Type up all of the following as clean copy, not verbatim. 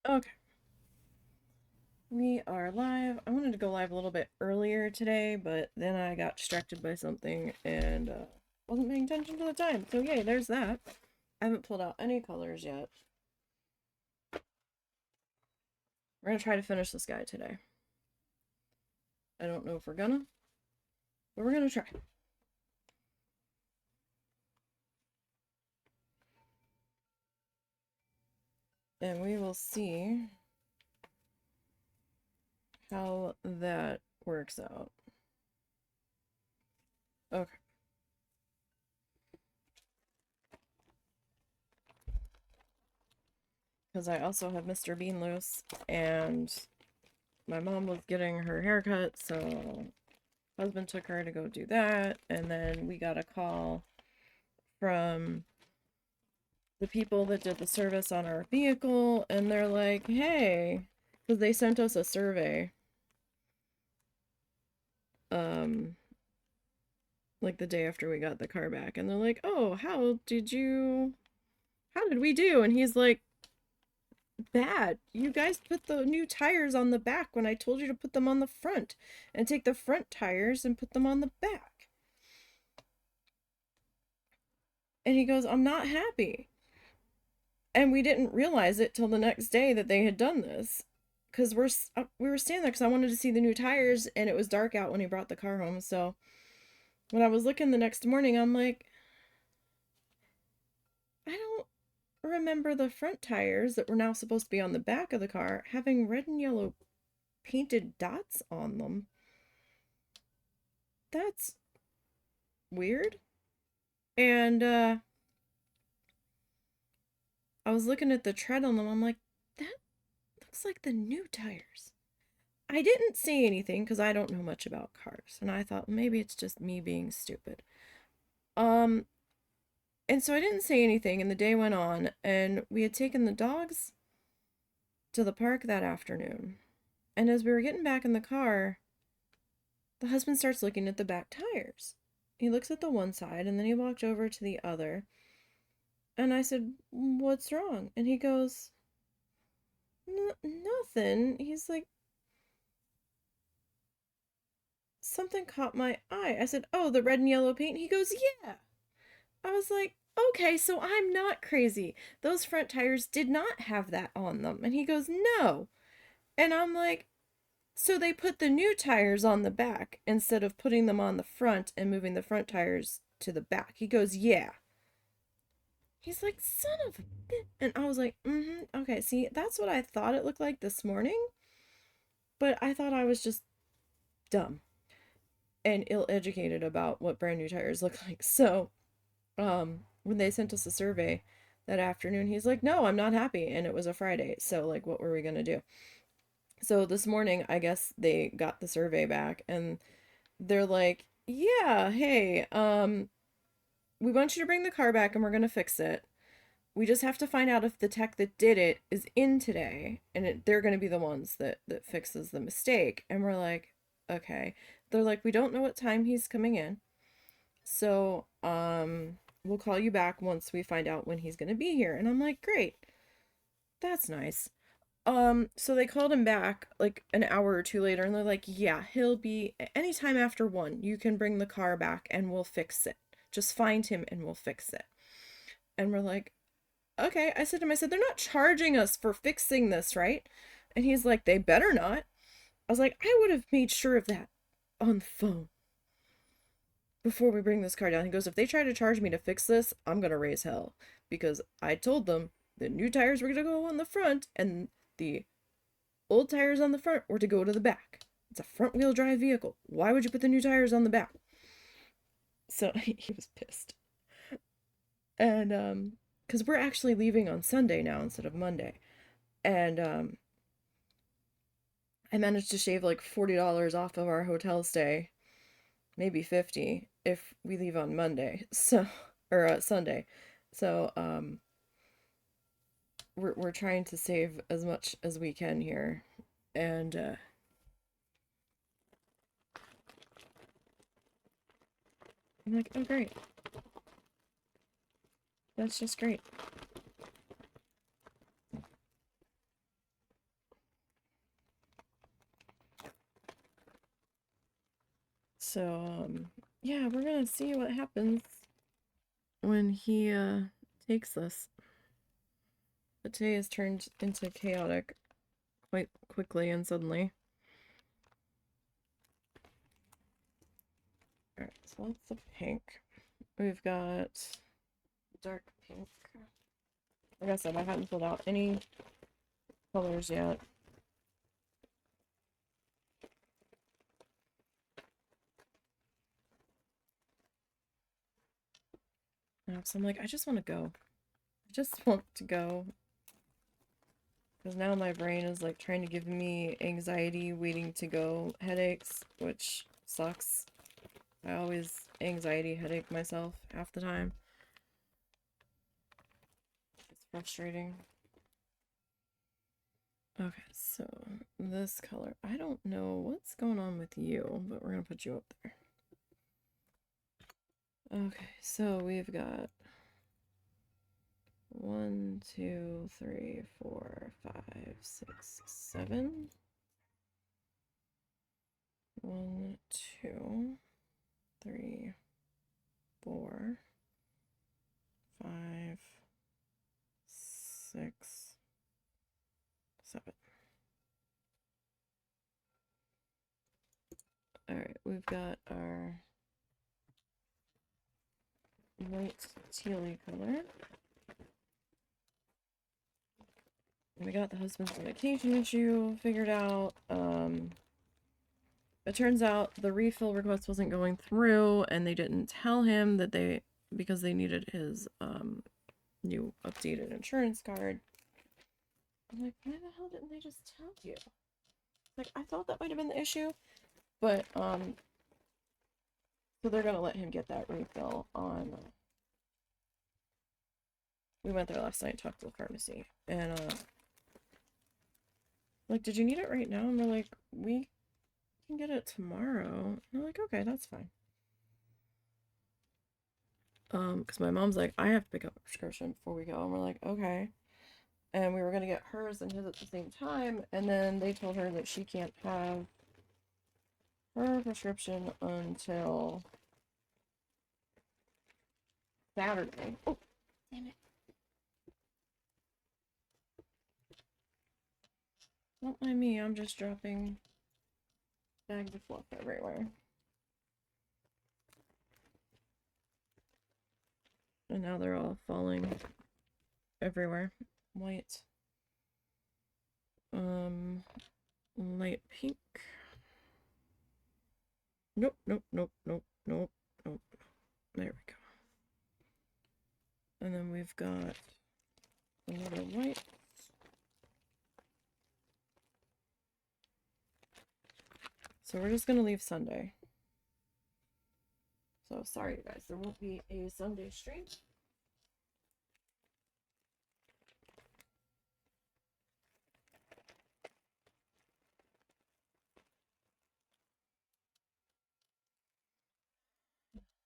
Okay, we are live. I wanted to go live a little bit earlier today, but then I got distracted by something and wasn't paying attention to the time. So yay, there's that. I haven't pulled out any colors yet. We're gonna try to finish this guy today. I don't know if we're gonna, but we're gonna try. And we will see how that works out. Okay. Because I also have Mr. Bean loose, and my mom was getting her haircut, so husband took her to go do that, and then we got a call from the people that did the service on our vehicle, and they're like, hey, because they sent us a survey, um, like the day after we got the car back, and they're like, oh, how did we do? And he's like, bad. You guys put the new tires on the back when I told you to put them on the front, and take the front tires and put them on the back. And he goes, I'm not happy. And we didn't realize it till the next day that they had done this, because we were standing there because I wanted to see the new tires, and it was dark out when he brought the car home. So when I was looking the next morning, I'm like, I don't remember the front tires that were now supposed to be on the back of the car having red and yellow painted dots on them. That's weird. And I was looking at the tread on them. I'm like, that looks like the new tires. I didn't say anything because I don't know much about cars, and I thought maybe it's just me being stupid. Um, and so I didn't say anything, and the day went on, and we had taken the dogs to the park that afternoon. And as we were getting back in the car, the husband starts looking at the back tires. He looks at the one side, and then he walked over to the other. And I said, what's wrong? And he goes, nothing. He's like, something caught my eye. I said, oh, the red and yellow paint? He goes, yeah. I was like, okay, so I'm not crazy. Those front tires did not have that on them. And he goes, no. And I'm like, so they put the new tires on the back instead of putting them on the front and moving the front tires to the back. He goes, yeah. He's like, son of a bitch. And I was like, okay, see, that's what I thought it looked like this morning. But I thought I was just dumb and ill-educated about what brand new tires look like. So when they sent us a survey that afternoon, he's like, no, I'm not happy. And it was a Friday, so like, what were we gonna do? So this morning, I guess they got the survey back, and they're like, yeah, hey, we want you to bring the car back and we're gonna fix it. We just have to find out if the tech that did it is in today, and they're gonna be the ones that fixes the mistake. And we're like, okay. They're like, we don't know what time he's coming in, so we'll call you back once we find out when he's gonna be here. And I'm like, great, that's nice. So they called him back like an hour or two later, and they're like, yeah, he'll be anytime after 1. You can bring the car back and we'll fix it. Just find him and we'll fix it. And we're like, okay. I said to him, they're not charging us for fixing this, right? And he's like, they better not. I was like, I would have made sure of that on the phone before we bring this car down. He goes, if they try to charge me to fix this, I'm gonna raise hell, because I told them the new tires were gonna go on the front and the old tires on the front were to go to the back. It's a front wheel drive vehicle. Why would you put the new tires on the back? So he was pissed. And because we're actually leaving on Sunday now instead of Monday. And I managed to shave like $40 off of our hotel stay, maybe 50 if we leave on Monday. So, or Sunday. So we're trying to save as much as we can here. And I'm like, oh great. That's just great. So, yeah, we're gonna see what happens when he, takes this. But today has turned into chaotic quite quickly and suddenly. Alright, so that's the pink. We've got dark pink. Like I said, I haven't pulled out any colors yet. So I'm like, I just want to go. I just want to go. Because now my brain is like trying to give me anxiety waiting to go headaches, which sucks. I always anxiety headache myself half the time. It's frustrating. Okay, so this color. I don't know what's going on with you, but we're going to put you up there. Okay, so we've got 1, 2, 3, 4, 5, 6, 7. 1, 2, 3, 4, 5, 6, 7. Alright, we've got our light tealy color. We got the husband's medication issue figured out. It turns out the refill request wasn't going through, and they didn't tell him that because they needed his new updated insurance card. I'm like, why the hell didn't they just tell you? Like, I thought that might have been the issue, but so they're gonna let him get that refill on. We went there last night, talked to the pharmacy, and like, did you need it right now? And we're like, we can get it tomorrow. And they're like, okay, that's fine. Because my mom's like, I have to pick up a prescription before we go, and we're like, okay. And we were gonna get hers and his at the same time, and then they told her that she can't have her prescription until Saturday. Oh, damn it. Don't mind me, I'm just dropping bags of fluff everywhere. And now they're all falling everywhere. White. Light pink. Nope, nope, nope, nope, nope, nope. There we go. And then we've got another white. So we're just gonna leave Sunday. So sorry, you guys, there won't be a Sunday stream.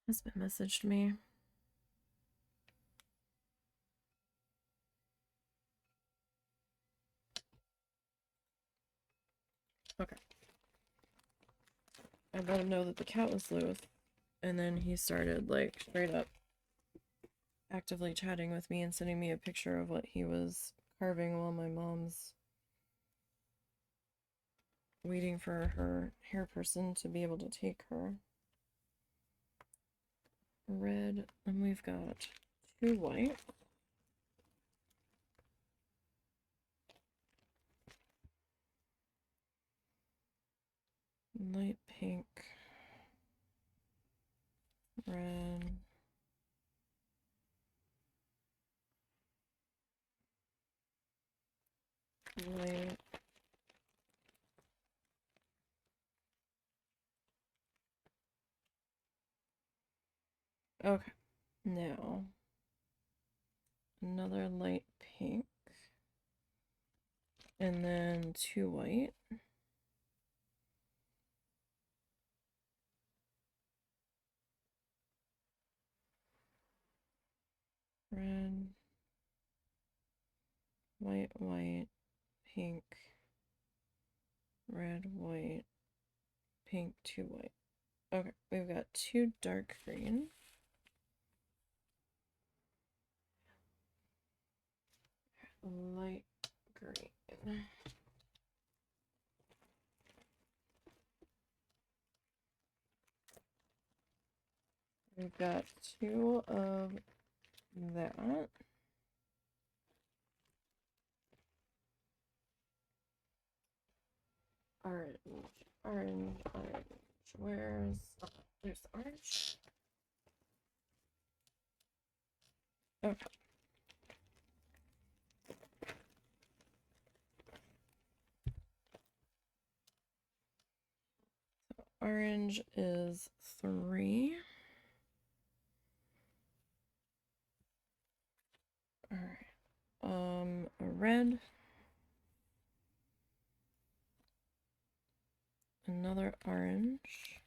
Husband messaged me. Okay. I let him know that the cat was loose, and then he started like straight up actively chatting with me and sending me a picture of what he was carving while my mom's waiting for her hair person to be able to take her. Red, and we've got 2 white. Light pink. Red. White. Okay, now another light pink, and then 2 white. Red, white, white, pink, red, white, pink, 2 white. Okay, we've got 2 dark green. Light green. We've got 2 of that. Orange, orange, orange. Where's... Oh, there's the orange. Okay. Orange is 3. Alright. A red. Another orange.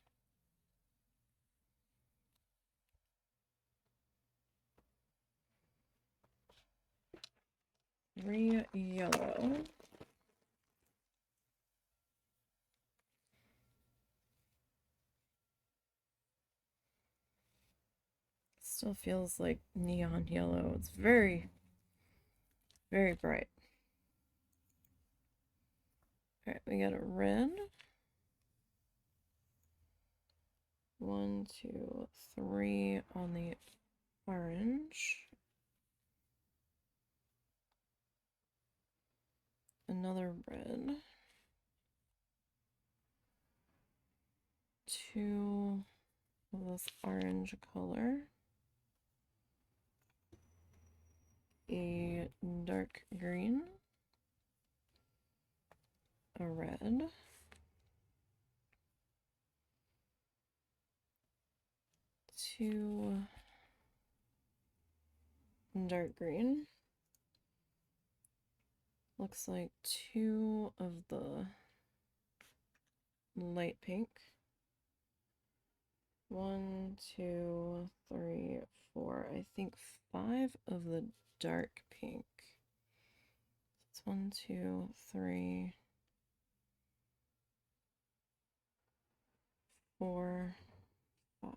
Three yellow. Still feels like neon yellow. It's very, very bright. Alright, we got a red. 1, 2, 3 on the orange. Another red. 2 of this orange color. A dark green. A red. 2 dark green. Looks like 2 of the light pink. 1, 2, 3, 4. I think 5 of the dark pink. It's 1, 2, 3, 4, 5.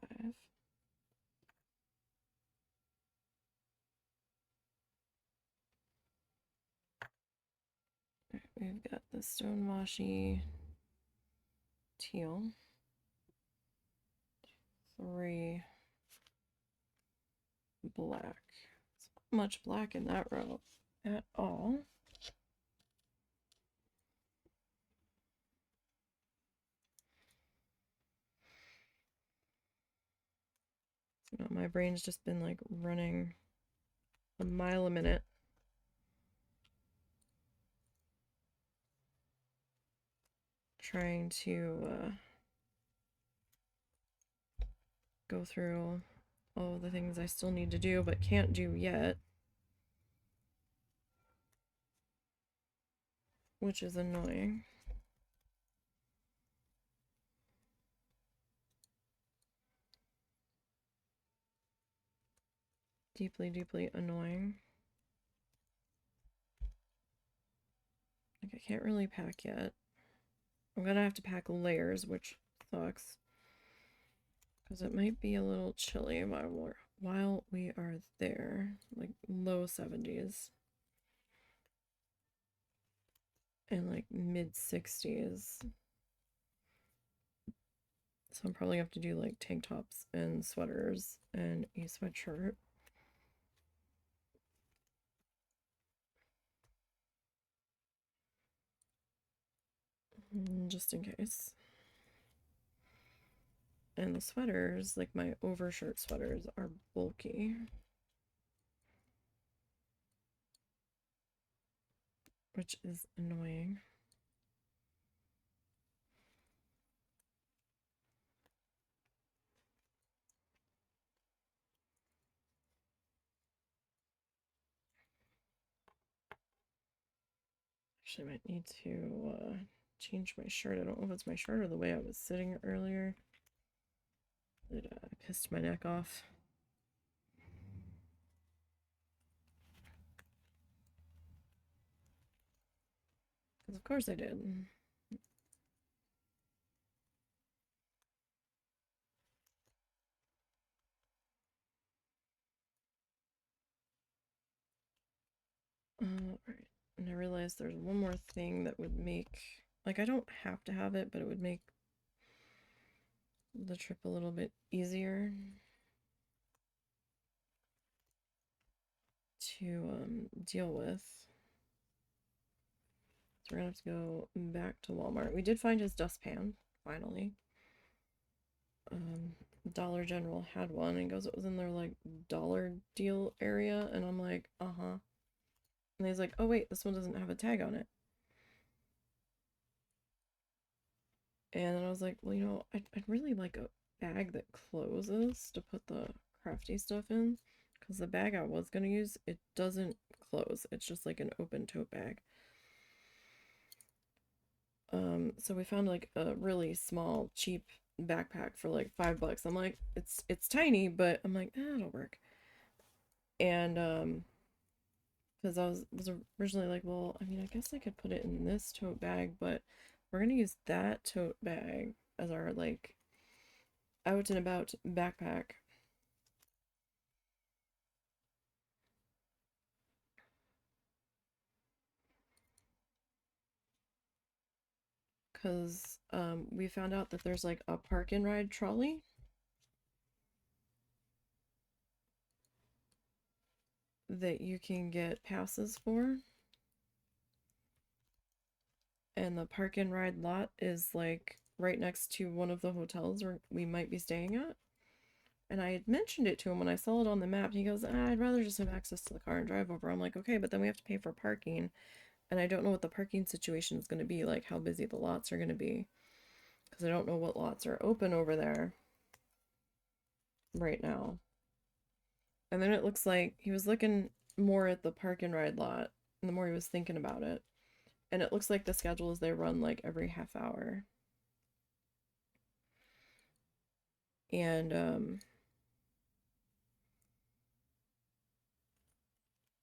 Right, we've got the stonewashy teal. 3 black. It's not much black in that row at all. So my brain's just been like running a mile a minute. Trying to go through all the things I still need to do but can't do yet, which is annoying. Deeply, deeply annoying. Like, I can't really pack yet. I'm gonna have to pack layers, which sucks. Because it might be a little chilly while we are there. Like, low 70s. And like mid 60s. So I'm probably gonna have to do like tank tops and sweaters and a sweatshirt. Just in case. And the sweaters, like my overshirt sweaters, are bulky. Which is annoying. Actually, I might need to change my shirt. I don't know if it's my shirt or the way I was sitting earlier. It pissed my neck off. Because of course I did. Right. And I realized there's one more thing that would make, like, I don't have to have it, but it would make the trip a little bit easier to deal with. So we're gonna have to go back to Walmart. We did find his dustpan, finally. Dollar General had one and goes, it was in their like dollar deal area, and I'm like, uh-huh. And he's like, oh wait, this one doesn't have a tag on it. And then I was like, well, you know, I'd really like a bag that closes to put the crafty stuff in, because the bag I was gonna use, it doesn't close. It's just like an open tote bag. So we found like a really small, cheap backpack for like $5. I'm like, it's tiny, but I'm like, it'll work. And because I was originally like, well, I mean, I guess I could put it in this tote bag, but we're gonna use that tote bag as our like out and about backpack. Because we found out that there's like a park and ride trolley that you can get passes for. And the park and ride lot is like right next to one of the hotels where we might be staying at. And I had mentioned it to him when I saw it on the map. And he goes, I'd rather just have access to the car and drive over. I'm like, okay, but then we have to pay for parking. And I don't know what the parking situation is going to be, like how busy the lots are going to be. Because I don't know what lots are open over there right now. And then it looks like he was looking more at the park and ride lot, and the more he was thinking about it. And it looks like the schedule is they run like every half hour. And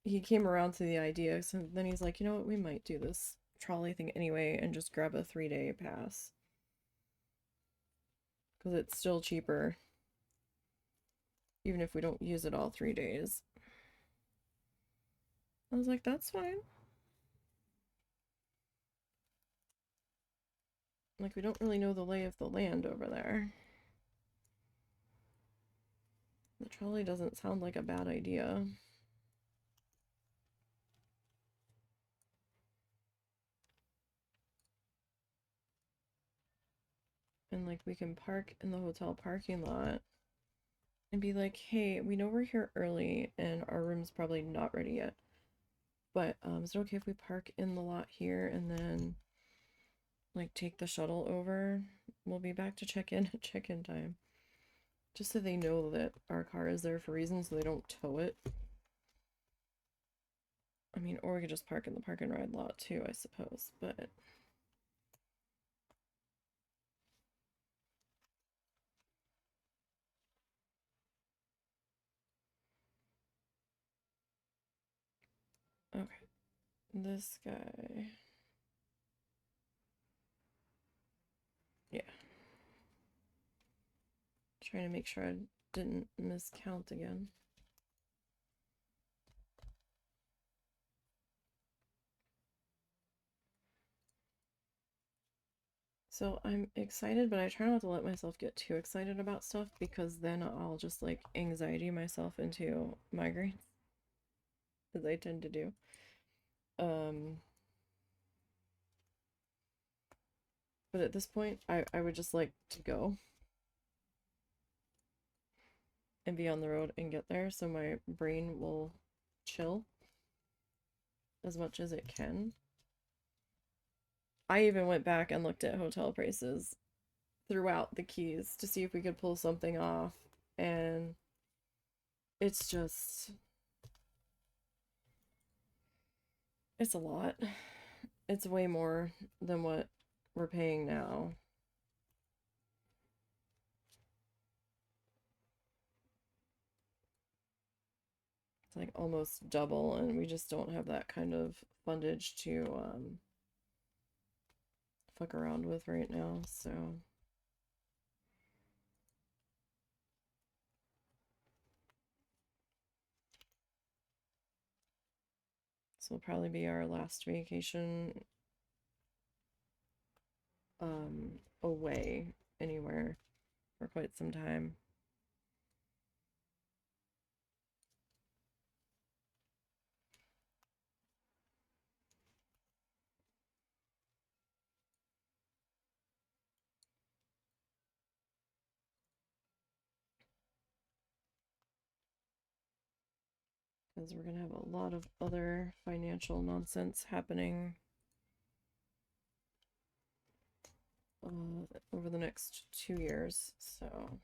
he came around to the idea, so then he's like, you know what, we might do this trolley thing anyway and just grab a 3-day pass. Because it's still cheaper, even if we don't use it all 3 days. I was like, that's fine. Like, we don't really know the lay of the land over there. The trolley doesn't sound like a bad idea. And like we can park in the hotel parking lot and be like, hey, we know we're here early and our room's probably not ready yet. But is it okay if we park in the lot here and then like take the shuttle over? We'll be back to check in at check-in time. Just so they know that our car is there for reasons so they don't tow it. I mean, or we could just park in the park and ride lot too, I suppose, but okay. This guy. Yeah. Trying to make sure I didn't miscount again. So I'm excited, but I try not to let myself get too excited about stuff because then I'll just like anxiety myself into migraines, as I tend to do. Um, but at this point, I would just like to go and be on the road and get there so my brain will chill as much as it can. I even went back and looked at hotel prices throughout the Keys to see if we could pull something off, and it's just it's a lot. It's way more than what we're paying now. It's like almost double, and we just don't have that kind of fundage to fuck around with right now. This will probably be our last vacation away anywhere for quite some time. Because we're gonna have a lot of other financial nonsense happening over the next 2 years, so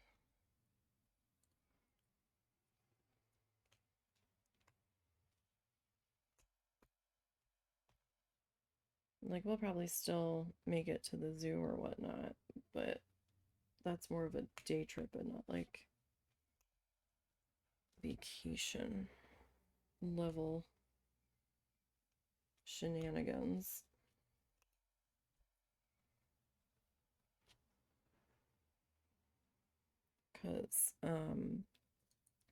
like we'll probably still make it to the zoo or whatnot, but that's more of a day trip and not like vacation level shenanigans. Because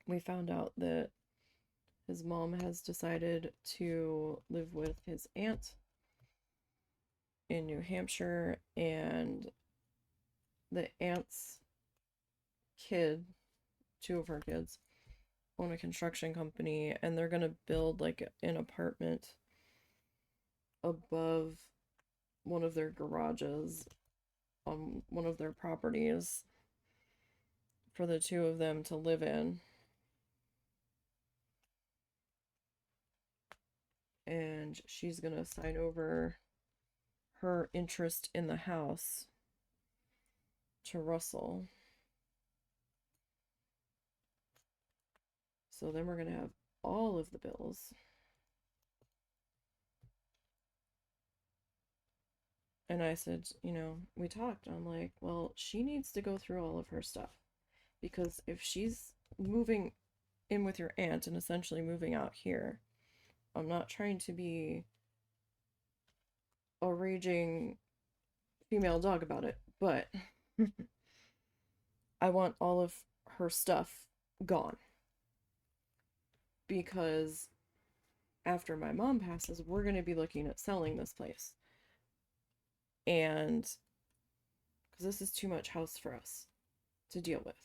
we found out that his mom has decided to live with his aunt in New Hampshire, and the aunt's kid, two of her kids, own a construction company, and they're gonna build like an apartment above one of their garages on one of their properties for the two of them to live in. And she's gonna sign over her interest in the house to Russell. So then we're gonna have all of the bills. And I said, you know, we talked. I'm like, well, she needs to go through all of her stuff. Because if she's moving in with your aunt and essentially moving out here, I'm not trying to be a raging female dog about it, but I want all of her stuff gone. Because after my mom passes, we're going to be looking at selling this place. And because this is too much house for us to deal with.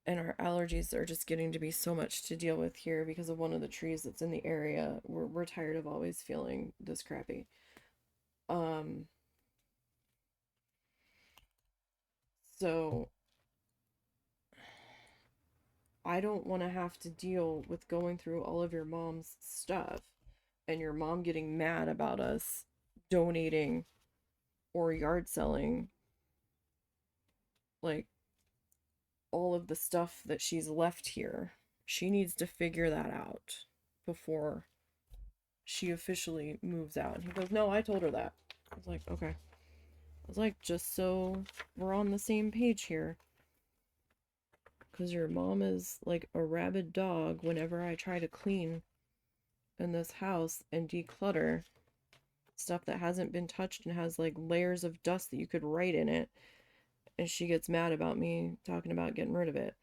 And our allergies are just getting to be so much to deal with here because of one of the trees that's in the area. We're tired of always feeling this crappy. So I don't want to have to deal with going through all of your mom's stuff and your mom getting mad about us donating or yard selling like all of the stuff that she's left here. She needs to figure that out before she officially moves out. And he goes, no, I told her that. I was like, okay. I was like, just so we're on the same page here. Because your mom is like a rabid dog whenever I try to clean in this house and declutter stuff that hasn't been touched and has like layers of dust that you could write in it. And she gets mad about me talking about getting rid of it.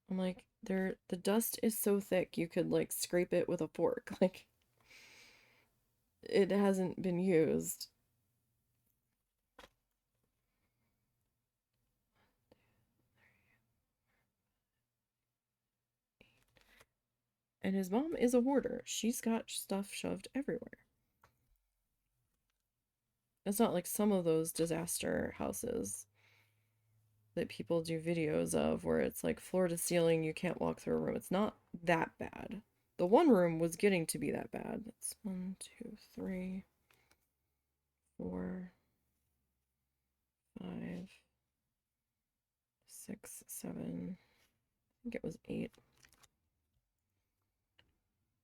I'm like, the dust is so thick you could like scrape it with a fork. Like it hasn't been used. And his mom is a hoarder. She's got stuff shoved everywhere. It's not like some of those disaster houses that people do videos of where it's like floor to ceiling, you can't walk through a room. It's not that bad. The one room was getting to be that bad. It's 1, 2, 3, 4, 5, 6, 7. I think it was 8.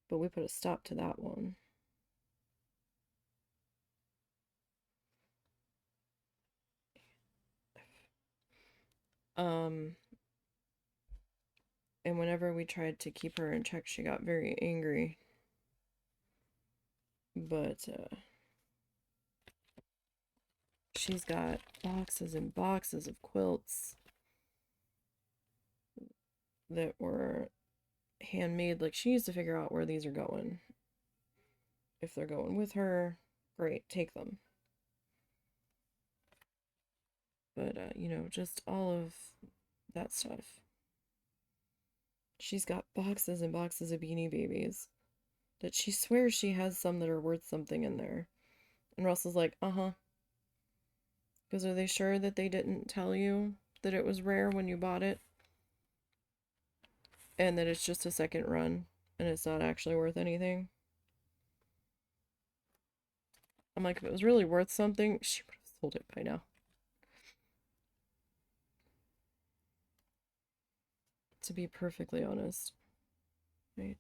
But we put a stop to that one. And whenever we tried to keep her in check, she got very angry. But she's got boxes and boxes of quilts that were handmade. Like, she needs to figure out where these are going. If they're going with her, great, take them. But, you know, just all of that stuff. She's got boxes and boxes of Beanie Babies that she swears she has some that are worth something in there. And Russell's like, uh-huh. Because are they sure that they didn't tell you that it was rare when you bought it? And that it's just a second run and it's not actually worth anything? I'm like, if it was really worth something, she would have sold it by now. To be perfectly honest. Right.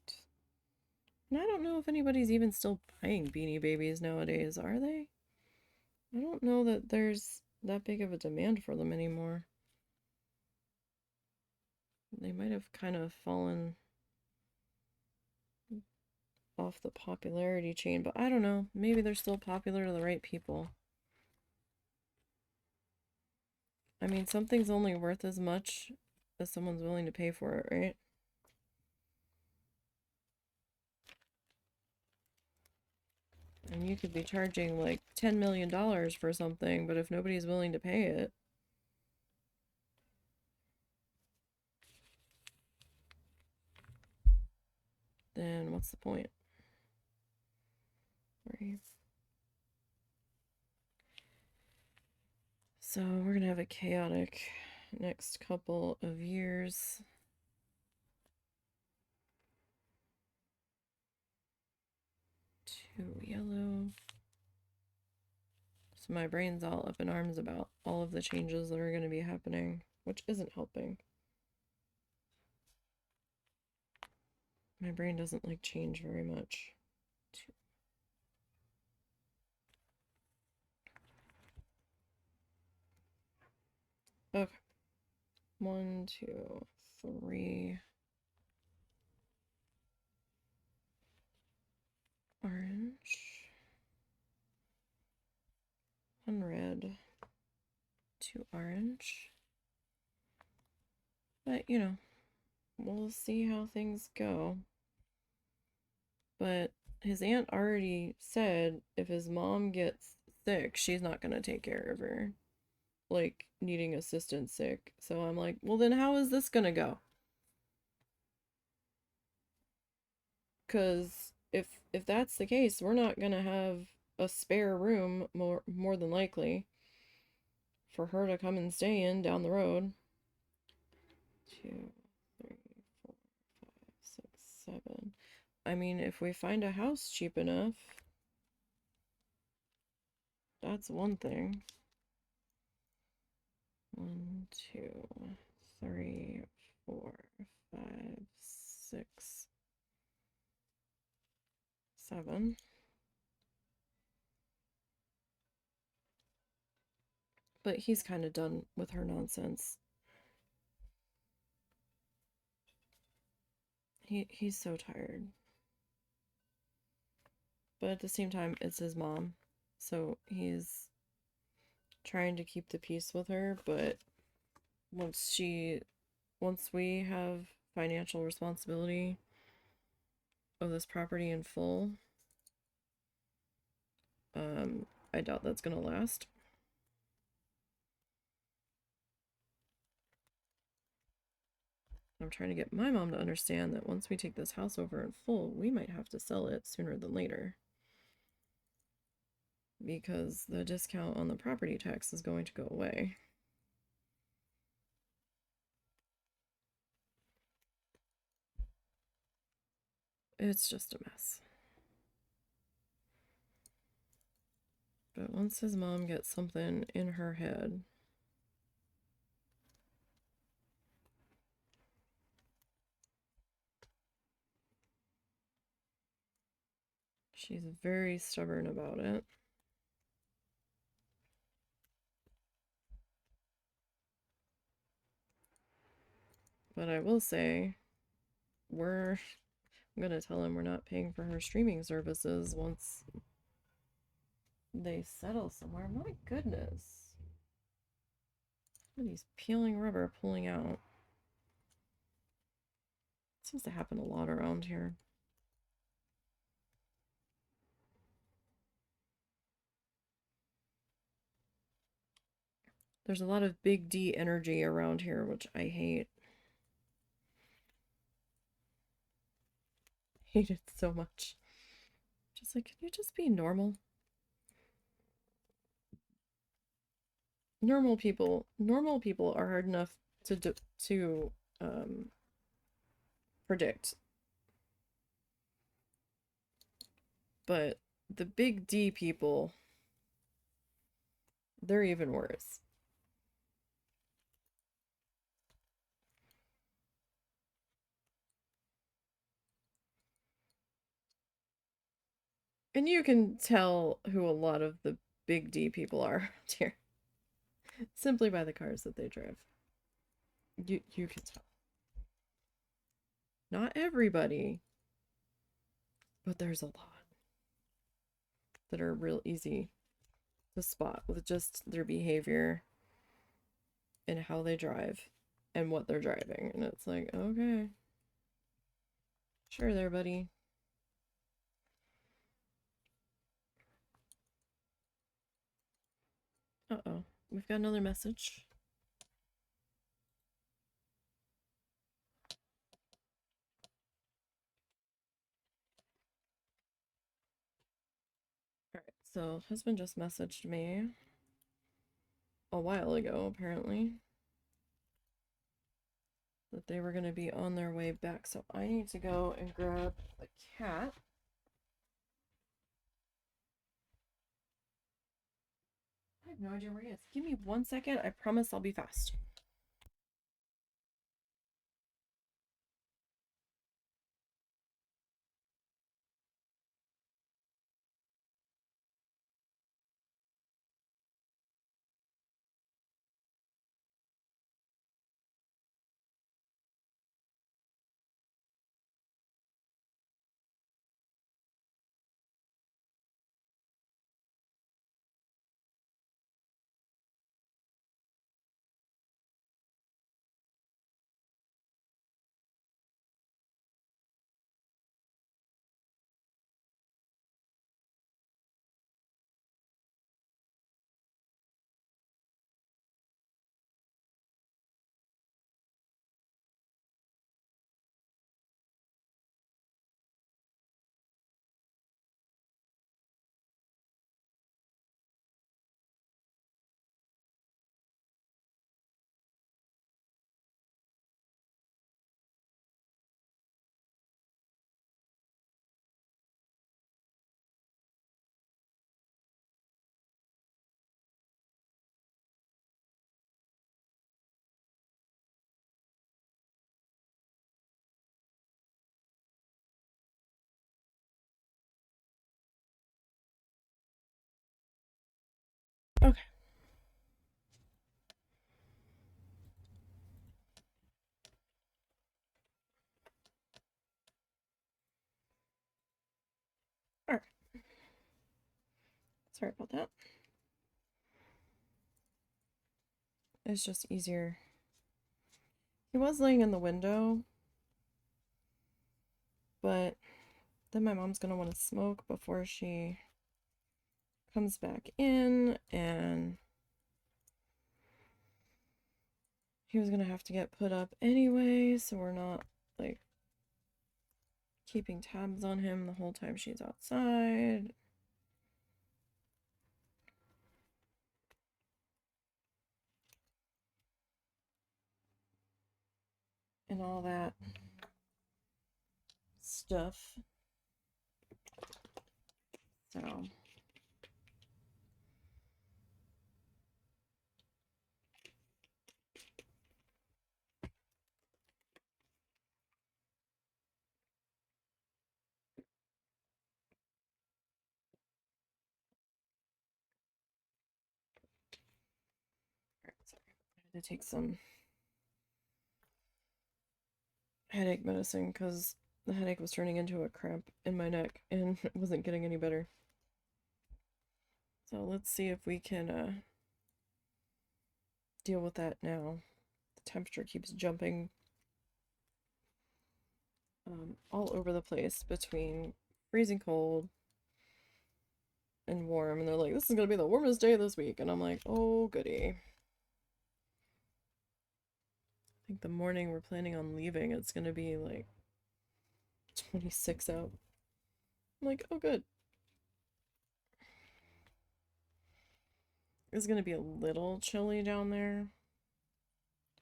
And I don't know if anybody's even still buying Beanie Babies nowadays, are they? I don't know that there's that big of a demand for them anymore. They might have kind of fallen off the popularity chain, but I don't know. Maybe they're still popular to the right people. I mean, something's only worth as much as someone's willing to pay for it, right? And you could be charging like $10 million for something, but if nobody's willing to pay it, then what's the point? Right. So we're gonna have a chaotic next couple of years. Two yellow. So my brain's all up in arms about all of the changes that are going to be happening, which isn't helping. My brain doesn't like change very much. Okay. 1, 2, 3. Orange. 1 red. 2 orange. But, you know, we'll see how things go. But his aunt already said if his mom gets sick, she's not going to take care of her. Like, needing assistance sick. So I'm like, well, then how is this going to go? Because if that's the case, we're not going to have a spare room more than likely for her to come and stay in down the road. 2, 3, 4, 5, 6, 7. I mean, if we find a house cheap enough, that's one thing. 1, 2, 3, 4, 5, 6, 7. But he's kind of done with her nonsense. He's so tired. But at the same time, it's his mom. So he's trying to keep the peace with her, but once we have financial responsibility of this property in full, I doubt that's gonna last. I'm trying to get my mom to understand that once we take this house over in full, we might have to sell it sooner than later. Because the discount on the property tax is going to go away. It's just a mess. But once his mom gets something in her head, she's very stubborn about it. But I will say, I'm gonna tell him we're not paying for her streaming services once they settle somewhere. My goodness. What are these peeling rubber pulling out? It seems to happen a lot around here. There's a lot of big D energy around here, which I hate. Hate it so much. Just like, can you just be normal? Normal people are hard enough to predict. But the big D people, they're even worse. And you can tell who a lot of the big D people are around here. Simply by the cars that they drive. You can tell. Not everybody, but there's a lot that are real easy to spot with just their behavior and how they drive and what they're driving. And it's like, okay. Sure there, buddy. Uh-oh. We've got another message. Alright, so husband just messaged me a while ago, apparently, that they were going to be on their way back. So I need to go and grab the cat. I have no idea where he is. Give me 1 second. I promise I'll be fast. Okay. Alright. Sorry about that. It's just easier. He was laying in the window, but then my mom's gonna want to smoke before she comes back in, and he was gonna have to get put up anyway, so we're not like keeping tabs on him the whole time she's outside. And all that stuff. So sorry. I had to take some headache medicine because the headache was turning into a cramp in my neck and it wasn't getting any better. So let's see if we can deal with that now. The temperature keeps jumping all over the place between freezing cold and warm, and they're like, this is gonna be the warmest day this week, and I'm like, oh goody. I think the morning we're planning on leaving, it's gonna be like 26 out. I'm like, oh good. It's gonna be a little chilly down there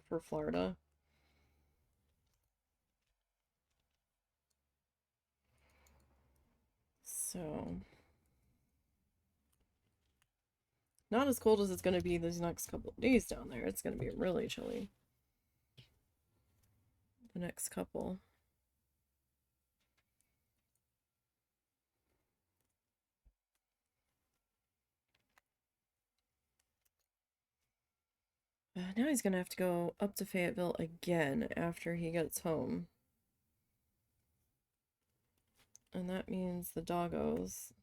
for Florida. So, not as cold as it's gonna be these next couple of days down there. It's gonna be really chilly. The next couple. Now he's gonna have to go up to Fayetteville again after he gets home. And that means the doggos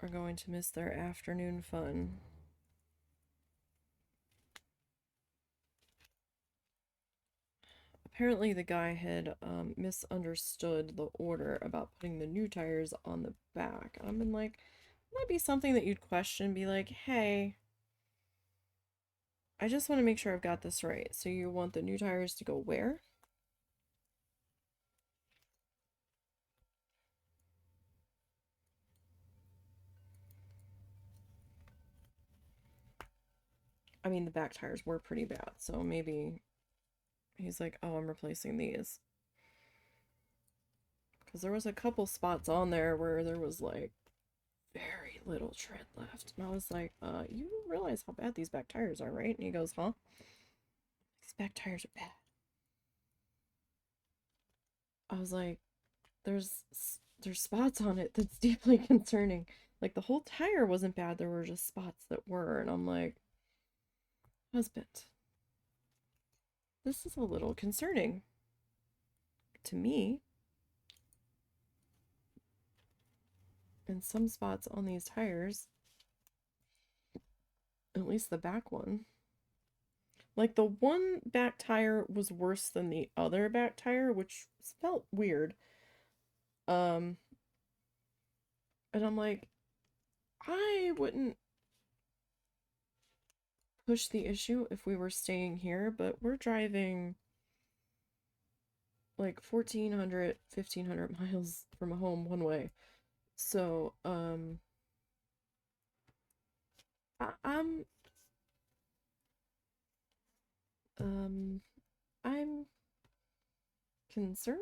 are going to miss their afternoon fun. Apparently the guy had misunderstood the order about putting the new tires on the back. I've been like, might be something that you'd question, be like, hey, I just want to make sure I've got this right. So you want the new tires to go where? I mean, the back tires were pretty bad, so maybe he's like, oh, I'm replacing these. Because there was a couple spots on there where there was like very little tread left. And I was like, you realize how bad these back tires are, right? And he goes, huh? These back tires are bad. I was like, there's spots on it that's deeply concerning. Like the whole tire wasn't bad, there were just spots that were, and I'm like, husband, this is a little concerning to me. And some spots on these tires, at least the back one, like the one back tire was worse than the other back tire, which felt weird. And I'm like, I wouldn't push the issue if we were staying here, but we're driving like 1,400, 1,500 miles from home one way. So, I'm I'm concerned.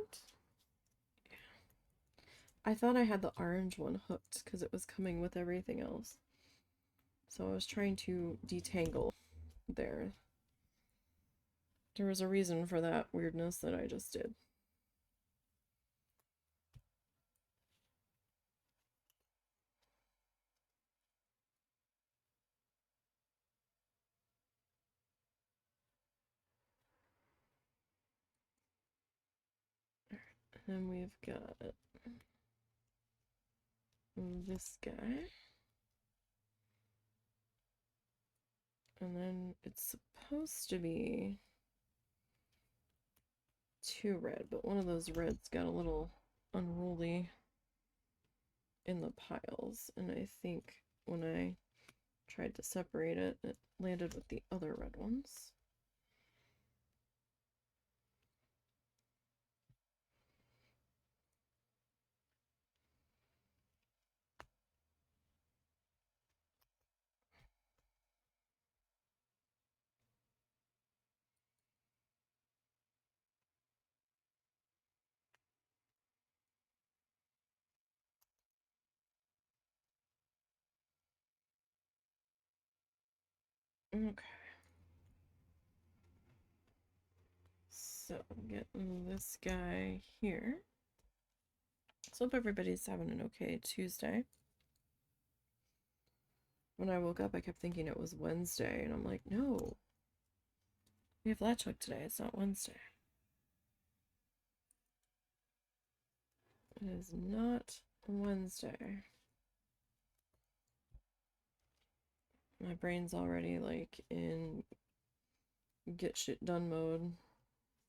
I thought I had the orange one hooked because it was coming with everything else. So I was trying to detangle there. There was a reason for that weirdness that I just did. And then we've got this guy. And then it's supposed to be 2 red, but one of those reds got a little unruly in the piles, and I think when I tried to separate it, it landed with the other red ones. Okay. So, getting this guy here. So, hope everybody's having an okay Tuesday. When I woke up, I kept thinking it was Wednesday, and I'm like, no. We have Latch today, it's not Wednesday. It is not Wednesday. My brain's already like in get shit done mode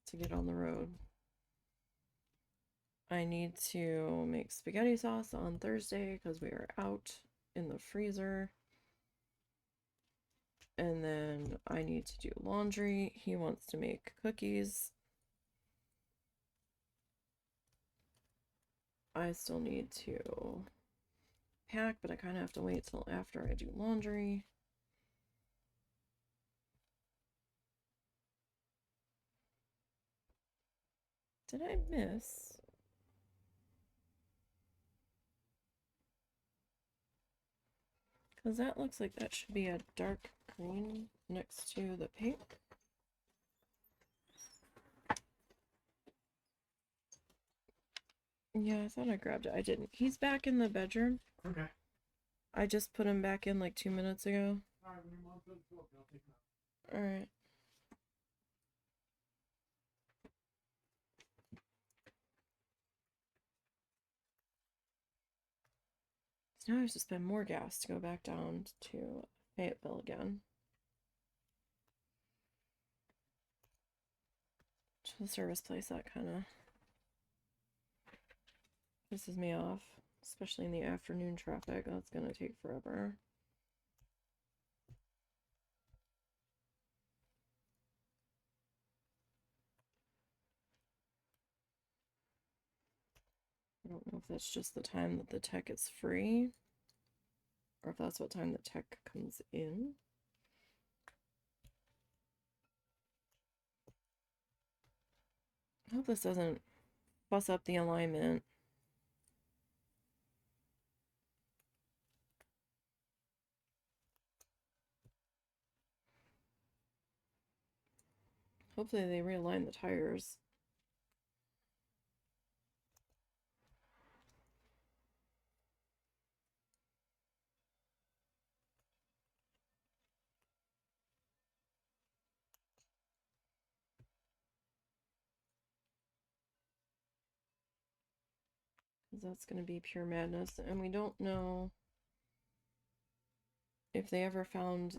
to get on the road. I need to make spaghetti sauce on Thursday because we are out in the freezer. And then I need to do laundry. He wants to make cookies. I still need to pack, but I kind of have to wait till after I do laundry. Did I miss? Because that looks like that should be a dark green next to the pink. Yeah, I thought I grabbed it. I didn't. He's back in the bedroom. Okay. I just put him back in like 2 minutes ago. Alright. So now I have to spend more gas to go back down to Fayetteville again. To the service place, that kind of pisses me off. Especially in the afternoon traffic. That's going to take forever. I don't know if that's just the time that the tech is free. Or if that's what time the tech comes in. I hope this doesn't fuss up the alignment. Hopefully they realign the tires. Because that's going to be pure madness. And we don't know if they ever found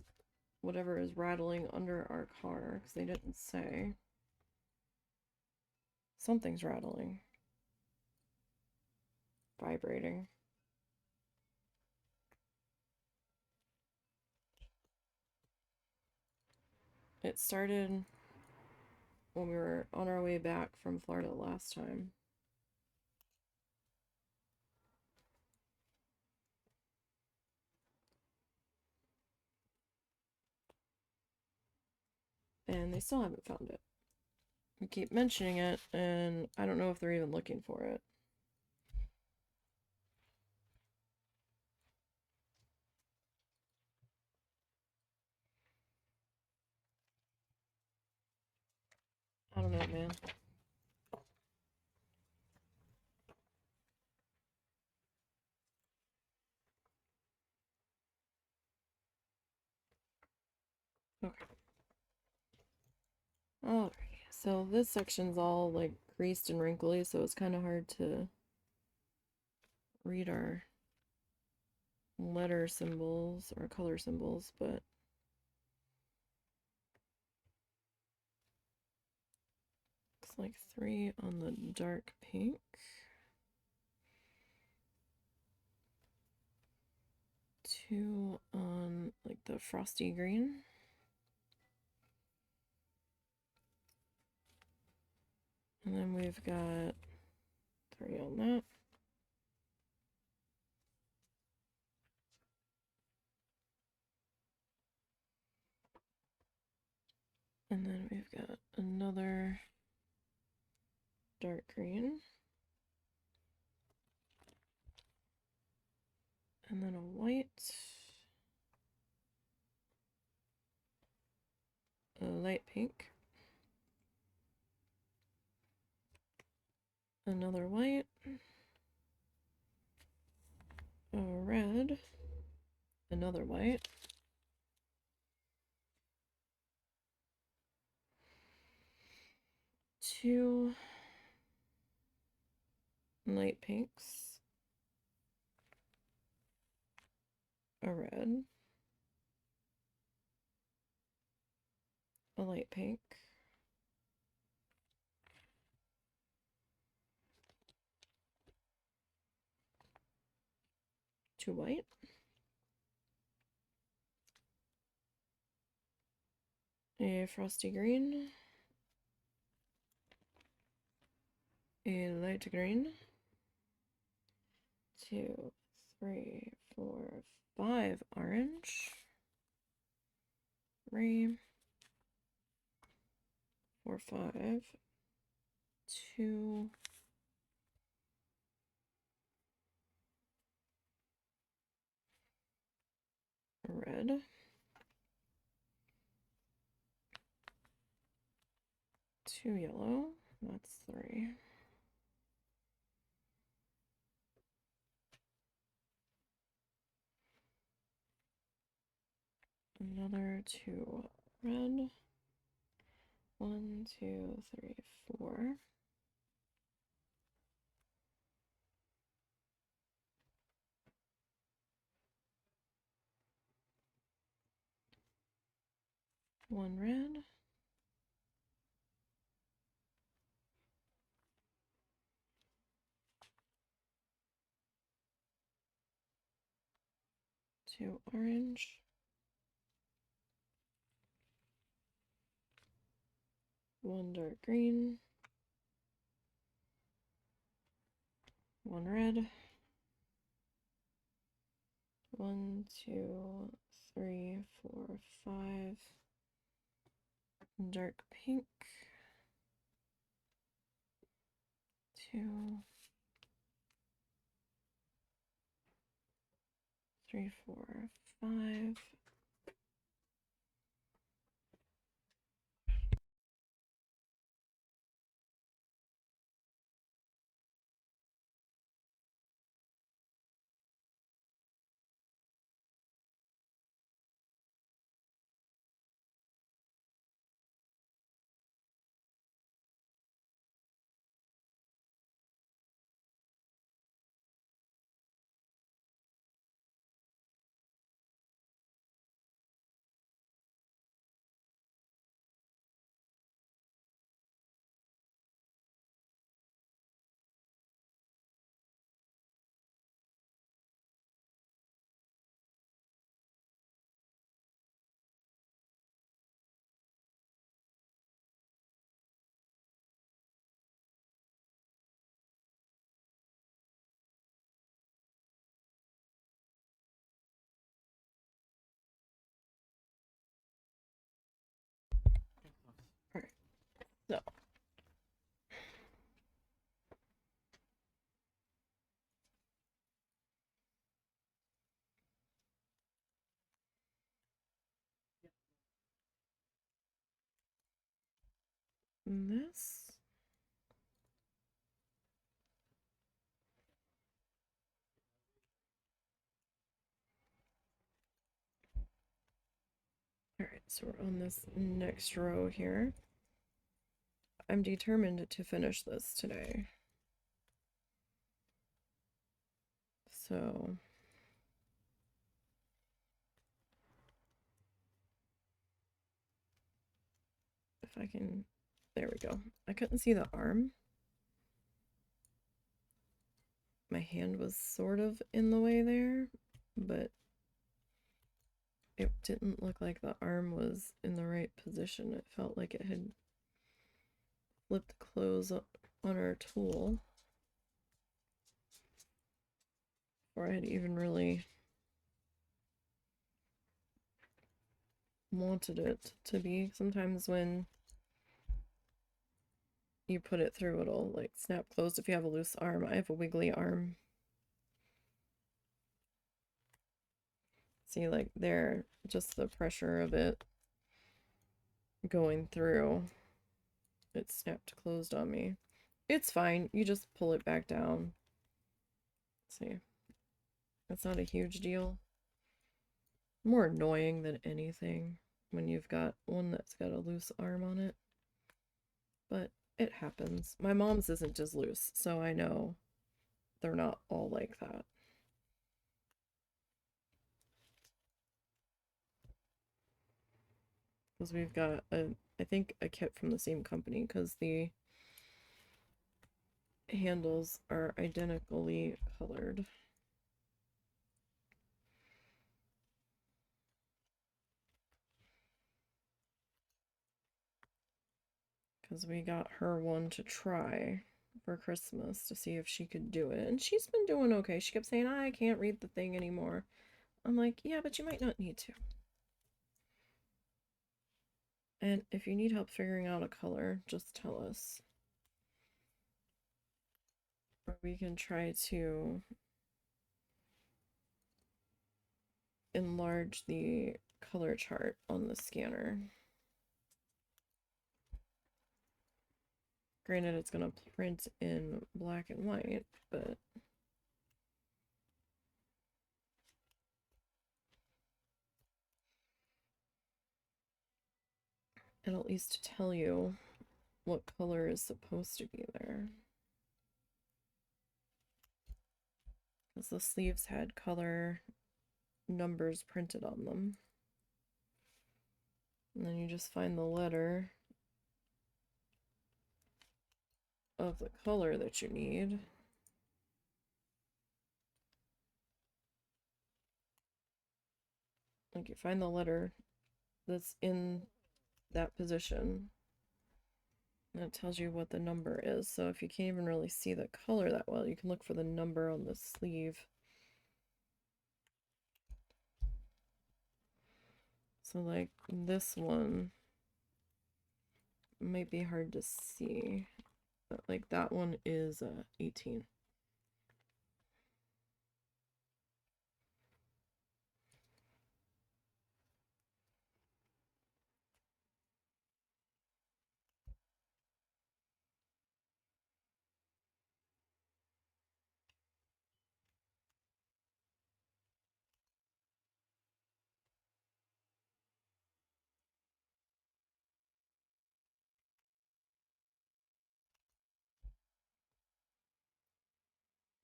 whatever is rattling under our car. Because they didn't say. Something's rattling. Vibrating. It started when we were on our way back from Florida last time. And they still haven't found it. We keep mentioning it, and I don't know if they're even looking for it. I don't know, man. Okay. Alright, so this section's all like creased and wrinkly, so it's kind of hard to read our letter symbols or color symbols, but looks like 3 on the dark pink. 2 on like the frosty green. And then we've got 3 on that. And then we've got another dark green. And then a white. A light pink. Another white. A red. Another white. Two light pinks. a red, a light pink, two white, a frosty green, a light green, 2, 3, 4, 5 orange, 3, 4, 5, 2, red, 2 yellow, that's 3. Another 2 red, 1, 2, 3, 4. One red, two orange, one dark green, one red, 1, 2, 3, 4, 5, dark pink, 2, 3, 4, 5. All right, so this, all right, so we're on this next row here. I'm determined to finish this today. So if I can, there we go. I couldn't see the arm. My hand was sort of in the way there, but it didn't look like the arm was in the right position. It felt like it had flipped close on our tool before I had even really wanted it to be. Sometimes when you put it through, it'll like snap closed if you have a loose arm. I have a wiggly arm. See, like there, just the pressure of it going through, it snapped closed on me. It's fine. You just pull it back down. See, that's not a huge deal. More annoying than anything when you've got one that's got a loose arm on it. But it happens. My mom's isn't just loose, so I know they're not all like that. because we've got I think a kit from the same company because the handles are identically colored. Because we got her one to try for Christmas to see if she could do it. And she's been doing okay. She kept saying, I can't read the thing anymore. I'm like, yeah, but you might not need to. And if you need help figuring out a color, just tell us. Or we can try to enlarge the color chart on the scanner. Granted, it's going to print in black and white, but it'll at least tell you what color is supposed to be there. Because the sleeves had color numbers printed on them. And then you just find the letter of the color that you need. Like you find the letter that's in that position, and it tells you what the number is. So if you can't even really see the color that well, you can look for the number on the sleeve. So like this one might be hard to see, but like that one is 18.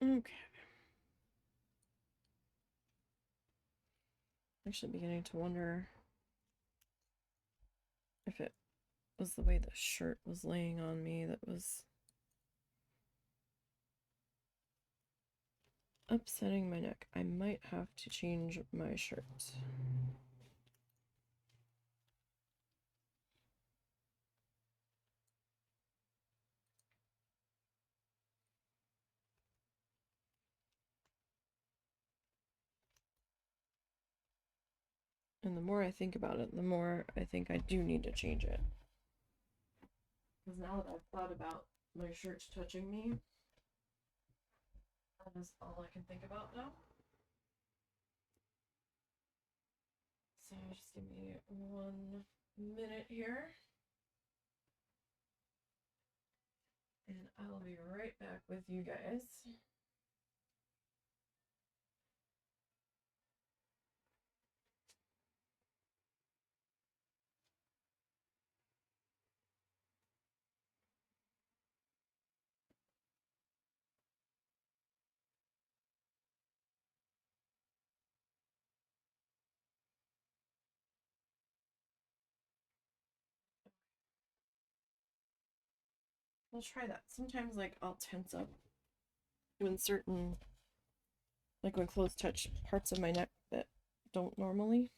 Okay. I'm actually beginning to wonder if it was the way the shirt was laying on me that was upsetting my neck. I might have to change my shirt. And the more I think about it, the more I think I do need to change it. Because now that I've thought about my shirts touching me, that is all I can think about now. So just give me 1 minute here. And I'll be right back with you guys. I'll try that. Sometimes like I'll tense up when certain, like when clothes touch parts of my neck that don't normally.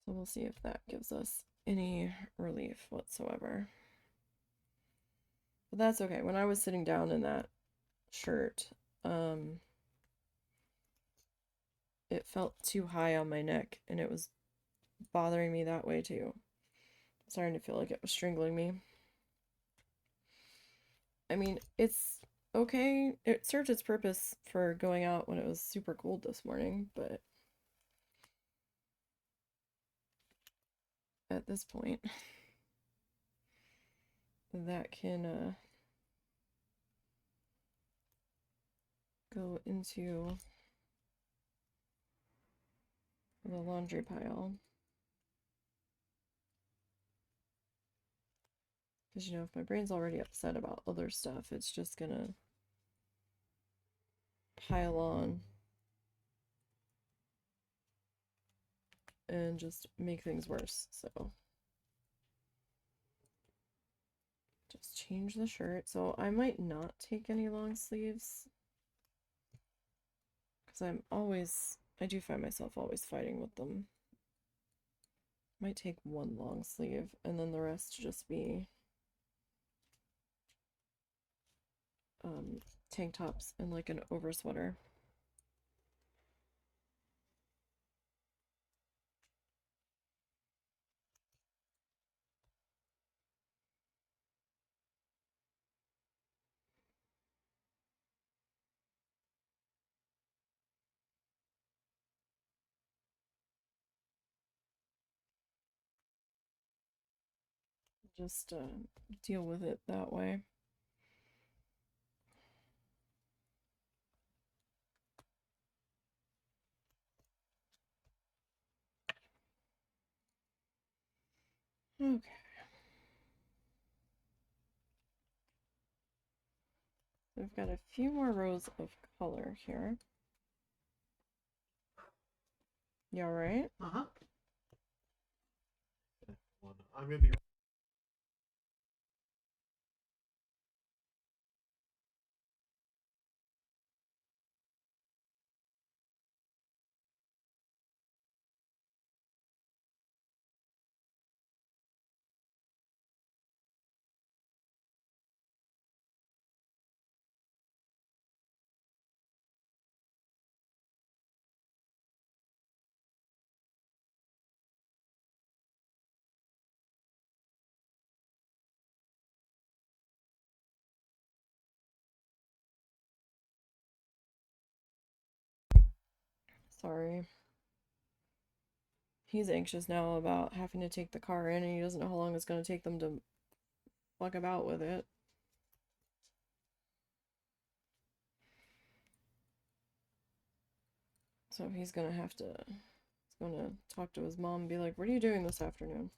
So we'll see if that gives us any relief whatsoever. But that's okay. When I was sitting down in that shirt, it felt too high on my neck and it was bothering me that way too. Starting to feel like it was strangling me. I mean, it's okay. It served its purpose for going out when it was super cold this morning, but at this point, that can go into the laundry pile. Because, you know, if my brain's already upset about other stuff, it's just gonna pile on and just make things worse. So just change the shirt. So I might not take any long sleeves because I do find myself always fighting with them. Might take one long sleeve and then the rest just be tank tops and like an over sweater. Just deal with it that way. Okay. We've got a few more rows of color here. You all right? Uh-huh. I'm gonna be Sorry. He's anxious now about having to take the car in, and he doesn't know how long it's going to take them to fuck about with it. So he's going to talk to his mom and be like, "What are you doing this afternoon?"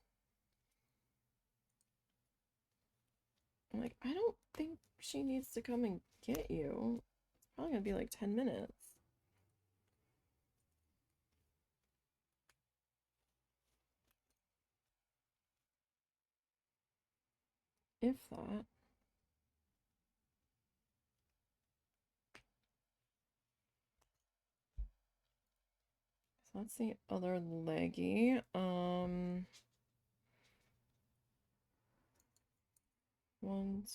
I'm like, "I don't think she needs to come and get you. It's probably going to be like 10 minutes. If that." So that's the other leggy. 1,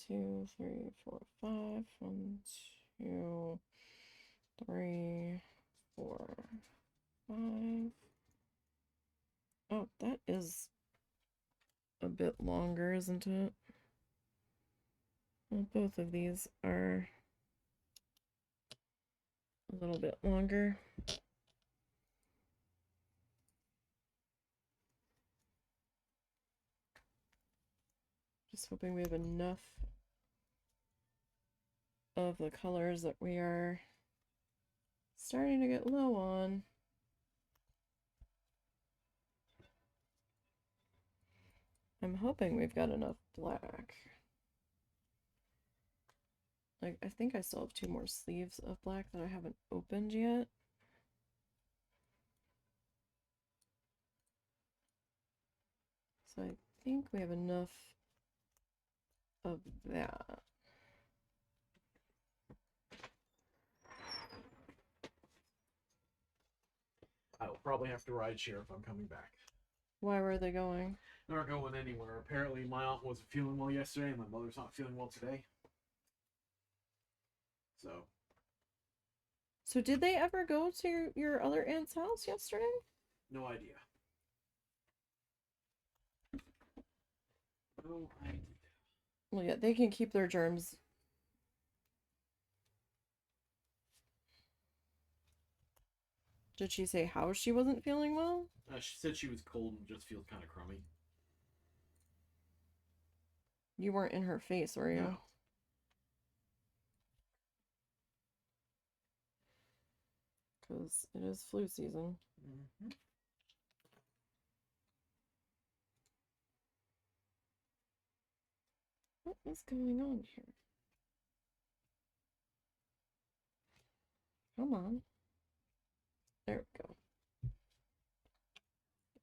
2, 3, 4, 5. 1, 2, 3, 4, 5. Oh, that is a bit longer, isn't it? Well, both of these are a little bit longer. Just hoping we have enough of the colors that we are starting to get low on. I'm hoping we've got enough black. Like, I think I still have 2 more sleeves of black that I haven't opened yet. So I think we have enough of that. I will probably have to ride share if I'm coming back. Why were they going? They're not going anywhere. Apparently my aunt wasn't feeling well yesterday and my mother's not feeling well today. So did they ever go to your other aunt's house yesterday? No idea. No idea. Well, yeah, they can keep their germs. Did she say how she wasn't feeling well? She said she was cold and just feels kind of crummy. You weren't in her face, were you? No. Because it is flu season. Mm-hmm. What is going on here? Come on. There we go.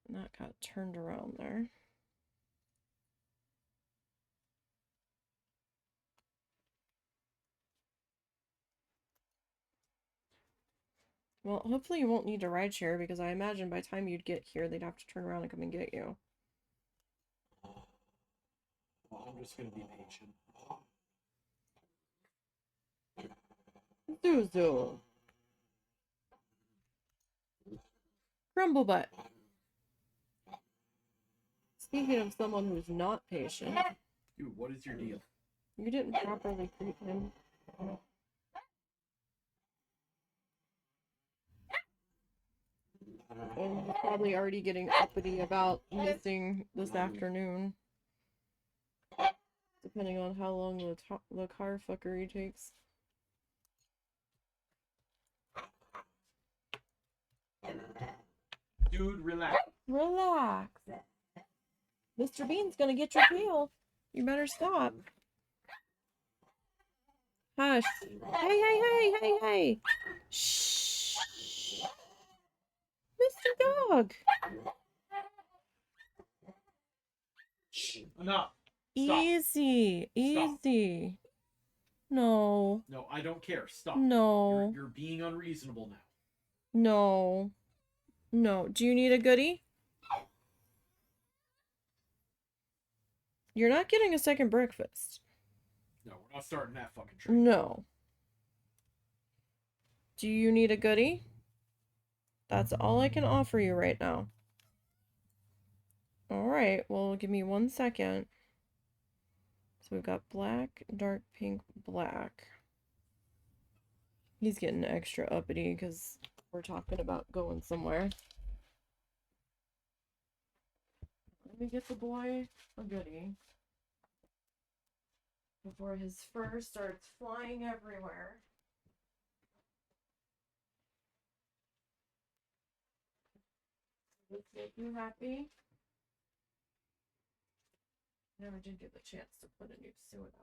And that got turned around there. Well, hopefully you won't need a ride share because I imagine by the time you'd get here, they'd have to turn around and come and get you. I'm just gonna be patient. Zuzu. Crumble butt. Speaking of someone who's not patient. Dude, what is your deal? You didn't properly treat him. And he's probably already getting uppity about missing this afternoon. Depending on how long the car fuckery takes. Dude, relax. Relax. Mr. Bean's gonna get your tail. You better stop. Hush. Hey. Shh. Mr. Dog. Shh. Enough. Stop. Easy. Easy. Stop. No. No, I don't care. Stop. No. You're being unreasonable now. No. No. Do you need a goodie? You're not getting a second breakfast. No, we're not starting that fucking trade. No. Do you need a goodie? That's all I can offer you right now. Alright, well, give me 1 second. So we've got black, dark pink, black. He's getting extra uppity because we're talking about going somewhere. Let me get the boy a goodie before his fur starts flying everywhere. Does this make you happy? Never did get the chance to put a new suit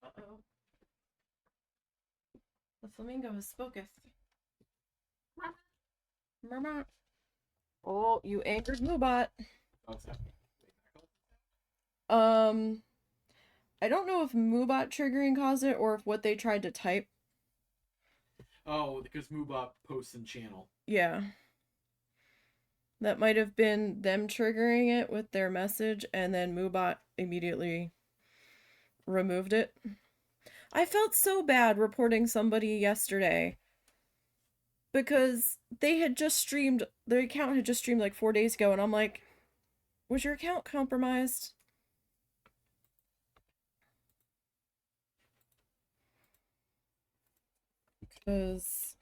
out. Uh-oh. The flamingo has spoketh. Mama. Oh, you angered Moobot. What's that? I don't know if Moobot triggering caused it or if what they tried to type. Oh, because Moobot posts in channel. Yeah. That might have been them triggering it with their message and then Moobot immediately removed it. I felt so bad reporting somebody yesterday because they had just streamed, their account had just streamed like 4 days ago, and I'm like, was your account compromised? Because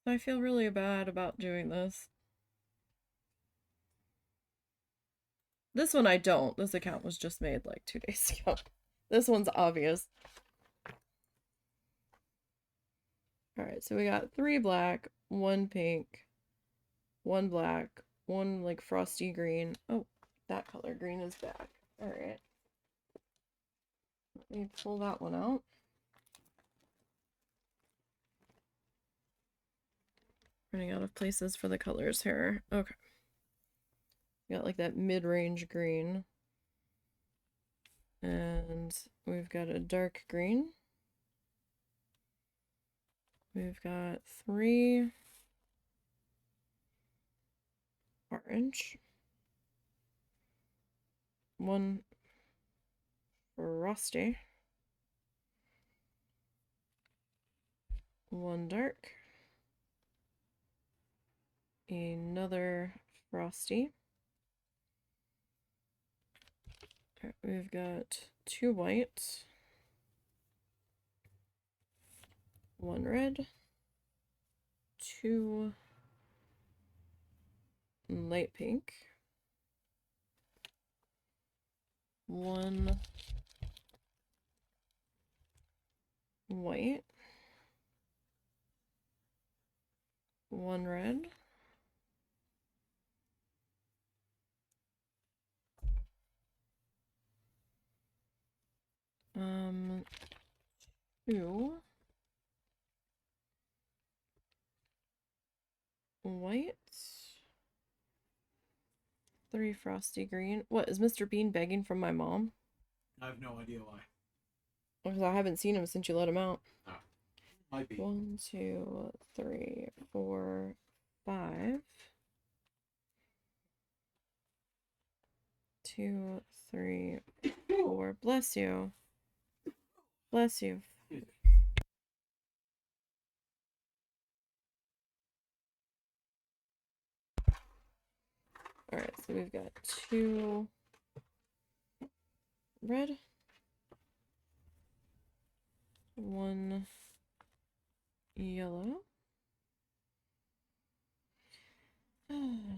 I feel really bad about doing this. This one I don't. This account was just made like 2 days ago. This one's obvious. Alright, so we got 3 black, 1 pink, 1 black, 1 like frosty green. Oh, that color green is back. Alright. Let me pull that one out. Running out of places for the colors here. Okay. We got like that mid-range green. And we've got a dark green. We've got 3 orange. 1 frosty. 1 dark. Another frosty. Okay, we've got 2 white. 1 red. 2 light pink. 1 white, 1 red, 2 white, 3 frosty green. What, is Mr. Bean begging from my mom? I have no idea why. Because I haven't seen him since you let him out. Oh, might be. 1, 2, 3, 4, 5. 2, 3, 4. Bless you. Bless you. Alright, so we've got 2 red, 1 yellow,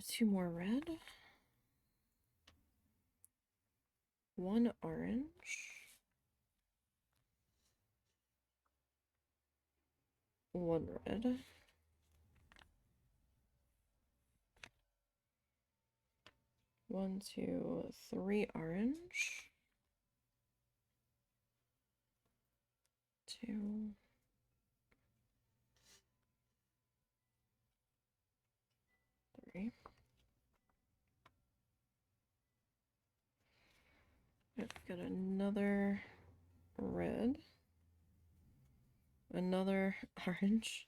2 more red, 1 orange, 1 red, 1, 2, 3 orange, 2, 3. I've got another red, another orange,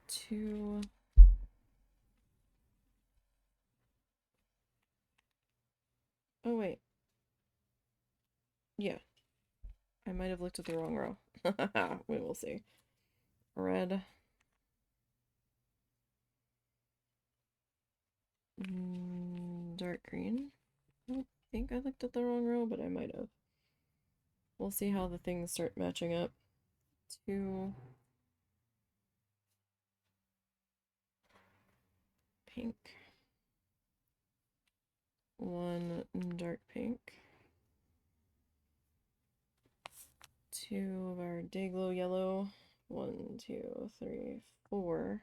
2, oh wait, yeah, I might have looked at the wrong row. We will see. Red, dark green. I don't think I looked at the wrong row, but I might have. We'll see how the things start matching up. 2 pink, 1 dark pink, 2 of our day glow yellow, 1, 2, 3, 4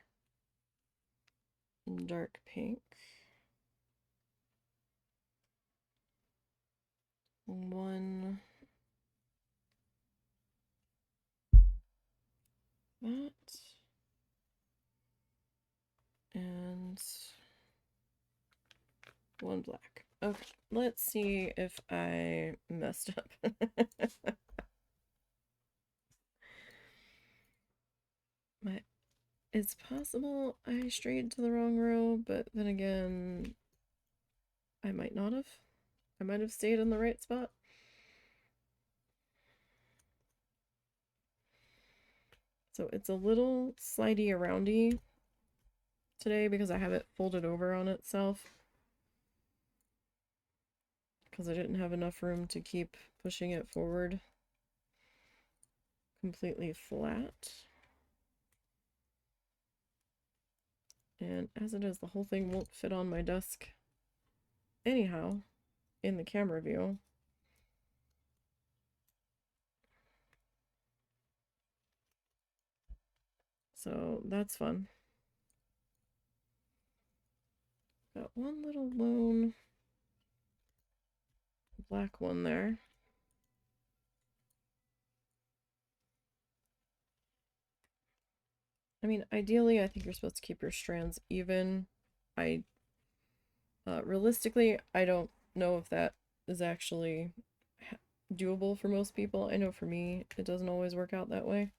dark pink, 1 that, and 1 black. Okay, let's see if I messed up. It's possible I strayed to the wrong row, but then again, I might not have. I might have stayed in the right spot. So it's a little slidey aroundy today because I have it folded over on itself. Because I didn't have enough room to keep pushing it forward completely flat. And as it is, the whole thing won't fit on my desk anyhow in the camera view. So that's fun. Got one little lone black one there. I mean, ideally, I think you're supposed to keep your strands even. Realistically, I don't know if that is actually doable for most people. I know for me, it doesn't always work out that way.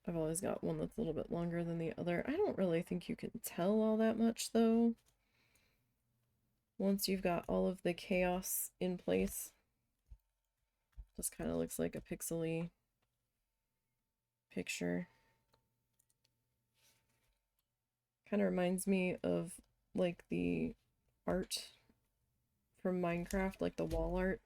I've always got one that's a little bit longer than the other. I don't really think you can tell all that much, though. Once you've got all of the chaos in place, just kind of looks like a pixely picture. Kind of reminds me of like the art from Minecraft, like the wall art.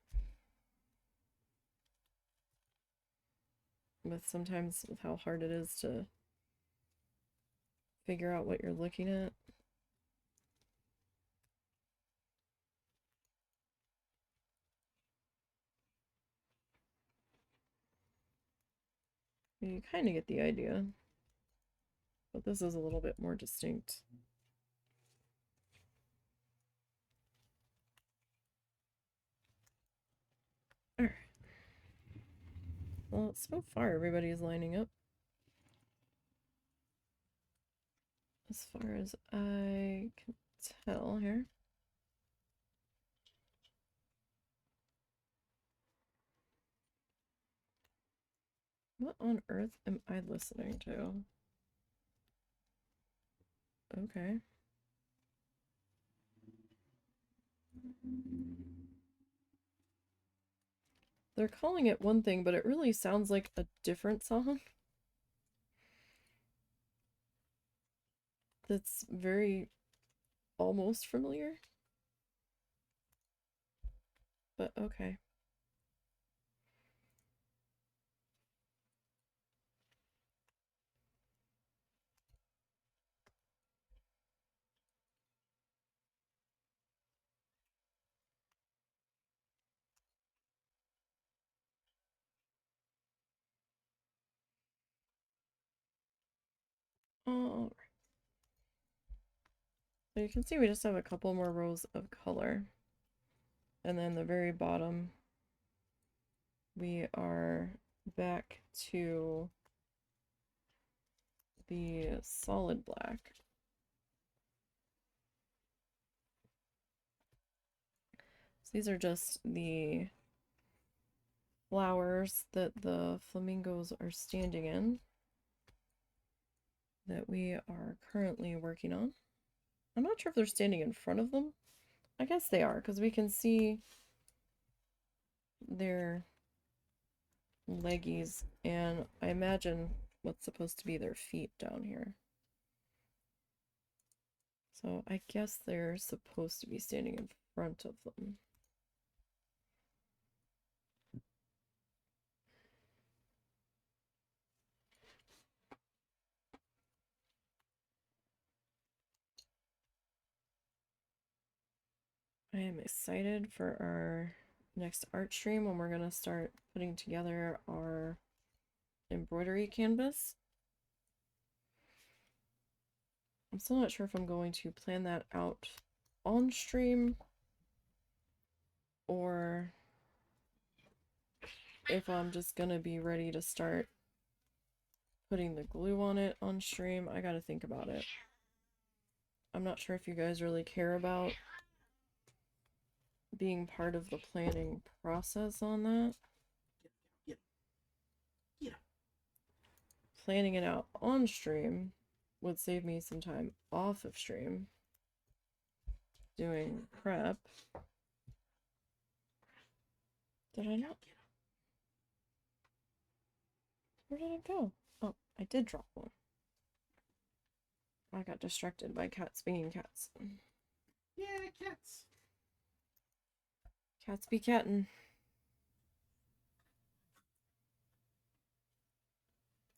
With sometimes with how hard it is to figure out what you're looking at. You kind of get the idea. But this is a little bit more distinct. Alright. Well, so far everybody's lining up. As far as I can tell here. What on earth am I listening to? Okay. They're calling it one thing, but it really sounds like a different song. That's very almost familiar. But okay. Oh, so you can see we just have a couple more rows of color. And then the very bottom, we are back to the solid black. So these are just the flowers that the flamingos are standing in that we are currently working on. I'm not sure if they're standing in front of them. I guess they are, because we can see their leggies, and I imagine what's supposed to be their feet down here. So I guess they're supposed to be standing in front of them. I am excited for our next art stream when we're going to start putting together our embroidery canvas. I'm still not sure if I'm going to plan that out on stream or if I'm just going to be ready to start putting the glue on it on stream. I got to think about it. I'm not sure if you guys really care about being part of the planning process on that. Planning it out on stream would save me some time off of stream doing prep. Did I not? Where did it go? Oh, I did drop one. I got distracted by cats being cats. Yeah, cats. Cats be cattin'.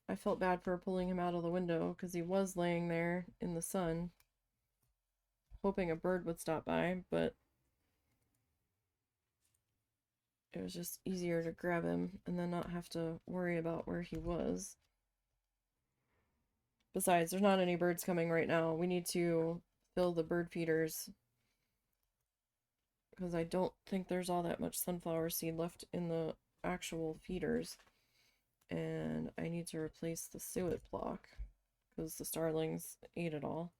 I felt bad for pulling him out of the window because he was laying there in the sun, hoping a bird would stop by, but it was just easier to grab him and then not have to worry about where he was. Besides, there's not any birds coming right now. We need to fill the bird feeders because I don't think there's all that much sunflower seed left in the actual feeders. And I need to replace the suet block because the starlings ate it all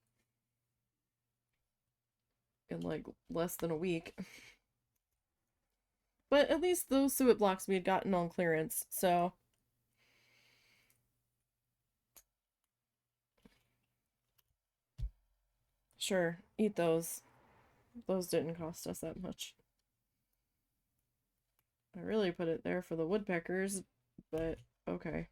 in like less than a week. But at least those suet blocks we had gotten on clearance, so sure, eat those. Those didn't cost us that much. I really put it there for the woodpeckers, but okay.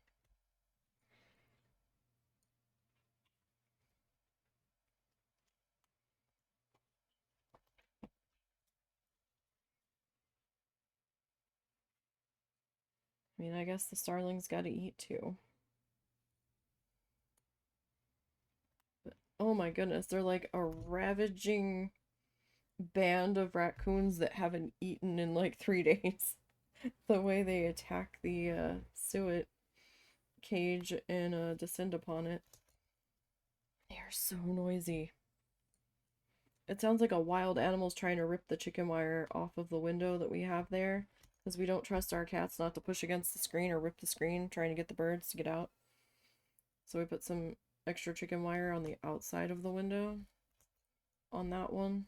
I mean, I guess the starlings gotta eat too. But, oh my goodness, they're like a ravaging band of raccoons that haven't eaten in like 3 days. The way they attack the suet cage and descend upon it. They are so noisy. It sounds like a wild animal's trying to rip the chicken wire off of the window that we have there, because we don't trust our cats not to push against the screen or rip the screen trying to get the birds to get out. So we put some extra chicken wire on the outside of the window on that one.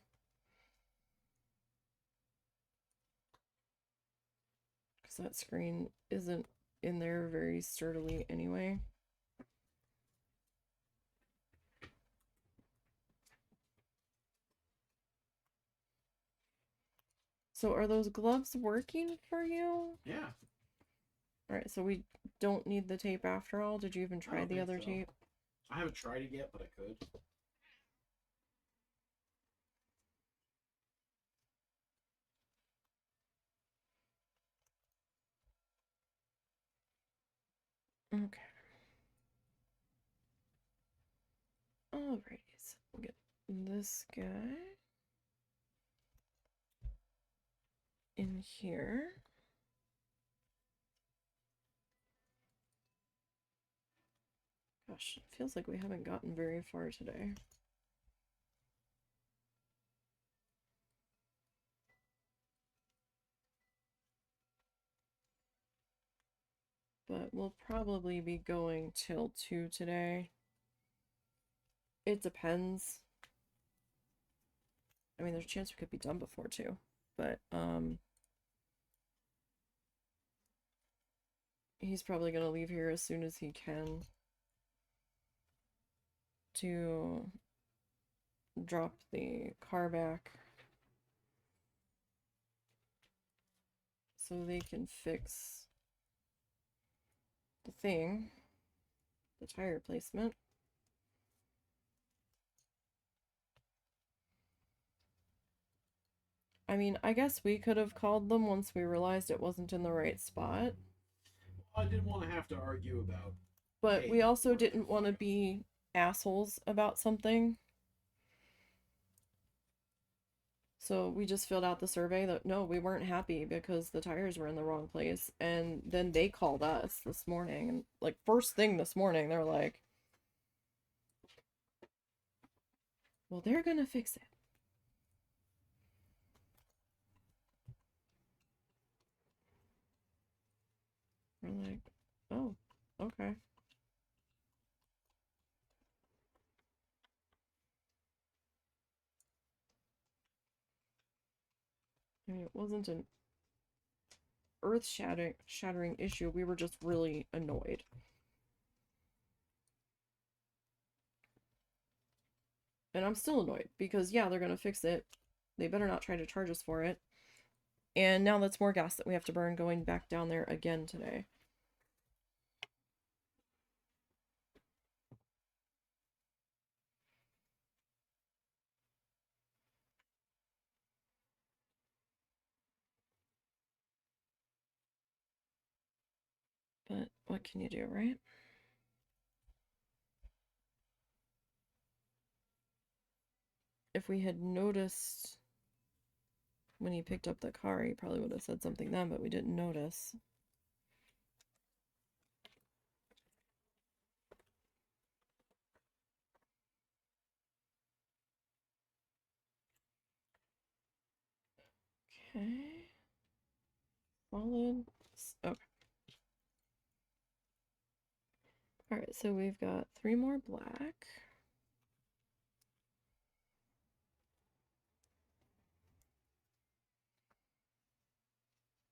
Because that screen isn't in there very sturdily anyway. So are those gloves working for you? Yeah. Alright, so we don't need the tape after all? Did you even try the other tape? I haven't tried it yet, but I could. Okay. Alrighty, so we'll get this guy in here. Gosh, it feels like we haven't gotten very far today. But we'll probably be going till 2 today. It depends. I mean, there's a chance we could be done before 2. But, he's probably gonna leave here as soon as he can to drop the car back so they can fix the thing, the tire placement. I mean, I guess we could have called them once we realized it wasn't in the right spot. I didn't want to have to argue about. But Hey, we also didn't want to be assholes about something. So we just filled out the survey that no, we weren't happy because the tires were in the wrong place. And then they called us this morning, and like first thing this morning, they're like, well, they're gonna fix it. We're like, oh, okay. I mean, it wasn't an earth-shattering issue. We were just really annoyed. And I'm still annoyed because, yeah, they're gonna fix it. They better not try to charge us for it. And now that's more gas that we have to burn going back down there again today. But what can you do, right? If we had noticed when he picked up the car, he probably would have said something then, but we didn't notice. Okay. Solid. Okay. Alright, so we've got 3 more black.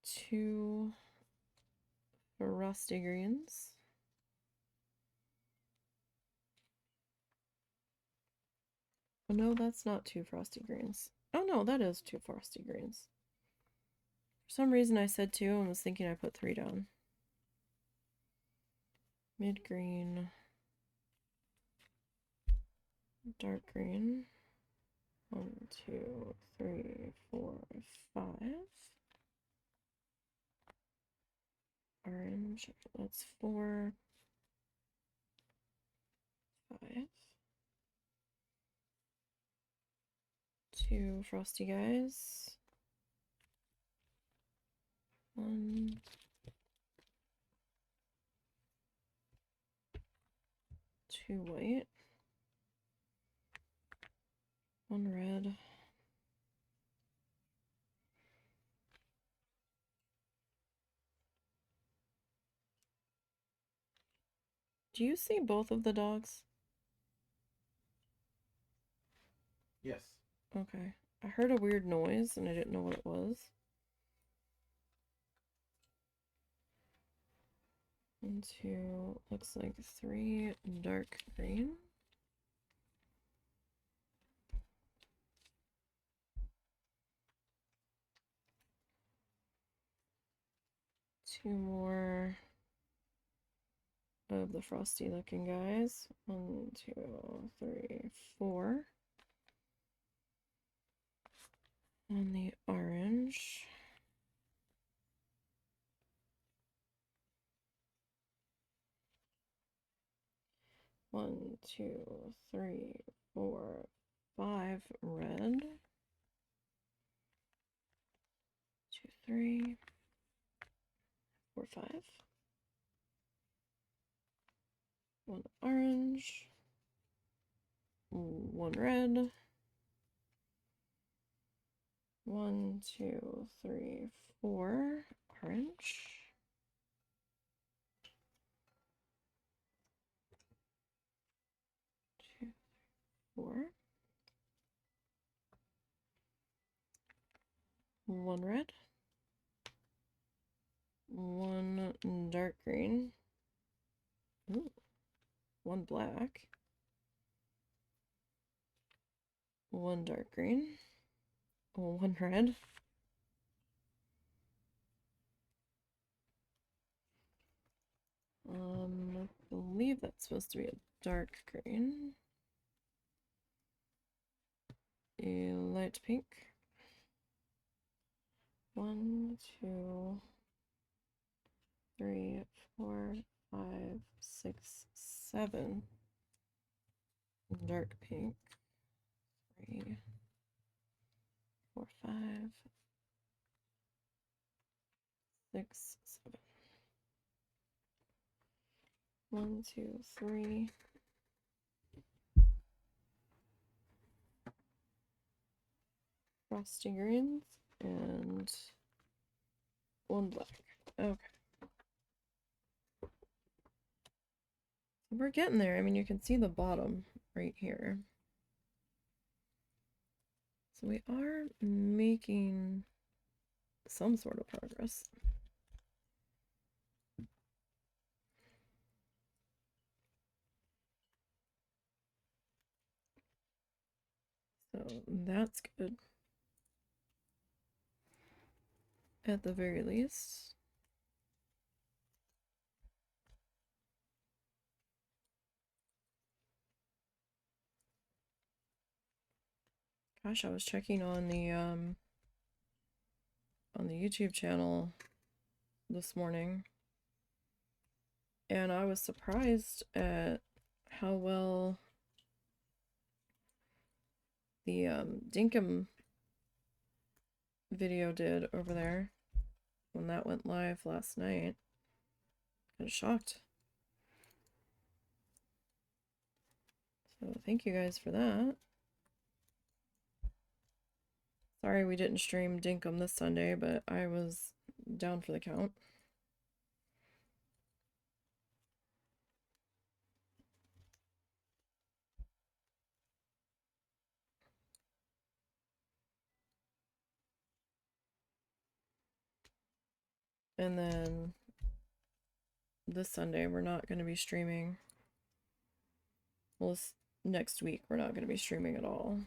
Two rusty greens. Oh no, that's not 2 frosty greens. Oh no, that is 2 frosty greens. For some reason I said 2 and was thinking I put 3 down. Mid green. Dark green. 1, 2, 3, 4, 5. Orange. That's 4. 5. 2 frosty guys. 1. 2 white, 1 red, do you see both of the dogs? Yes. Okay. I heard a weird noise and I didn't know what it was. 1, 2, looks like 3 dark green. Two more of the frosty looking guys. 1, 2, 3, 4. And the orange. One, 2, 3, 4, 5 red. 2, 3, 4, 5. 1 orange. 1 red. 1, 2, 3, 4 orange. 2, 4. 1 red. 1 dark green. Ooh. 1 black. 1 dark green. 1 red. I believe that's supposed to be a dark green. A light pink. 1, 2, 3, 4, 5, 6, 7. Dark pink. 3, 4, 5, 6, 7. 1, 2, 3. Frosty greens and 1 black. Okay. We're getting there. I mean, you can see the bottom right here. So we are making some sort of progress. So that's good. At the very least. Gosh, I was checking on the YouTube channel this morning, and I was surprised at how well the Dinkum video did over there when that went live last night. Kind of shocked. So thank you guys for that. Sorry we didn't stream Dinkum this Sunday, but I was down for the count. And then this Sunday we're not going to be streaming. Well, next week we're not going to be streaming at all.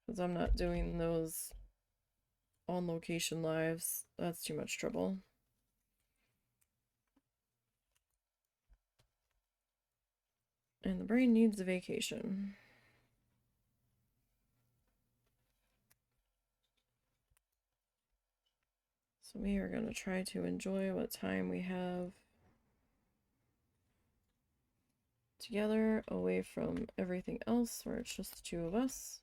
Because I'm not doing those on location lives. That's too much trouble. And the brain needs a vacation. So we are going to try to enjoy what time we have together, away from everything else, where it's just the 2 of us.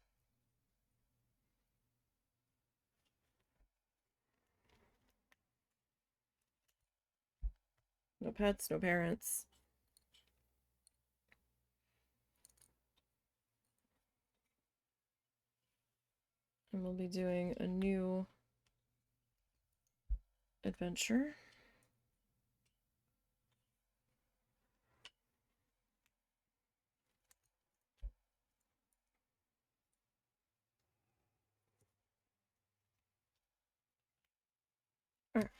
No pets, no parents. And we'll be doing a new adventure. All right.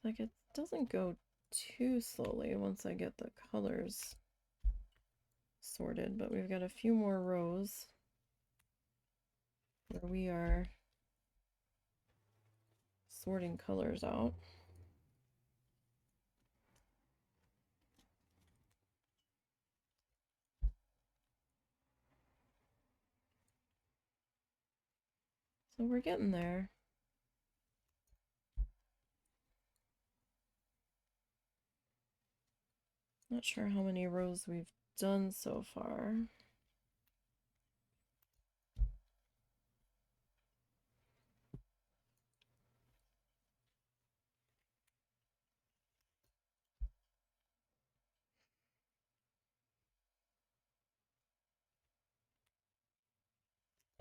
Like it doesn't go too slowly once I get the colors sorted, but we've got a few more rows where we are sorting colors out. So we're getting there. Not sure how many rows we've done so far.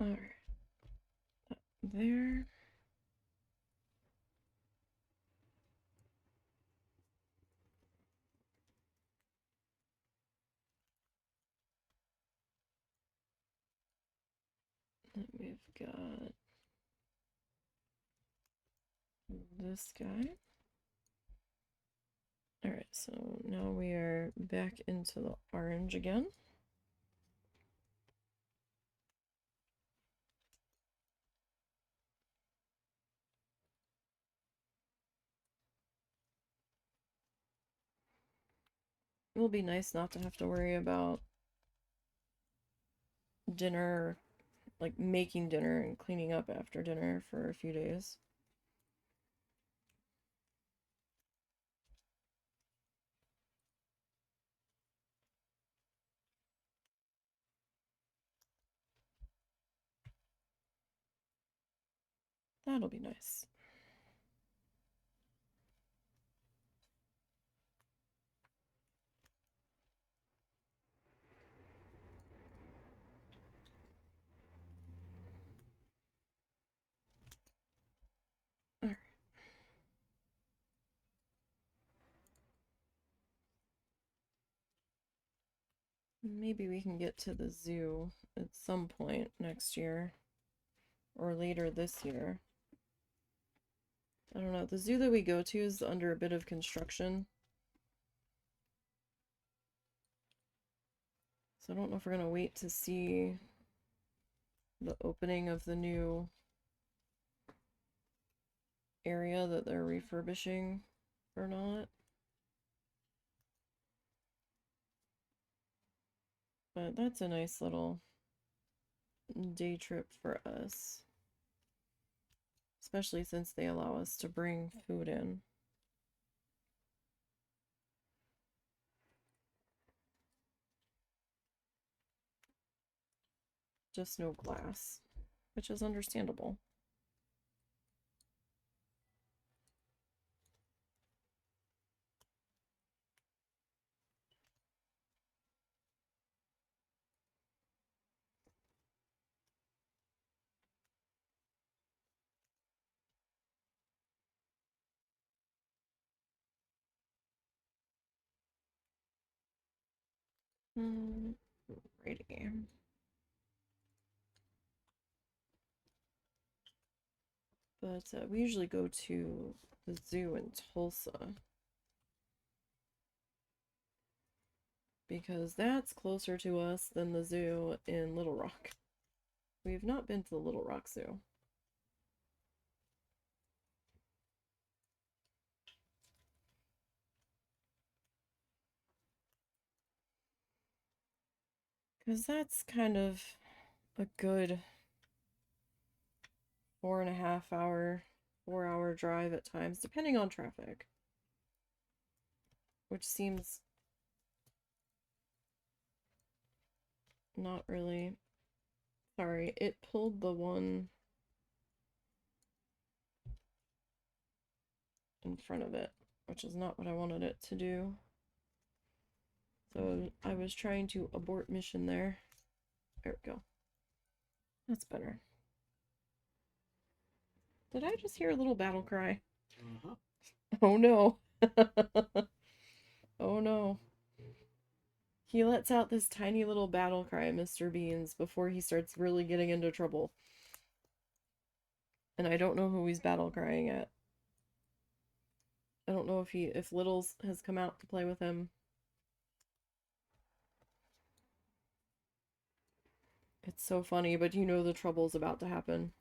All right. There. Then we've got this guy. All right, so now we are back into the orange again. It will be nice not to have to worry about dinner, like making dinner and cleaning up after dinner for a few days. That'll be nice. All right. Maybe we can get to the zoo at some point next year or later this year. I don't know. The zoo that we go to is under a bit of construction. So I don't know if we're going to wait to see the opening of the new area that they're refurbishing or not. But that's a nice little day trip for us. Especially since they allow us to bring food in. Just no glass, which is understandable. Righty. But we usually go to the zoo in Tulsa because that's closer to us than the zoo in Little Rock. We've not been to the Little Rock Zoo. Because that's kind of a good 4.5 hour, 4 hour drive at times, depending on traffic. Which seems not really. Sorry, it pulled the one in front of it, which is not what I wanted it to do. So I was trying to abort mission there. There we go. That's better. Did I just hear a little battle cry? Uh-huh. Oh no. Oh no. He lets out this tiny little battle cry, Mr. Beans, before he starts really getting into trouble. And I don't know who he's battle crying at. I don't know if Littles has come out to play with him. It's so funny, but you know the trouble's about to happen.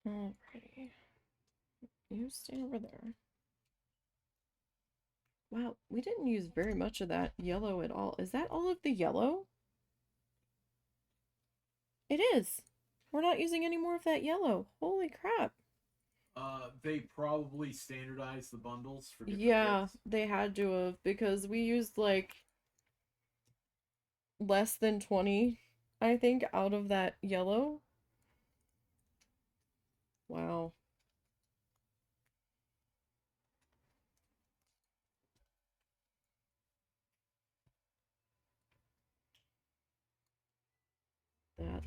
Alrighty. You stay over there. Wow, we didn't use very much of that yellow at all. Is that all of the yellow? It is. We're not using any more of that yellow. Holy crap. They probably standardized the bundles for different Yeah, kits. they had to have, because we used like less than 20, I think, out of that yellow. Wow. That's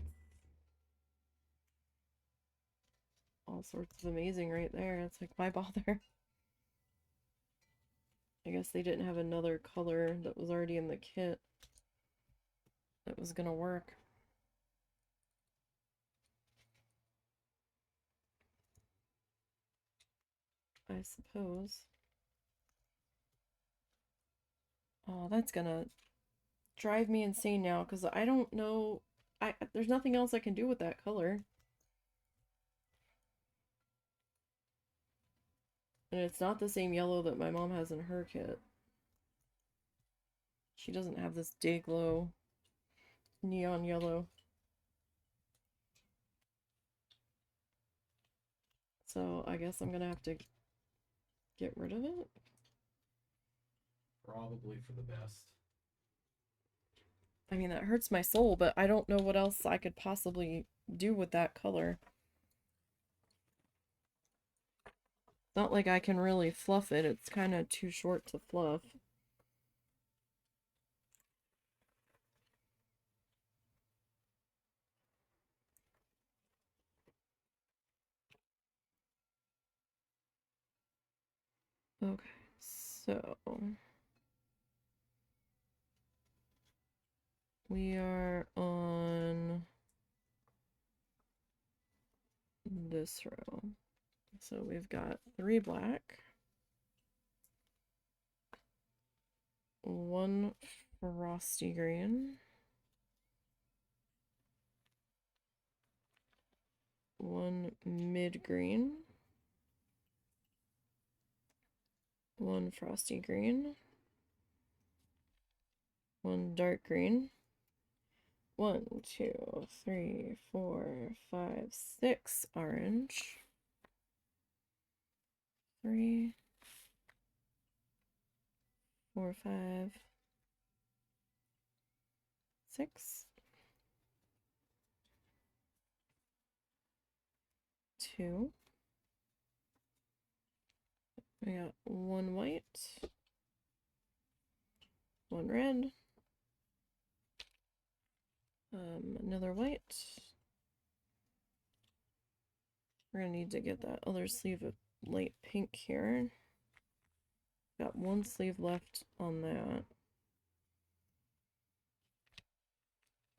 all sorts of amazing right there. It's like, why bother? I guess they didn't have another color that was already in the kit that was gonna work. I suppose. Oh, that's gonna drive me insane now because I don't know. There's nothing else I can do with that color. And it's not the same yellow that my mom has in her kit. She doesn't have this day glow neon yellow. So I guess I'm gonna have to get rid of it. Probably for the best. I mean, that hurts my soul, but I don't know what else I could possibly do with that color. Not like I can really fluff it. It's kind of too short to fluff. Okay, so we are on this row. So we've got 3 black, 1 frosty green, 1 mid green, 1 frosty green, 1 dark green, 1, 2, 3, 4, 5, 6 orange, 3, 4, 5, 6, 2. We got 1 white, 1 red, another white. We're gonna need to get that other sleeve of light pink here. Got 1 sleeve left on that.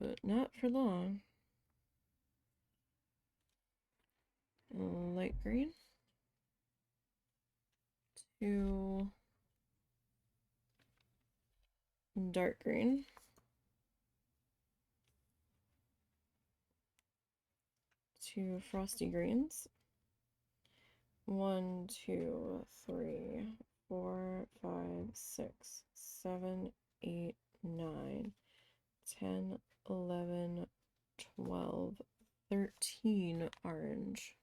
But not for long. Light green. 2 dark green. 2 frosty greens. 1, 2, 3, 4, 5, 6, 7, 8, 9, 10, 11, 12, 13 orange.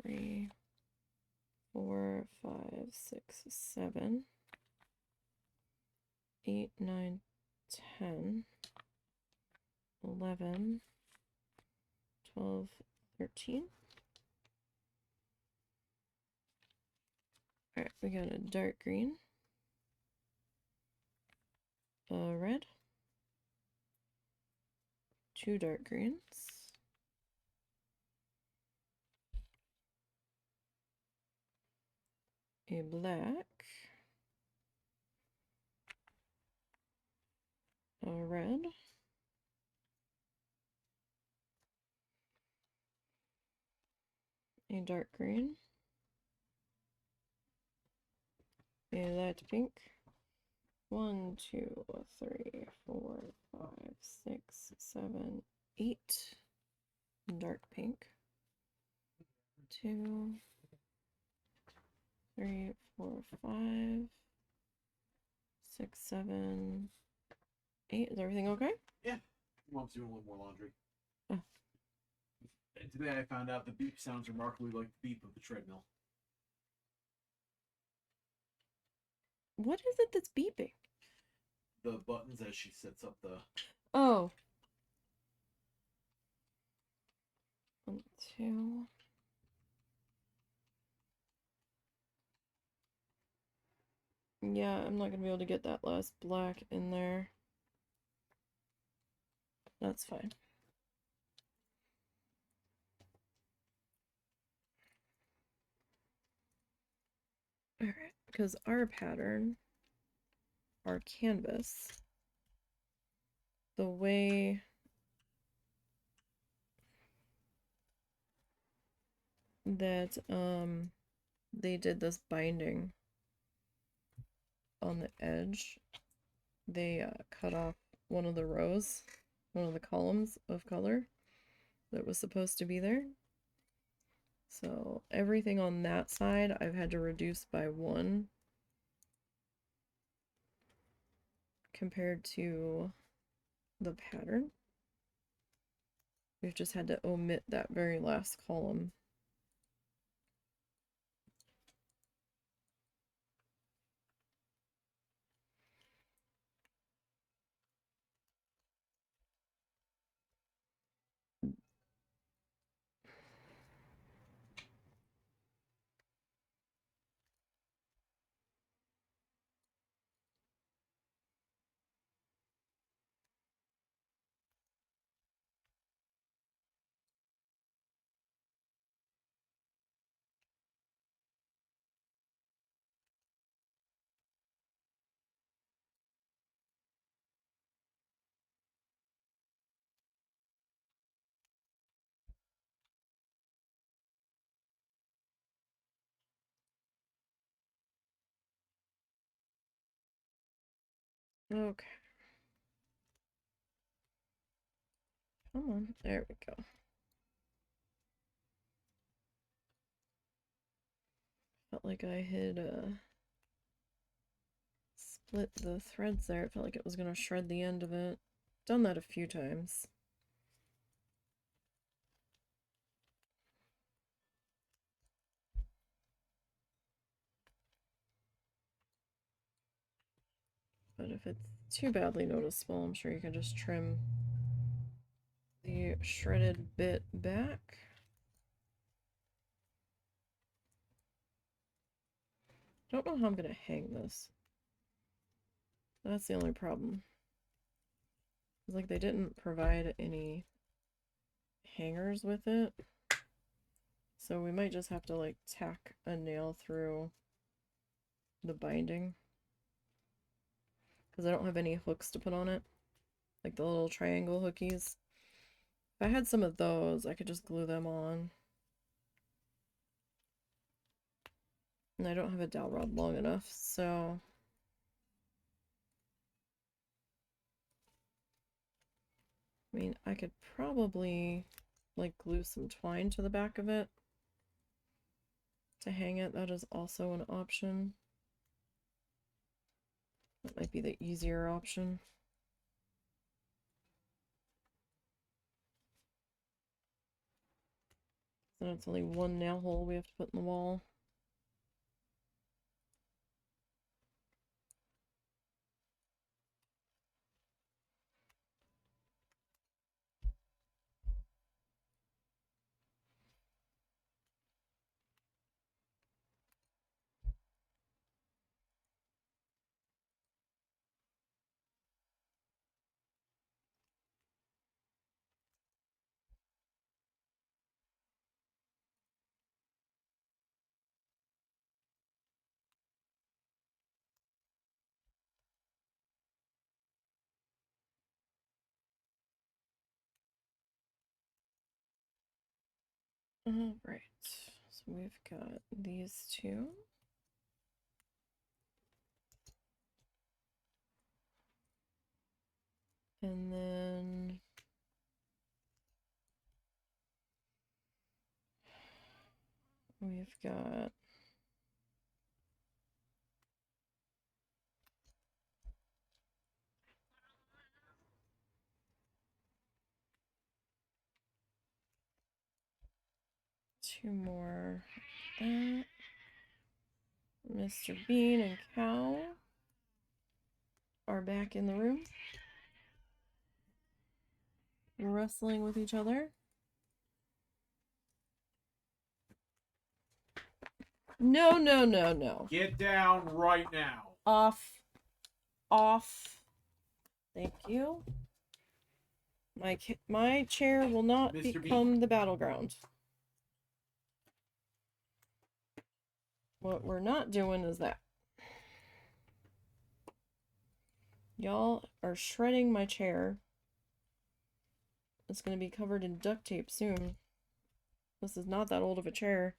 3, 4, 5, 6, 7, 8, 9, 10, 11, 12, 13. Alright, we got a dark green, a red, 2 dark greens, a black, a red, a dark green, a light pink. 1, 2, 3, 4, 5, 6, 7, 8. Dark pink. 2, 3, 4, 5, 6, 7, 8. Is everything okay? Yeah. Mom's doing a little more laundry. Oh. And today I found out the beep sounds remarkably like the beep of the treadmill. What is it that's beeping? The buttons as she sets up the... Oh. 1, 2. Yeah, I'm not going to be able to get that last black in there. That's fine. Alright, because our pattern, our canvas, the way that they did this binding on the edge, they cut off one of the rows, one of the columns of color that was supposed to be there. So everything on that side I've had to reduce by 1 compared to the pattern. We've just had to omit that very last column. Okay. Come on. There we go. Felt like I had split the threads there. It felt like it was going to shred the end of it. Done that a few times. But if it's too badly noticeable, I'm sure you can just trim the shredded bit back. Don't know how I'm gonna hang this. That's the only problem. It's like they didn't provide any hangers with it. So we might just have to like tack a nail through the binding. Because I don't have any hooks to put on it. Like the little triangle hookies. If I had some of those, I could just glue them on. And I don't have a dowel rod long enough, so... I mean, I could probably, like, glue some twine to the back of it. to hang it. That is also an option. That might be the easier option. Then it's only one nail hole we have to put in the wall. Alright, so we've got these two. And then we've got two more. Mr. Bean and Cow are back in the room, wrestling with each other. No, no, no, no. Get down right now. Off. Off. Thank you. My chair will not Mr. become Bean. the battleground. What we're not doing is that. Y'all are shredding my chair. It's going to be covered in duct tape soon. This is not that old of a chair.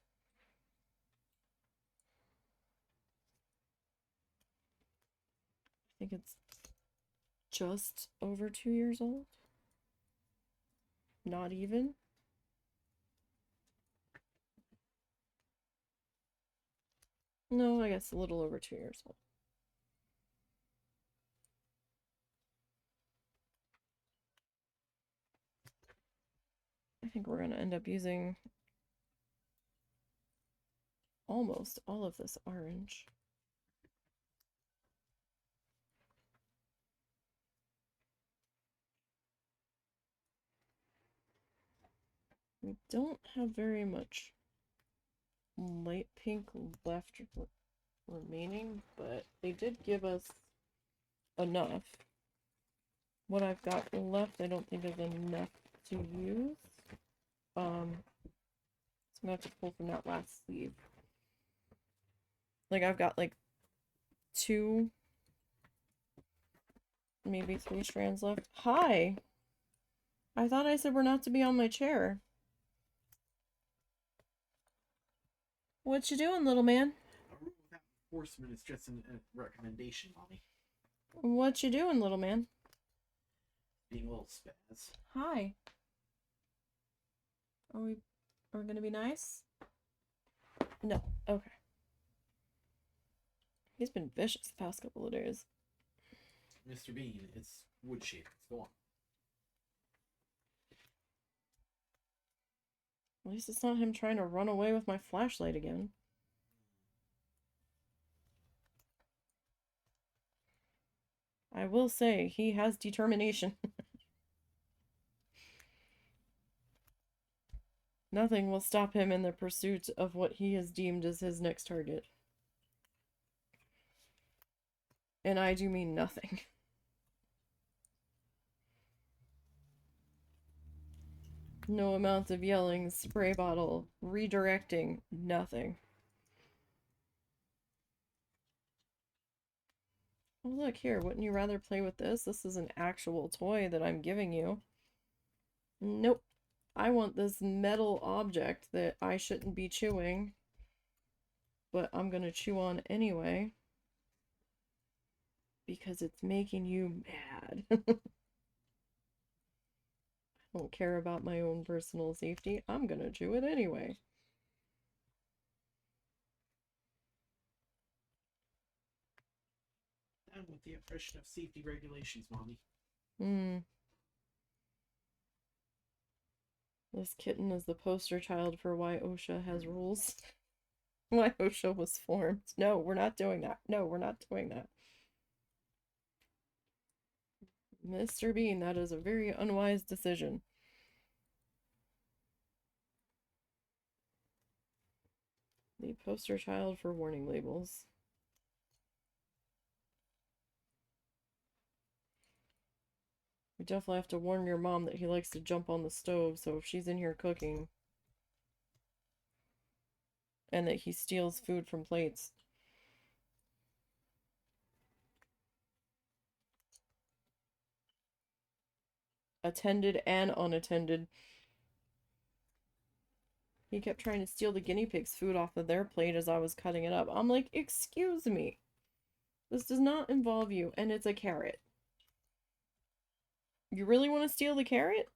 I think it's just over 2 years old. Not even. No, I guess a little over 2 years old. I think we're going to end up using almost all of this orange. We don't have very much light pink left remaining, but they did give us enough. What I've got left I don't think is enough to use. So I'm gonna have to pull from that last sleeve. Like I've got like 2, maybe 3 strands left. Hi! I thought I said we're not to be on my chair. What you doing, little man? A rule without enforcement is just a recommendation, Mommy. What you doing, little man? Being a little spaz. Hi. Are we gonna be nice? No. Okay. He's been vicious the past couple of days. Mr. Bean, it's wood shavings. Go on. At least it's not him trying to run away with my flashlight again. I will say, he has determination. Nothing will stop him in the pursuit of what he has deemed as his next target. And I do mean nothing. No amount of yelling, spray bottle, redirecting, nothing. Oh, look here, wouldn't you rather play with this? This is an actual toy that I'm giving you. Nope. I want this metal object that I shouldn't be chewing, but I'm gonna chew on anyway because it's making you mad. I don't care about my own personal safety. I'm gonna chew it anyway. with the impression of safety regulations, Mommy. This kitten is the poster child for why OSHA has rules. Why OSHA was formed. No, we're not doing that. No, we're not doing that. Mr. Bean, that is a very unwise decision. The poster child for warning labels. We definitely have to warn your mom that he likes to jump on the stove, so if she's in here cooking, and that he steals food from plates. Attended and unattended. He kept trying to steal the guinea pig's food off of their plate as I was cutting it up. I'm like, excuse me. This does not involve you, and it's a carrot. You really want to steal the carrot?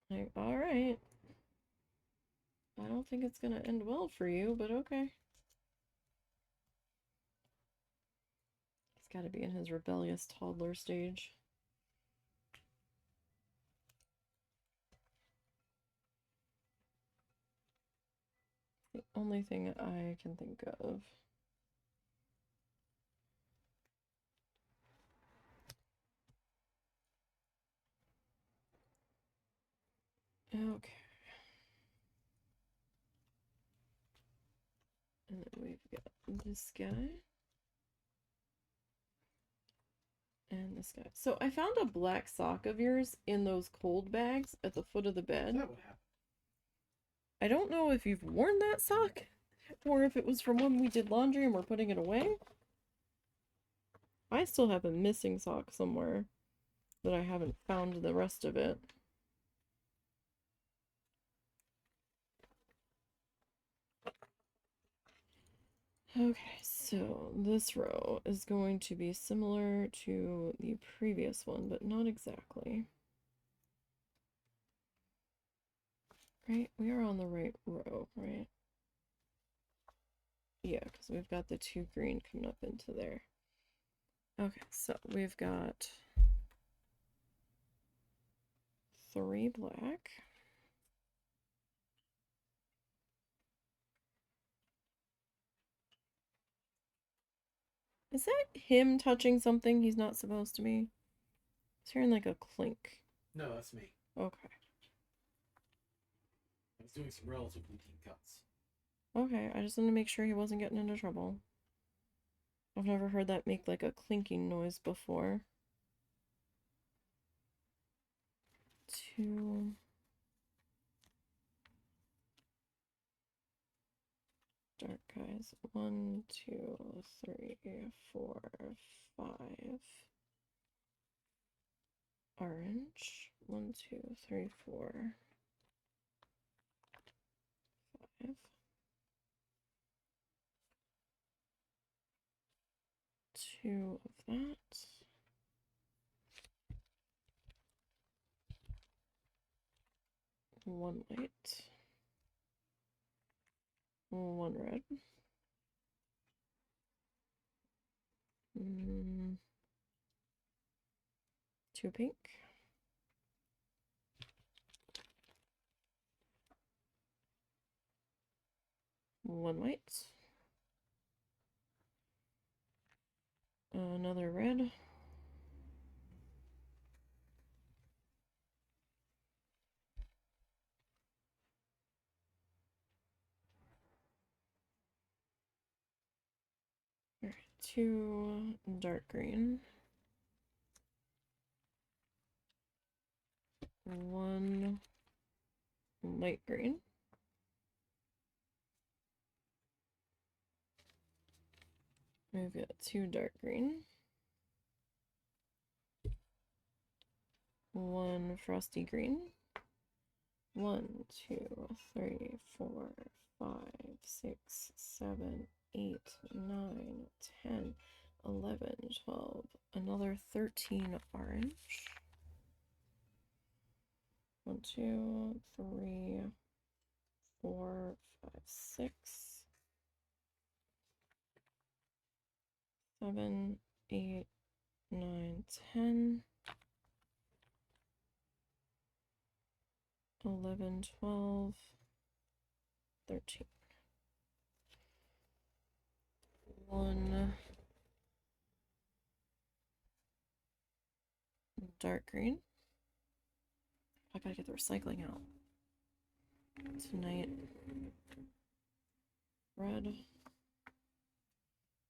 Like, alright. I don't think it's gonna end well for you, but okay. He's gotta be in his rebellious toddler stage. The only thing I can think of. Okay. And then we've got this guy. And this guy. So I found a black sock of yours in those cold bags at the foot of the bed. That would happen. I don't know if you've worn that sock or if it was from when we did laundry and we're putting it away. I still have a missing sock somewhere that I haven't found the rest of it. Okay, so this row is going to be similar to the previous one, but not exactly. Right? We are on the right row, right? Yeah, because we've got the 2 green coming up into there. Okay, so we've got 3 black. Is that him touching something he's not supposed to be? I was hearing like a clink. No, that's me. Okay. I was doing some relatively deep cuts. Okay, I just wanted to make sure he wasn't getting into trouble. I've never heard that make like a clinking noise before. 2. Dark guys. 1, 2, 3, 4, 5. Orange. 1, 2, 3, 4, 5. 2 of that. 1 white. 1 red. 2 pink. 1 white. Another red. Alright, 2 dark green. 1 light green. We've got 2 dark green. 1 frosty green. 1, 2, 3, 4, 5, 6, 7, 8, 9, 10, 11, 12. Another 13 orange. 1, 2, 3, 4, 5, 6, 7, 8, 9, 10, 11, 12, 13. 1 dark green. I gotta get the recycling out tonight. Red.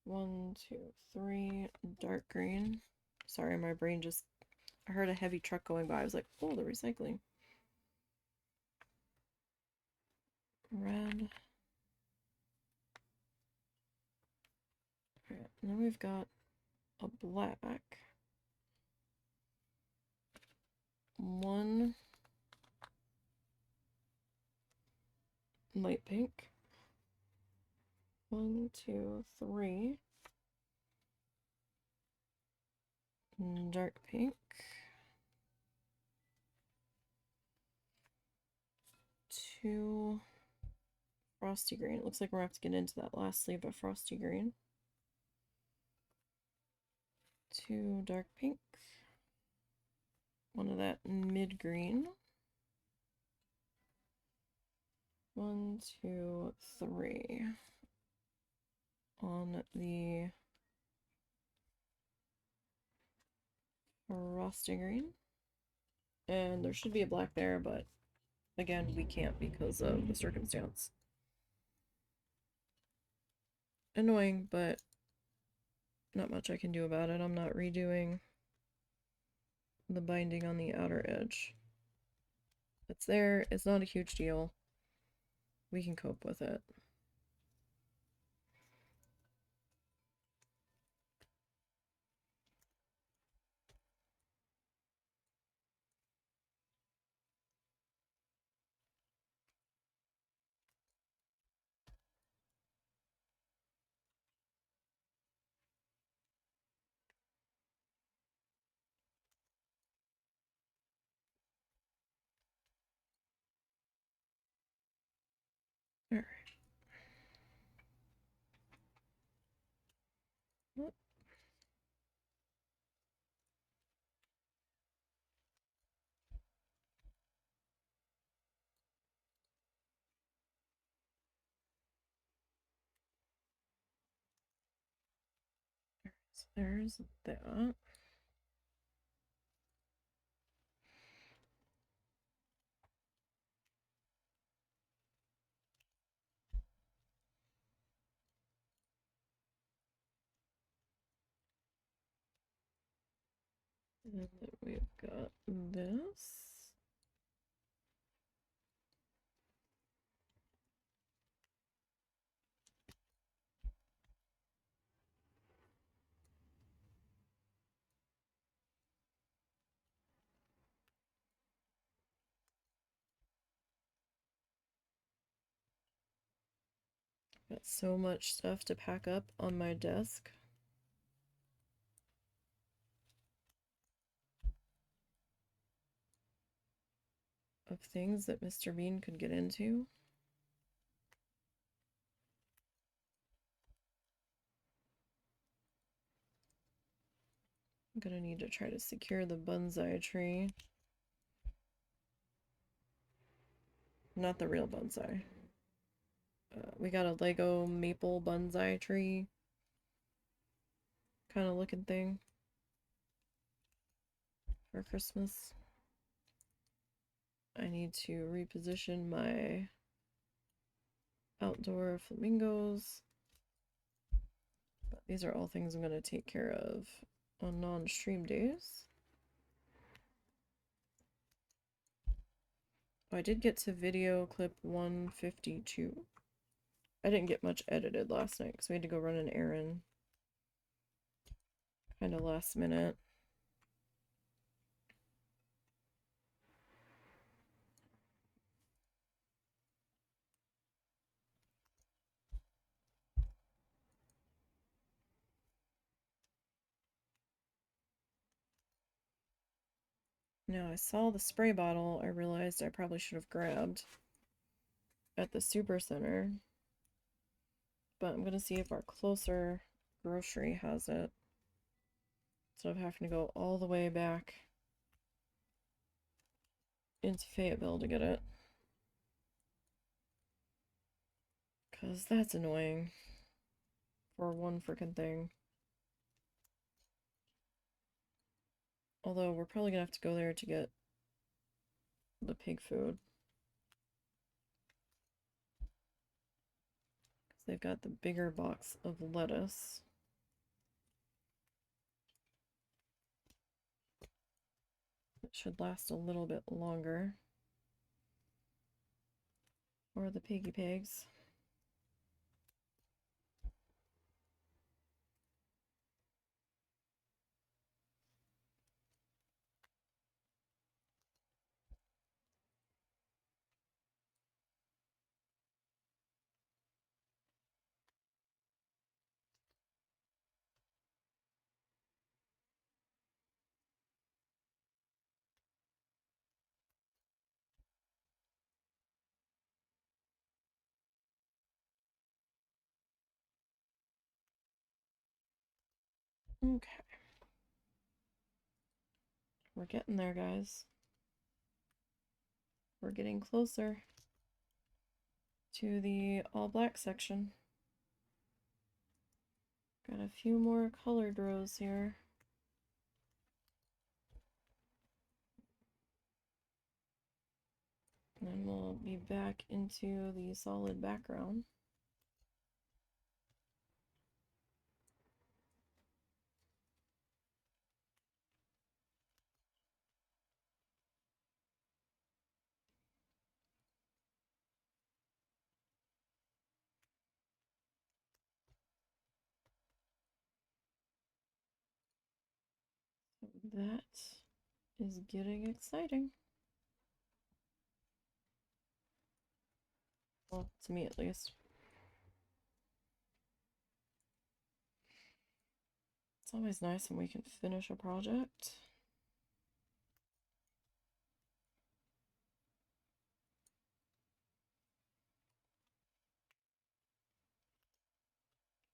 1, 2, 3 dark green. Sorry, my brain just, I heard a heavy truck going by. I was like, oh, the recycling. Red. Alright, and then we've got a black. 1 light pink. 1, 2, 3 dark pink. 2 frosty green. It looks like we're gonna have to get into that last sleeve of frosty green. 2 dark pink. 1 of that mid green. 1, 2, 3 on the frosty green. And there should be a black there, but again, we can't because of the circumstance. Annoying, but not much I can do about it. I'm not redoing the binding on the outer edge. It's there. It's not a huge deal. We can cope with it. All right. Well, so there's that. And then we've got this. Got so much stuff to pack up on my desk. Of things that Mr. Bean could get into. I'm gonna need to try to secure the bonsai tree. Not the real bonsai. We got a Lego maple bonsai tree kind of looking thing for Christmas. I need to reposition my outdoor flamingos. But these are all things I'm going to take care of on non-stream days. Oh, I did get to video clip 152. I didn't get much edited last night because we had to go run an errand. Kind of last minute. Now I saw the spray bottle I realized I probably should have grabbed at the super center. But I'm gonna see if our closer grocery has it. Instead of having to go all the way back into Fayetteville to get it. Because that's annoying. For one freaking thing. Although we're probably gonna have to go there to get the pig food. Because they've got the bigger box of lettuce. It should last a little bit longer. Or the piggy pigs. Okay. We're getting there, guys. We're getting closer to the all black section. Got a few more colored rows here. And then we'll be back into the solid background. That is getting exciting. Well, to me at least. It's always nice when we can finish a project.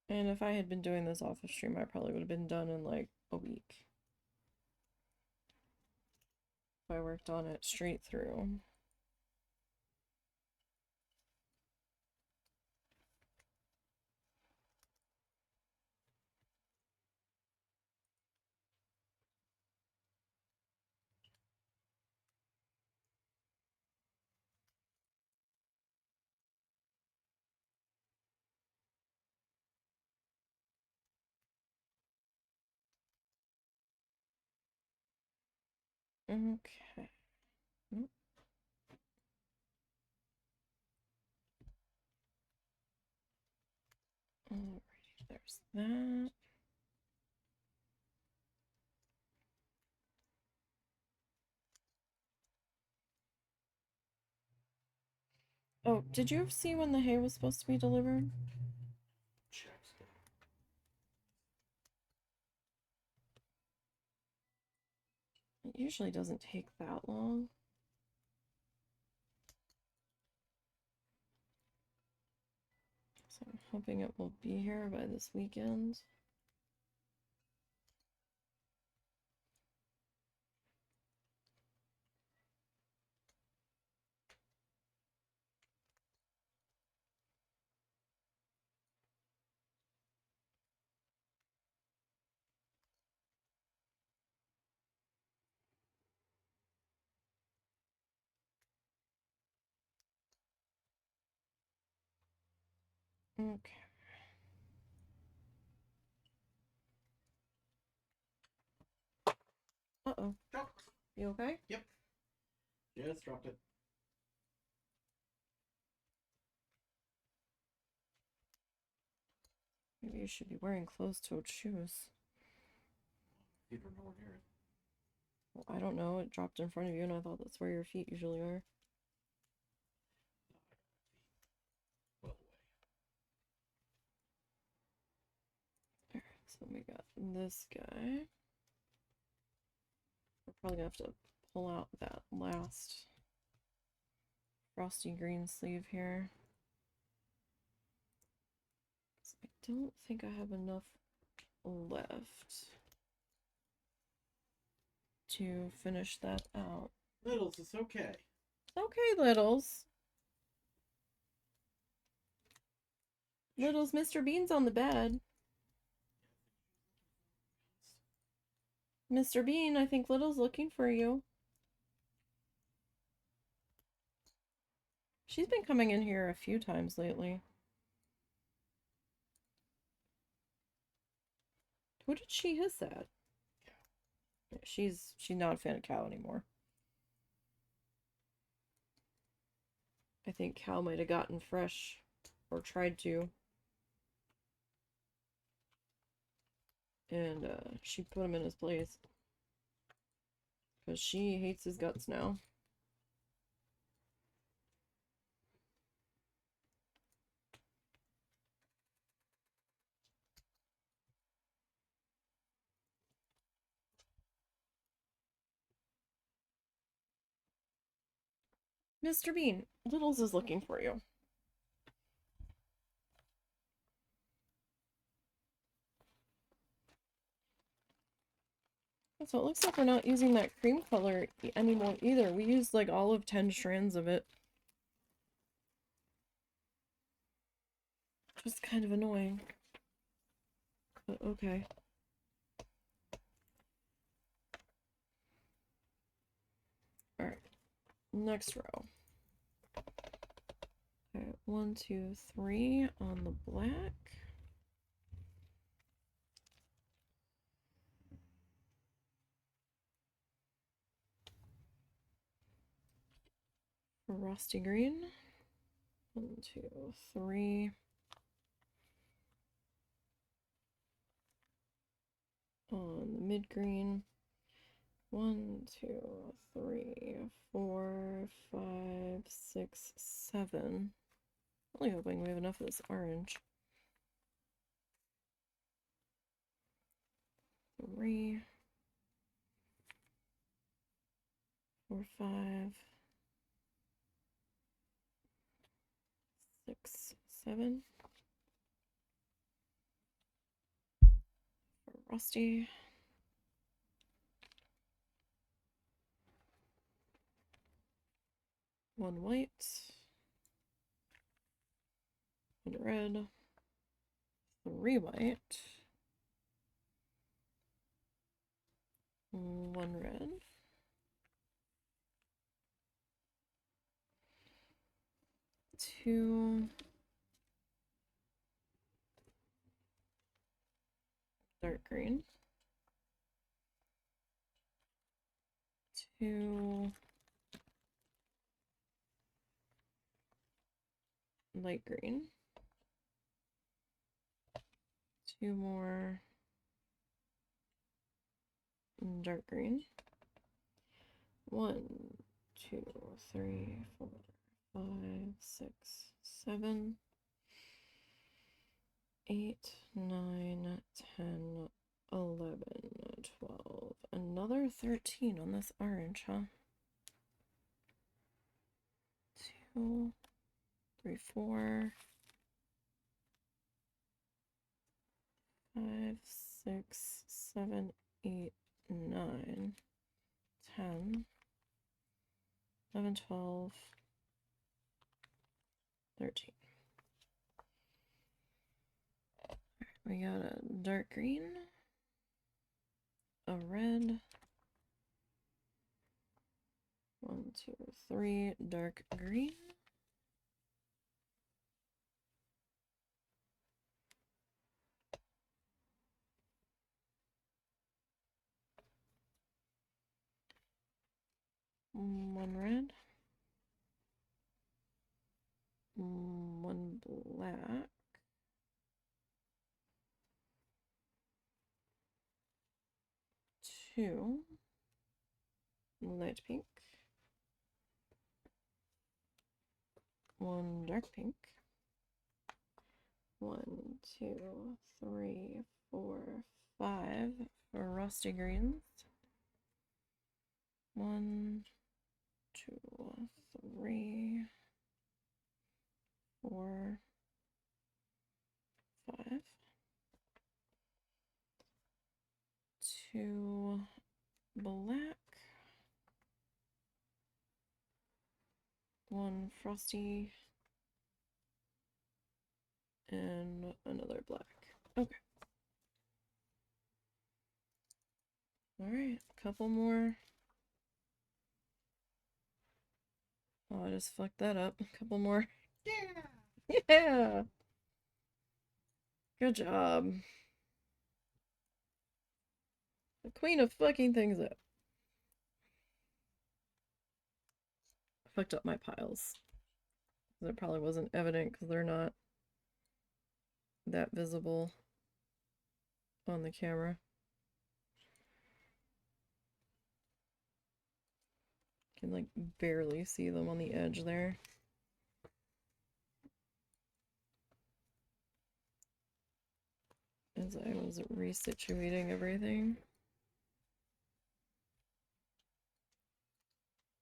And if I had been doing this off of stream, I probably would have been done in like a week. If I worked on it straight through. Okay. Nope. Alrighty, there's that. Oh, did you see when the hay was supposed to be delivered? It usually doesn't take that long. So I'm hoping it will be here by this weekend. Okay. Uh-oh. Drop. You okay? Yep. Just dropped it. Maybe you should be wearing closed-toed shoes. You don't know where it. Well, I don't know. It dropped in front of you, and I thought that's where your feet usually are. Well away. Alright, so we got this guy. We're probably gonna have to pull out that last frosty green sleeve here. I don't think I have enough left to finish that out. Littles, it's okay. Okay, Littles. Littles, Mr. Bean's on the bed. Mr. Bean, I think Little's looking for you. She's been coming in here a few times lately. Who did she hiss at? She's not a fan of Cow anymore. I think Cow might have gotten fresh, or tried to. And she put him in his place. Because she hates his guts now. Mr. Bean, Littles is looking for you. So it looks like we're not using that cream color anymore either. We used like all of 10 strands of it. Just kind of annoying. But okay. Alright. Next row. Okay, 1, 2, 3 on the black. Rusty green. 1, 2, 3. On the mid green. 1, 2, 3, 4, 5, 6, 7. Really hoping we have enough of this orange. 3, 4, 5, 6, 7. For Rusty. One white. One red. 3 white. 1 red. 2 dark green. 2 light green. 2 more dark green. 1, 2, 3, 4, 5, 6, 7, 8, 9, 10, 11, 12. Another 13 on this orange, huh? 2, 3, 4, 5, 6, 7, 8, 9, 10, 11, 12, 13. We got a dark green, a red, 1, 2, 3, dark green, one red, 1 black, 2 light pink, 1 dark pink, 1, 2, 3, 4, 5 for rusty greens, 1, 2, 3, 4, 5. 2 black. 1 frosty. And another black. Okay. Alright, a couple more. Oh, I just fucked that up. A couple more. Yeah! Yeah! Good job. The queen of fucking things up. I fucked up my piles. It probably wasn't evident because they're not that visible on the camera. You can like barely see them on the edge there. As I was resituating everything.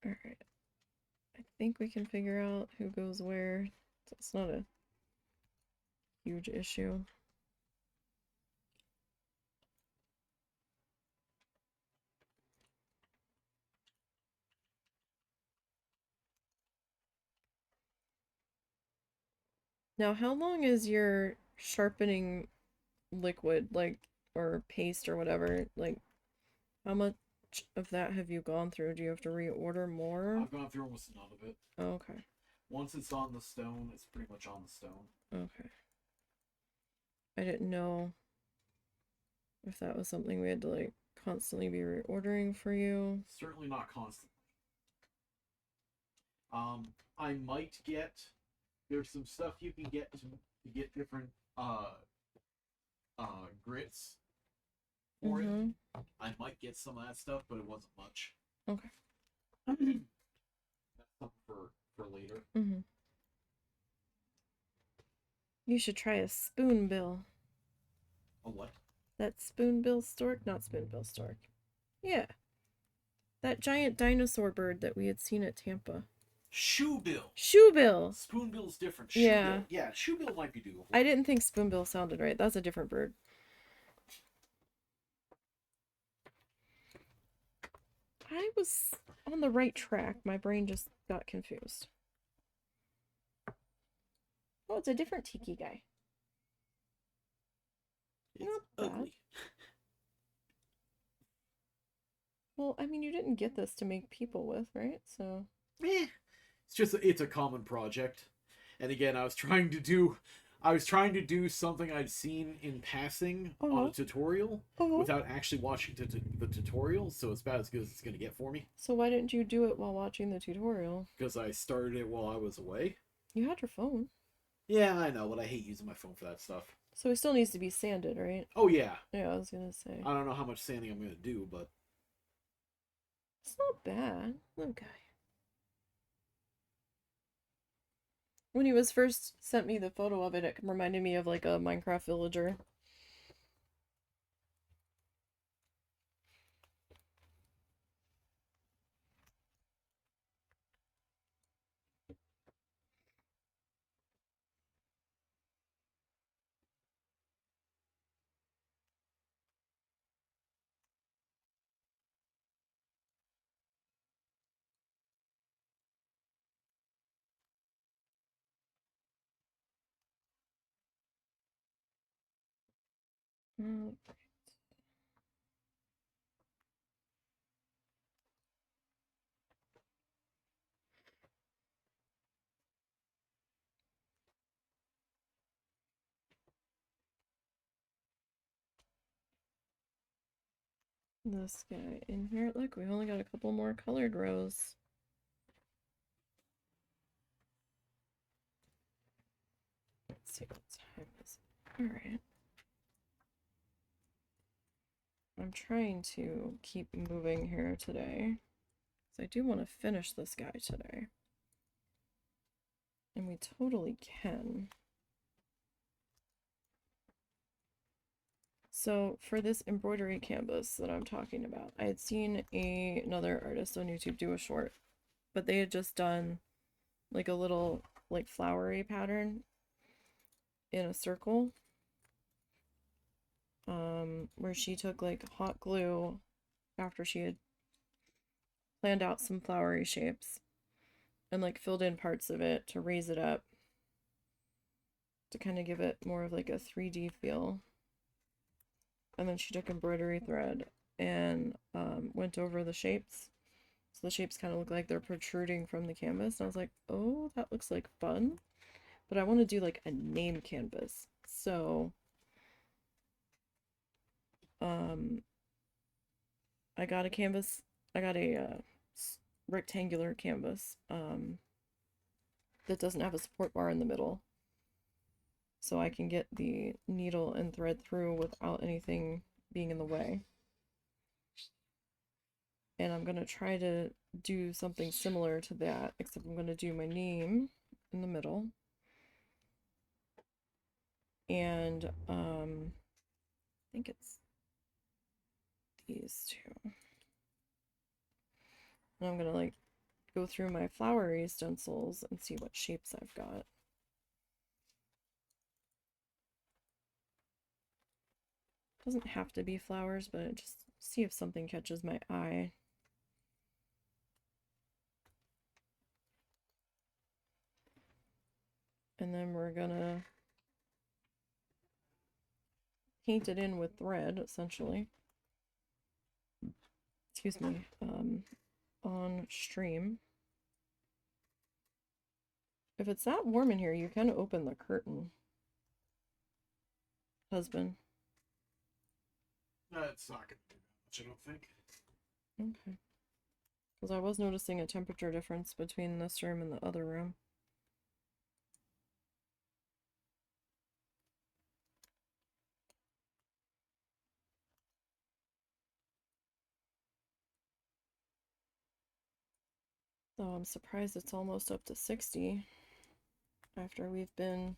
Alright. I think we can figure out who goes where. So it's not a huge issue. Now, how long is your sharpening liquid, like, or paste or whatever? Like, how much of that have you gone through? Do you have to reorder more? I've gone through almost none of it. Oh, okay. Once it's on the stone, it's pretty much on the stone. Okay. I didn't know if that was something we had to, like, constantly be reordering for you. Certainly not constantly. I might get... There's some stuff you can get to get different grits for it. I might get some of that stuff, but it wasn't much. Okay. That's something for later. You should try a spoonbill. A what? That spoonbill stork? Not spoonbill stork. Yeah. That giant dinosaur bird that we had seen at Tampa. Shoebill. Shoebill. Spoonbill's different. Yeah. Shoebill. Yeah, shoebill might be doable. I didn't think spoonbill sounded right. That's a different bird. I was on the right track. My brain just got confused. Oh, it's a different tiki guy. It's ugly. Well, I mean, you didn't get this to make people with, right? So... It's a common project. And again, I was trying to do something I'd seen in passing on a tutorial without actually watching the tutorial, so it's about as good as it's going to get for me. So why didn't you do it while watching the tutorial? Because I started it while I was away. You had your phone. Yeah, I know, but I hate using my phone for that stuff. So it still needs to be sanded, right? Oh, yeah. Yeah, I was going to say. I don't know how much sanding I'm going to do, but... It's not bad. Little guy. When he was first sent me the photo of it, it reminded me of like a Minecraft villager. Mm. This guy in here. Look, we've only got a couple more colored rows. Let's see what time is it. Alright. I'm trying to keep moving here today. Because I do want to finish this guy today. And we totally can. So for this embroidery canvas that I'm talking about, I had seen another artist on YouTube do a short, but they had just done like a little like flowery pattern in a circle, where she took like hot glue after she had planned out some flowery shapes and like filled in parts of it to raise it up to kind of give it more of like a 3D feel. And then she took embroidery thread and went over the shapes. So the shapes kind of look like they're protruding from the canvas. And I was like, oh, that looks like fun. But I want to do like a name canvas. So I got a canvas. I got a rectangular canvas that doesn't have a support bar in the middle. So I can get the needle and thread through without anything being in the way. And I'm going to try to do something similar to that, except I'm going to do my name in the middle. And I think it's these two. And I'm going to like go through my flowery stencils and see what shapes I've got. Doesn't have to be flowers, but just see if something catches my eye. And then we're gonna paint it in with thread, essentially. Excuse me, on stream. If it's that warm in here, you can open the curtain, husband. It's not gonna do that much, I don't think. Okay. Because I was noticing a temperature difference between this room and the other room. So I'm surprised it's almost up to 60 after we've been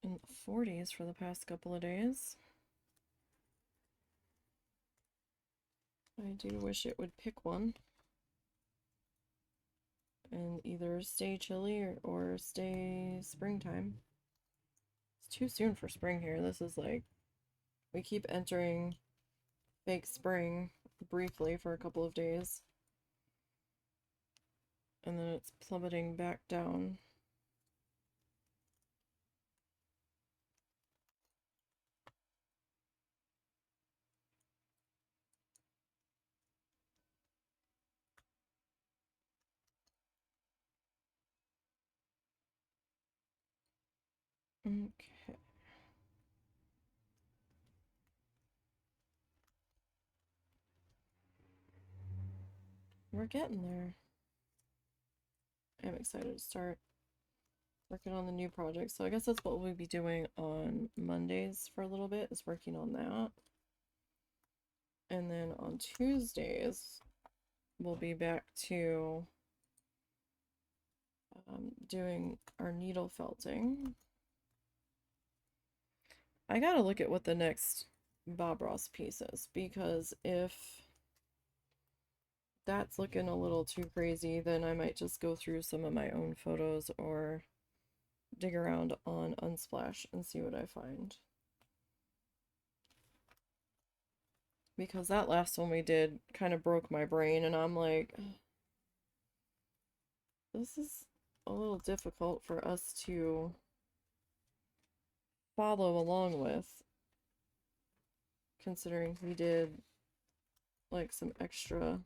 in the 40s for the past couple of days. I do wish it would pick one and either stay chilly or stay springtime. It's too soon for spring here. This is like, we keep entering fake spring briefly for a couple of days. And then it's plummeting back down. Okay. We're getting there. I'm excited to start working on the new project. So I guess that's what we'll be doing on Mondays for a little bit, is working on that. And then on Tuesdays, we'll be back to doing our needle felting. I gotta look at what the next Bob Ross piece is, because if that's looking a little too crazy, then I might just go through some of my own photos or dig around on Unsplash and see what I find. Because that last one we did kind of broke my brain, and I'm like, this is a little difficult for us to follow along with, considering we did like some extra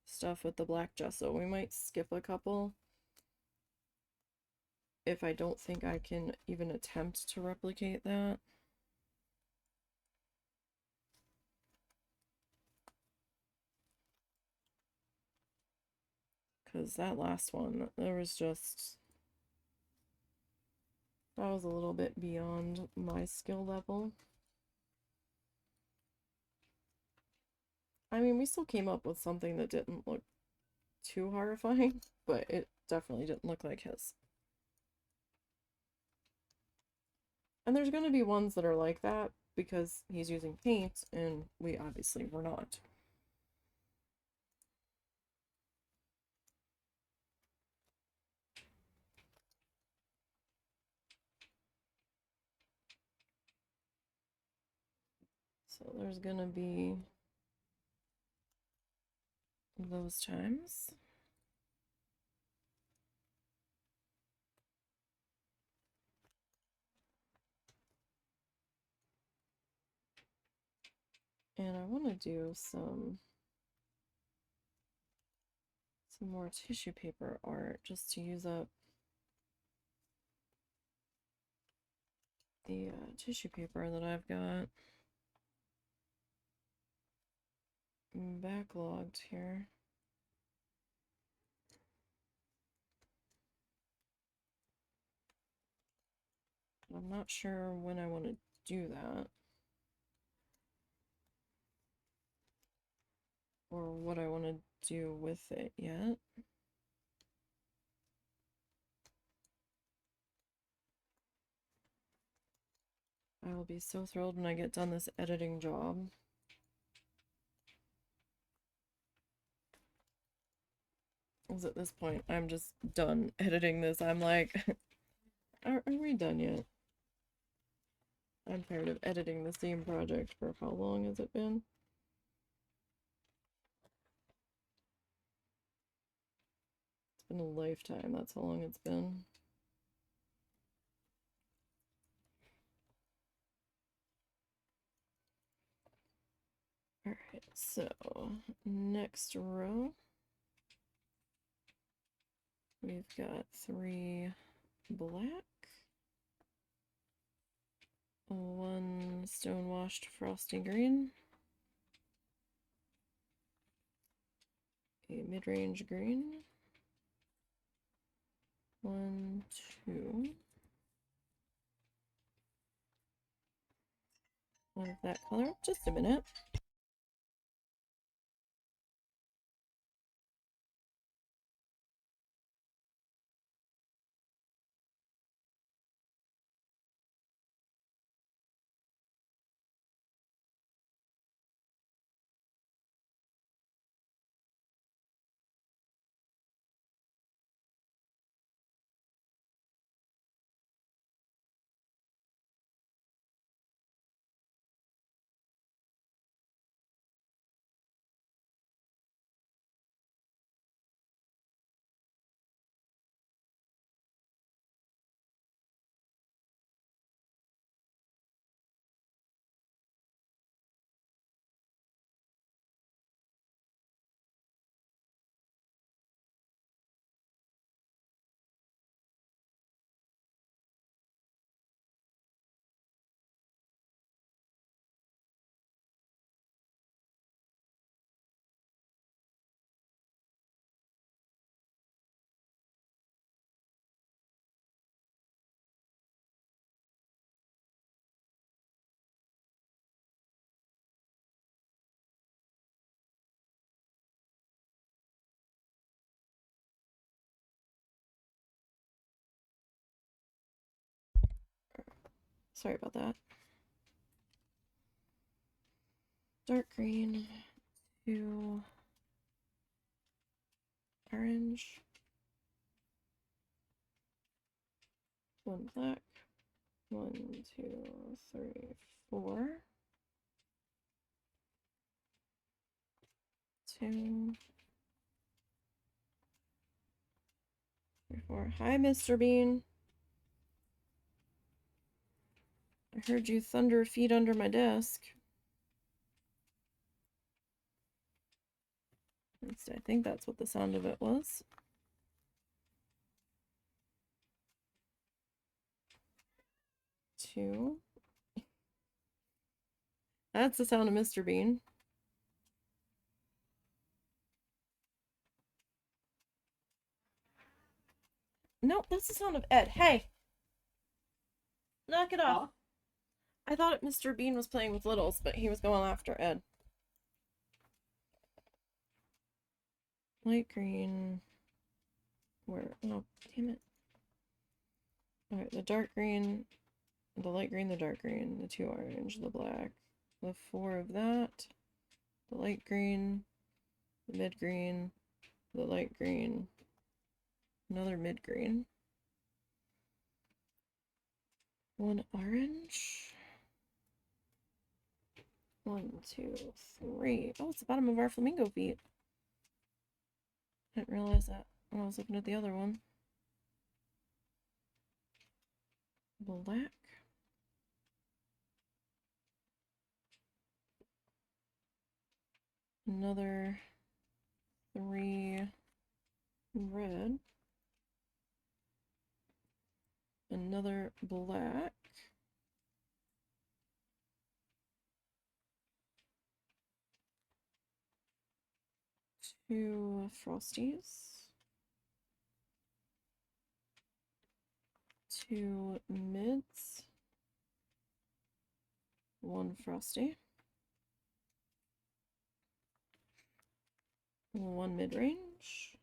stuff with the black gesso. We might skip a couple if I don't think I can even attempt to replicate that. Because that last one, there was just, that was a little bit beyond my skill level. I mean, we still came up with something that didn't look too horrifying, but it definitely didn't look like his. And there's going to be ones that are like that because he's using paint and we obviously were not. So there's going to be those times. And I want to do some more tissue paper art just to use up the tissue paper that I've got backlogged here. I'm not sure when I want to do that or what I want to do with it yet. I will be so thrilled when I get done this editing job. Because at this point, I'm just done editing this. I'm like, are we done yet? I'm tired of editing the same project for how long has it been? It's been a lifetime. That's how long it's been. Alright, so next row, we've got 3 black, 1 stone-washed frosty green, a mid-range green, 1, 2 of that color. Just a minute. Sorry about that. Dark green to orange, 1 black, 1, 2, 3, 4, 2, 3, 4. Hi, Mr. Bean. I heard you thunder feet under my desk. At least I think that's what the sound of it was. Two. That's the sound of Mr. Bean. Nope, that's the sound of Ed. Hey! Knock it off. I thought Mr. Bean was playing with littles, but he was going after Ed. Light green. Where? Oh, damn it. Alright, the dark green the light green, the dark green, the 2 orange, the black, the 4 of that, the light green, the mid green, the light green, another mid green, 1 orange, 1, 2, 3. Oh, it's the bottom of our flamingo feet. Didn't realize that when I was looking at the other one. Black. Another 3 red. Another black. Two frosties. 2 mids. 1 frosty. 1 mid-range.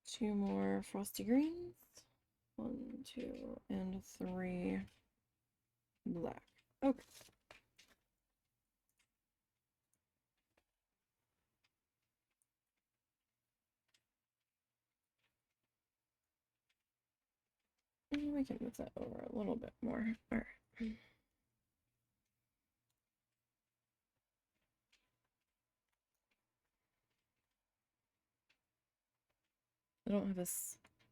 2 more frosty greens. 1, 2, and 3 black. Okay. We can move that over a little bit more. All right. I don't have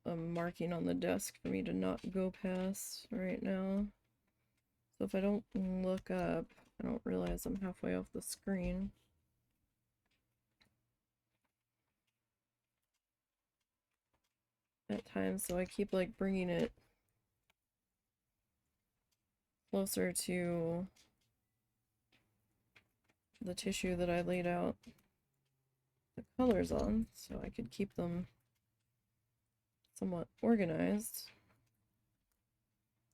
a marking on the desk for me to not go past right now. So if I don't look up, I don't realize I'm halfway off the screen. At times, so I keep like bringing it closer to the tissue that I laid out the colors on, so I could keep them somewhat organized.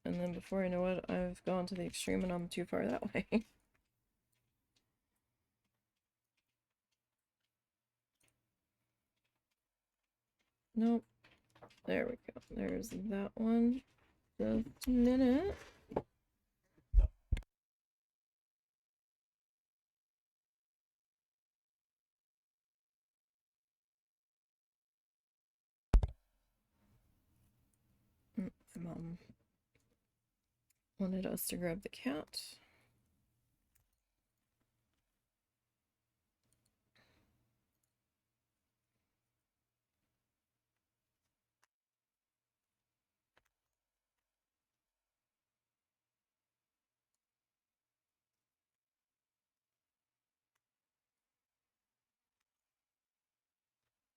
And then before I know it, I've gone to the extreme and I'm too far that way. Nope. There we go. There's that one. Just a minute. My mom wanted us to grab the cat.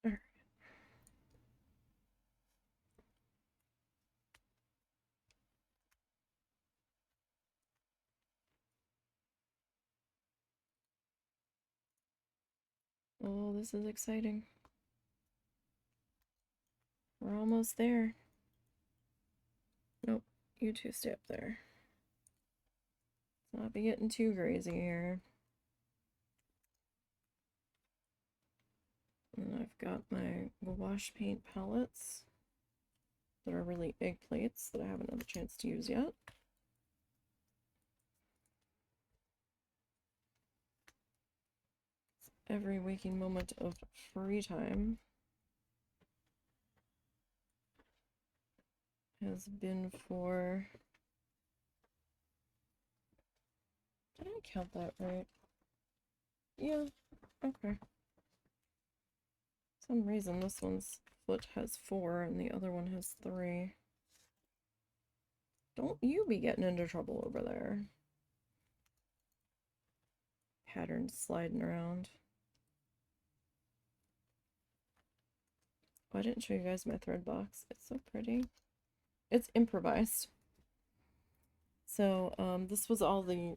All right. Oh, this is exciting. We're almost there. Nope, you two stay up there. Let's not be getting too crazy here. And I've got my wash paint palettes that are really egg plates that I haven't had a chance to use yet. Every waking moment of free time has been for... Did I count that right? Yeah, okay. For some reason this one's foot has 4 and the other one has 3. Don't you be getting into trouble over there. Patterns sliding around. Oh, I didn't show you guys my thread box. It's so pretty. It's improvised. So, this was all the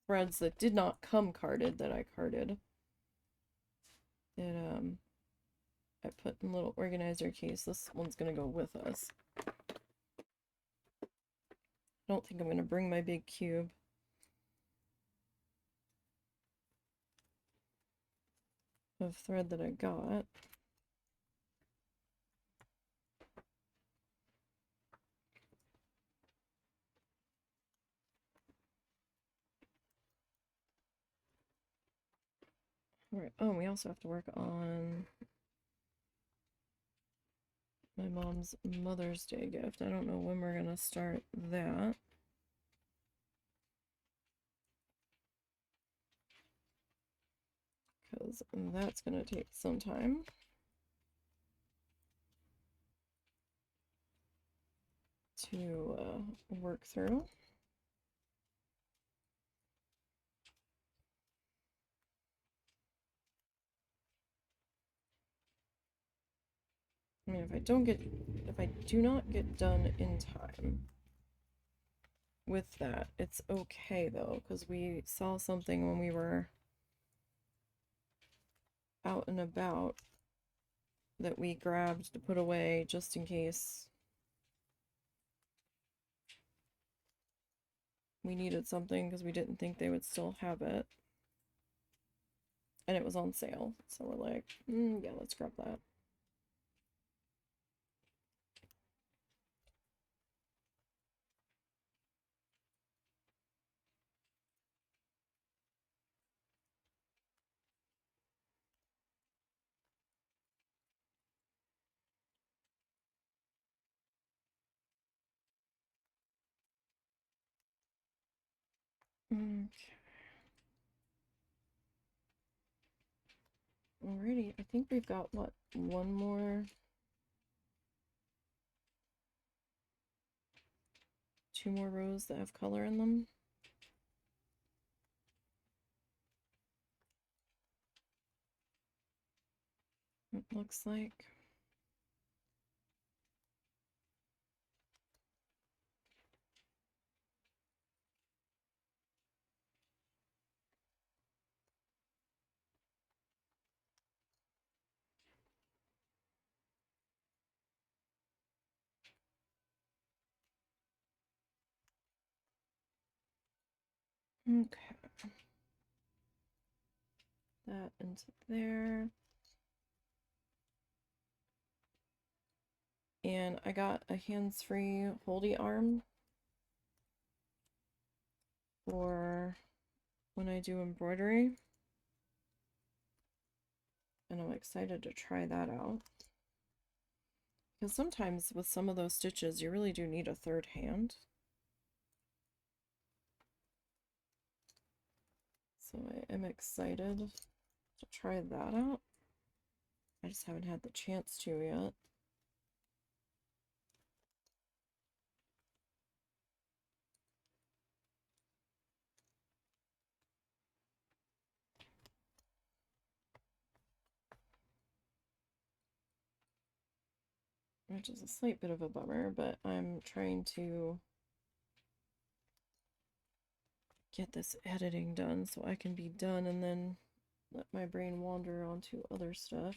threads that did not come carded that I carded. That, I put in a little organizer case. This one's gonna go with us. I don't think I'm gonna bring my big cube. Of thread that I got. Right. Oh, we also have to work on my mom's Mother's Day gift. I don't know when we're gonna start that. Because that's gonna take some time. To work through. I mean, if I do not get done in time with that, it's okay though, because we saw something when we were out and about that we grabbed to put away just in case we needed something, because we didn't think they would still have it. And it was on sale, so we're like, yeah, let's grab that. Okay. Alrighty, I think we've got, what, one more? Two more rows that have color in them. It looks like. Okay. That into there. And I got a hands-free holdy arm for when I do embroidery. And I'm excited to try that out. Because sometimes with some of those stitches, you really do need a third hand. So I am excited to try that out. I just haven't had the chance to yet. Which is a slight bit of a bummer, but I'm trying to get this editing done so I can be done and then let my brain wander onto other stuff.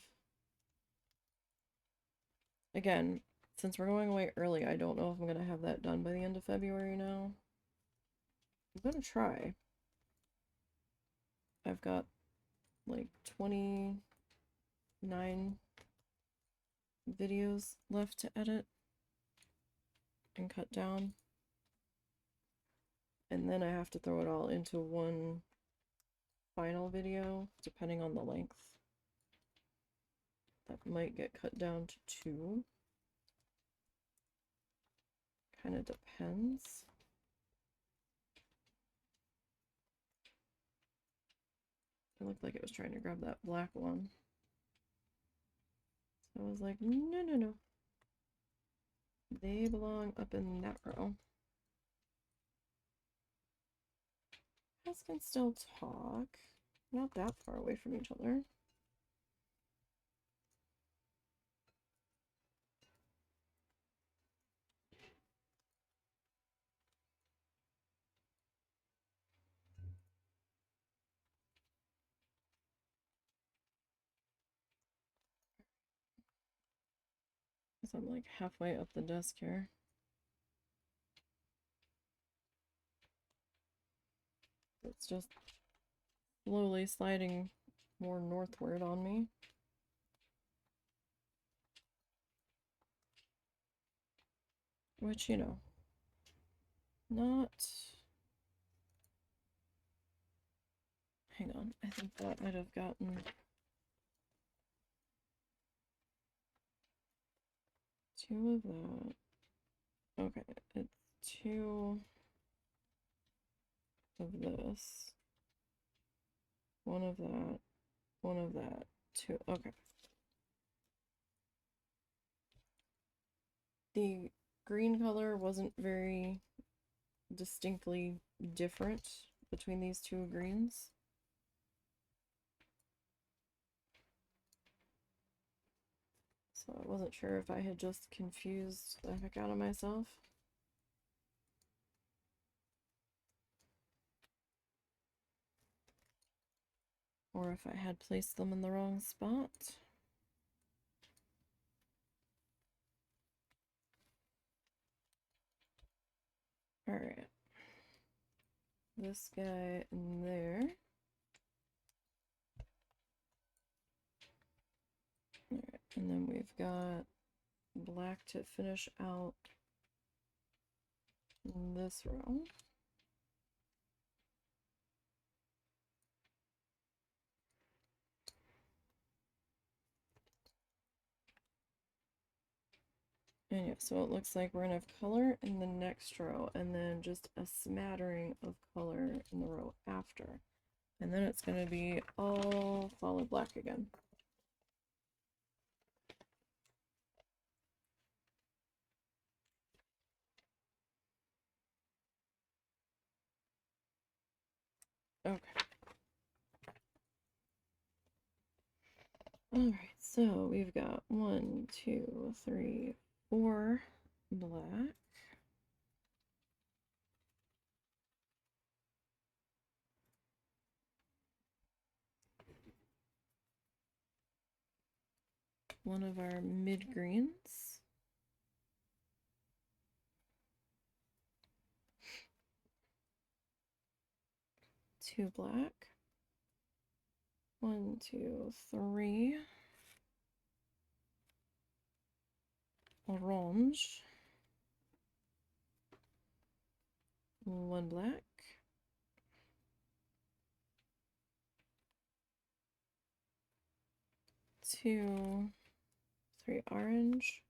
Again, since we're going away early, I don't know if I'm going to have that done by the end of February now. I'm going to try. I've got like 29 videos left to edit and cut down. And then I have to throw it all into one final video, depending on the length. That might get cut down to 2. Kind of depends. It looked like it was trying to grab that black one. So I was like, no, no, no. They belong up in that row. Us can still talk. Not that far away from each other. So I'm like halfway up the desk here. It's just slowly sliding more northward on me. Which, you know, not hang on. I think that might have gotten two of that. Okay, it's two of this, one of that, one of that, two. Okay. The green color wasn't very distinctly different between these two greens. So I wasn't sure if I had just confused the heck out of myself. Or if I had placed them in the wrong spot. Alright. This guy in there. Alright, and then we've got black to finish out this row. And yeah, so it looks like we're gonna have color in the next row and then just a smattering of color in the row after. And then it's gonna be all solid black again. Okay. Alright, so we've got 1, 2, 3, 4 black. One of our mid greens. Two black. 1, 2, 3. Orange. One black. Two, 3 orange.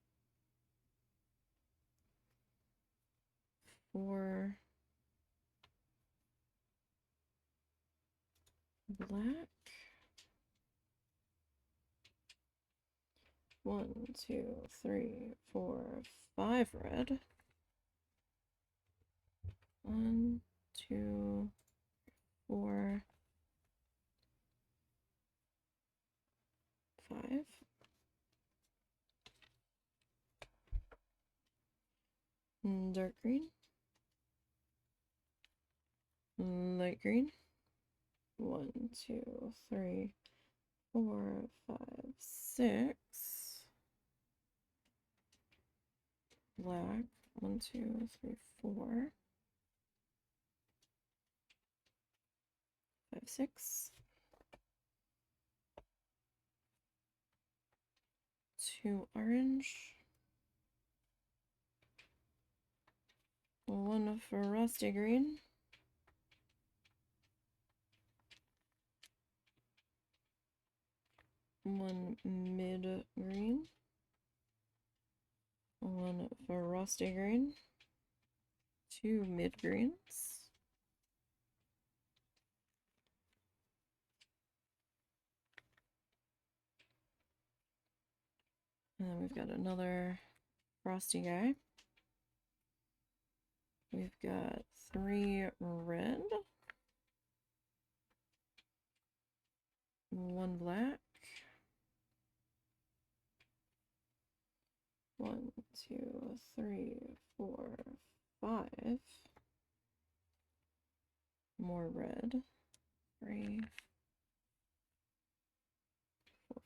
4 black. 1, 2, 3, 4, 5 red. 1, 2, 4, 5. Dark green. Light green. 1, 2, 3, 4, 5, 6. Black. 1, 2, 3, 4. 5, 6. 2 orange. 1 frosty green. 1 mid green. 1 frosty green. 2 mid greens. And then we've got another frosty guy. We've got 3 red. 1 black. 1, 2, 3, 4, 5. More red. 3,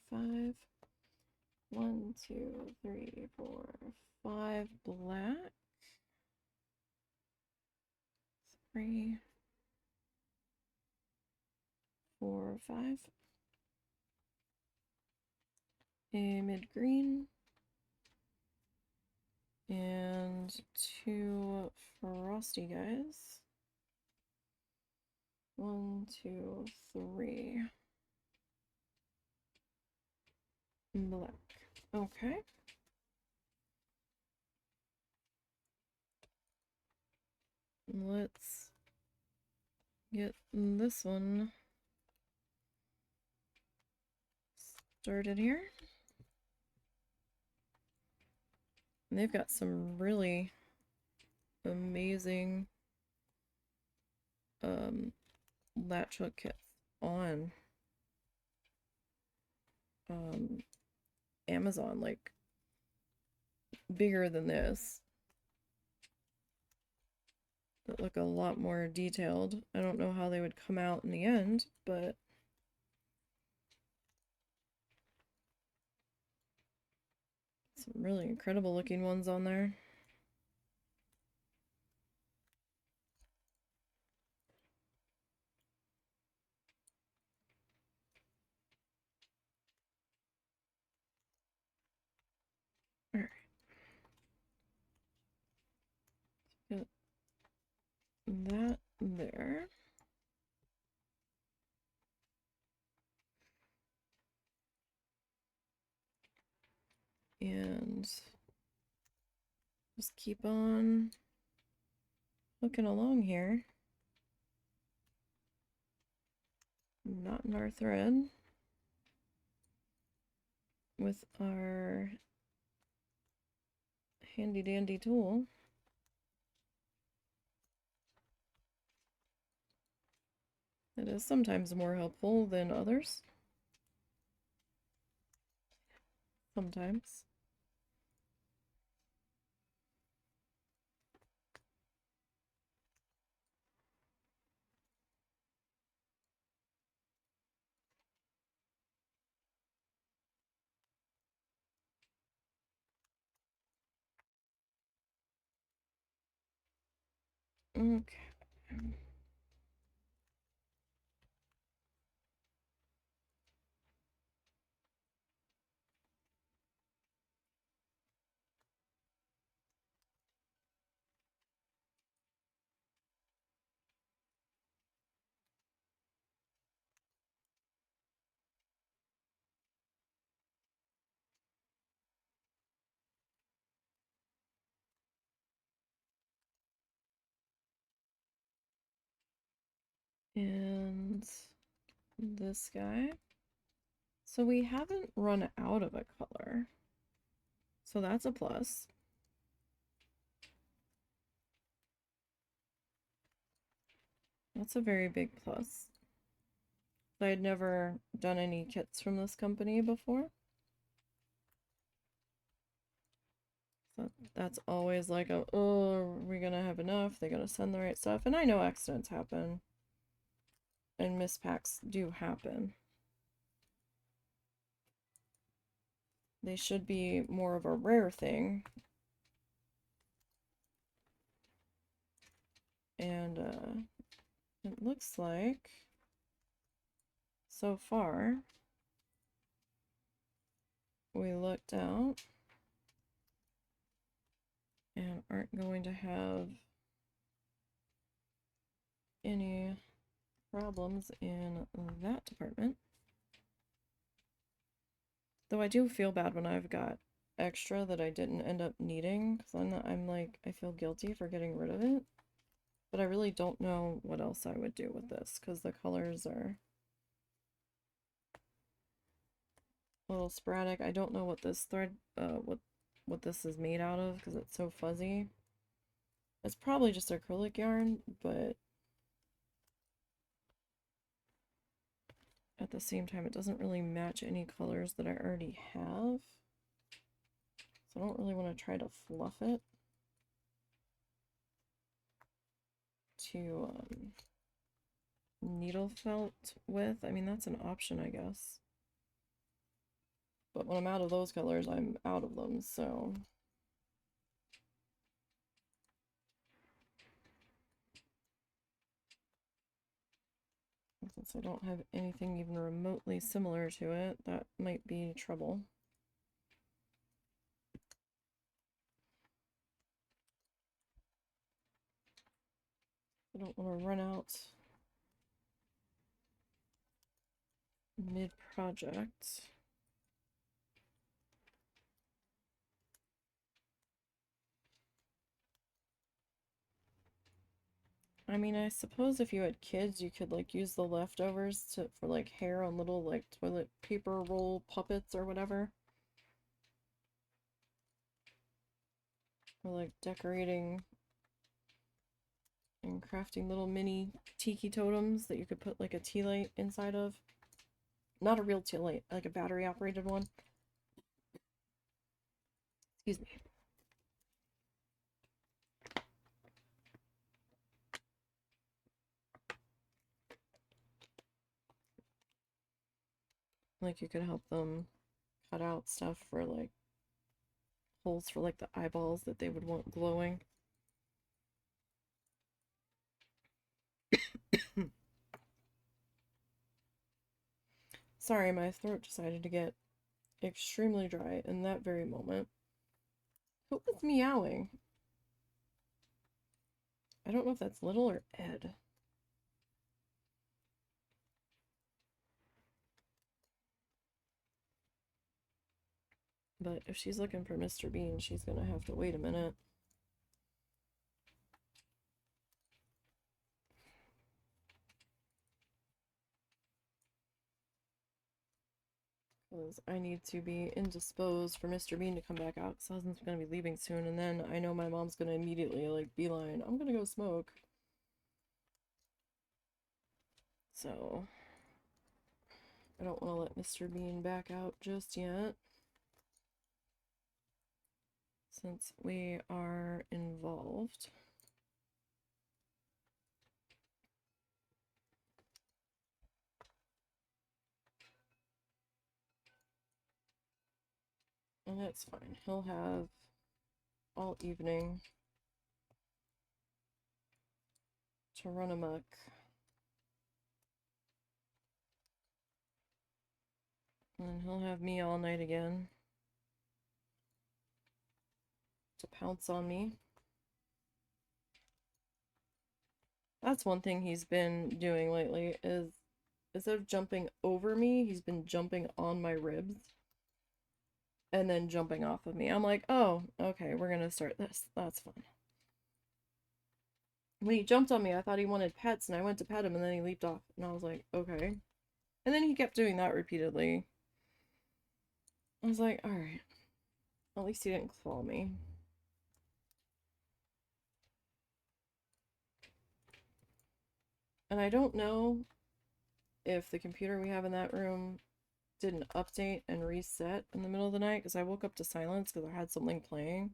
4, 5. 1, 2, 3, 4, 5 black. 3, 4, 5. A mid green. And 2 frosty guys. 1, 2, 3. Black. Okay. Let's get this one started here. And they've got some really amazing latch hook kits on Amazon, like bigger than this, that look a lot more detailed. I don't know how they would come out in the end, but some really incredible looking ones on there. All right. Get that there. And just keep on looking along here. Knotting our thread with our handy dandy tool. It is sometimes more helpful than others. Sometimes. Okay. And this guy. So we haven't run out of a color. So that's a plus. That's a very big plus. I had never done any kits from this company before. So that's always like a, oh, are we gonna have enough? They're gonna send the right stuff. And I know accidents happen. And mispacks do happen. They should be more of a rare thing. And it looks like so far we looked out and aren't going to have any problems in that department. Though I do feel bad when I've got extra that I didn't end up needing, because I'm like, I feel guilty for getting rid of it. But I really don't know what else I would do with this, because the colors are a little sporadic. I don't know what this thread, what this is made out of, because it's so fuzzy. It's probably just acrylic yarn, but at the same time, it doesn't really match any colors that I already have. So I don't really want to try to fluff it to needle felt with. I mean, that's an option, I guess. But when I'm out of those colors, I'm out of them, so... Since I don't have anything even remotely similar to it, that might be trouble. I don't want to run out mid-project. I mean, I suppose if you had kids, you could like use the leftovers for like hair on little like toilet paper roll puppets or whatever. Or like decorating and crafting little mini tiki totems that you could put like a tea light inside of. Not a real tea light, like a battery operated one. Excuse me. Like you could help them cut out stuff for like holes for like the eyeballs that they would want glowing. Sorry, my throat decided to get extremely dry in that very moment. Who was meowing? I don't know if that's Little or Ed. But if she's looking for Mr. Bean, she's gonna have to wait a minute. Because I need to be indisposed for Mr. Bean to come back out. Because husband's gonna be leaving soon, and then I know my mom's gonna immediately like beeline, I'm gonna go smoke. So I don't want to let Mr. Bean back out just yet. Since we are involved. And that's fine. He'll have all evening to run amok. And he'll have me all night again to pounce on me. That's one thing he's been doing lately is instead of jumping over me, he's been jumping on my ribs and then jumping off of me. I'm like, oh, okay, we're gonna start this. That's fun. When he jumped on me, I thought he wanted pets, and I went to pet him, and then he leaped off, and I was like, okay. And then he kept doing that repeatedly. I was like, alright. At least he didn't claw me. And I don't know if the computer we have in that room didn't update and reset in the middle of the night, because I woke up to silence because I had something playing.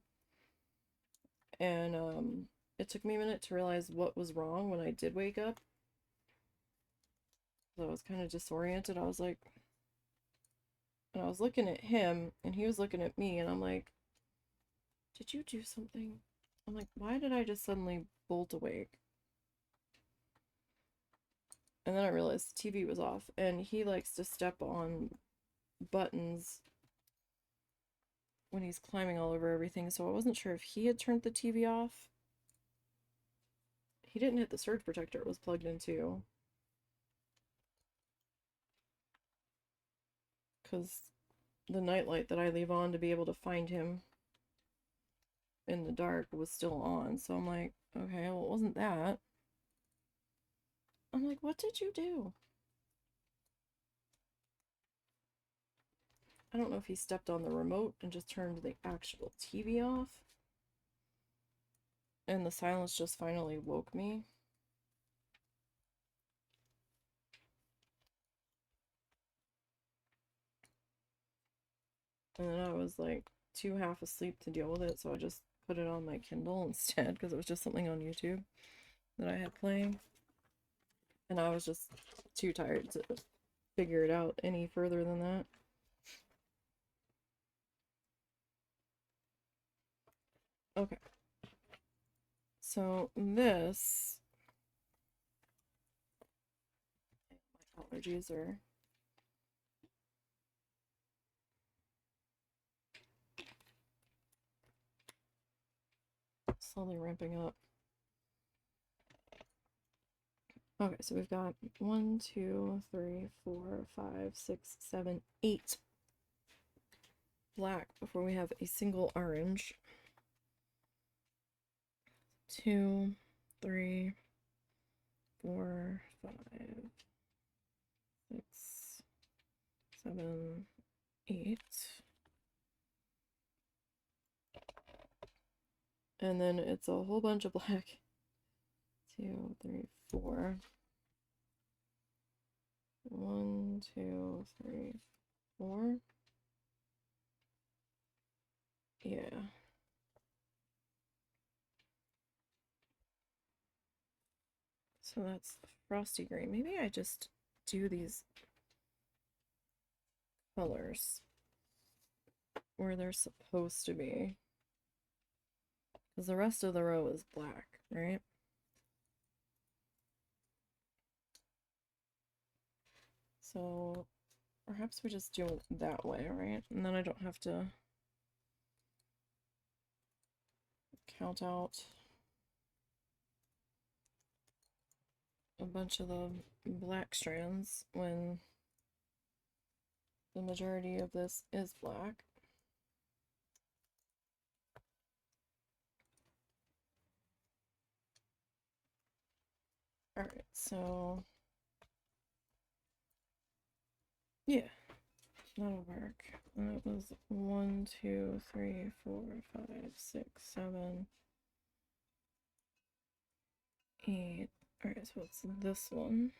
And it took me a minute to realize what was wrong when I did wake up. So I was kind of disoriented. I was like, and I was looking at him, and he was looking at me, and I'm like, did you do something? I'm like, why did I just suddenly bolt awake? And then I realized the TV was off, and he likes to step on buttons when he's climbing all over everything, so I wasn't sure if he had turned the TV off. He didn't hit the surge protector it was plugged into. Because the nightlight that I leave on to be able to find him in the dark was still on, so I'm like, okay, well, it wasn't that. I'm like, what did you do? I don't know if he stepped on the remote and just turned the actual TV off. And the silence just finally woke me. And then I was like too half asleep to deal with it, so I just put it on my Kindle instead because it was just something on YouTube that I had playing. And I was just too tired to figure it out any further than that. Okay. So this, my allergies are slowly ramping up. Okay, so we've got 1, 2, 3, 4, 5, 6, 7, 8 black before we have a single orange. 2, 3, 4, 5, 6, 7, 8. And then it's a whole bunch of black. 2, 3, 4. 1, 2, 3, 4. Yeah. So that's the frosty green. Maybe I just do these colors where they're supposed to be. Because the rest of the row is black, right? So perhaps we just do it that way, right? And then I don't have to count out a bunch of the black strands when the majority of this is black. Alright, so yeah, that'll work. And it was 1, 2, 3, 4, 5, 6, 7, 8. Alright, so it's this one.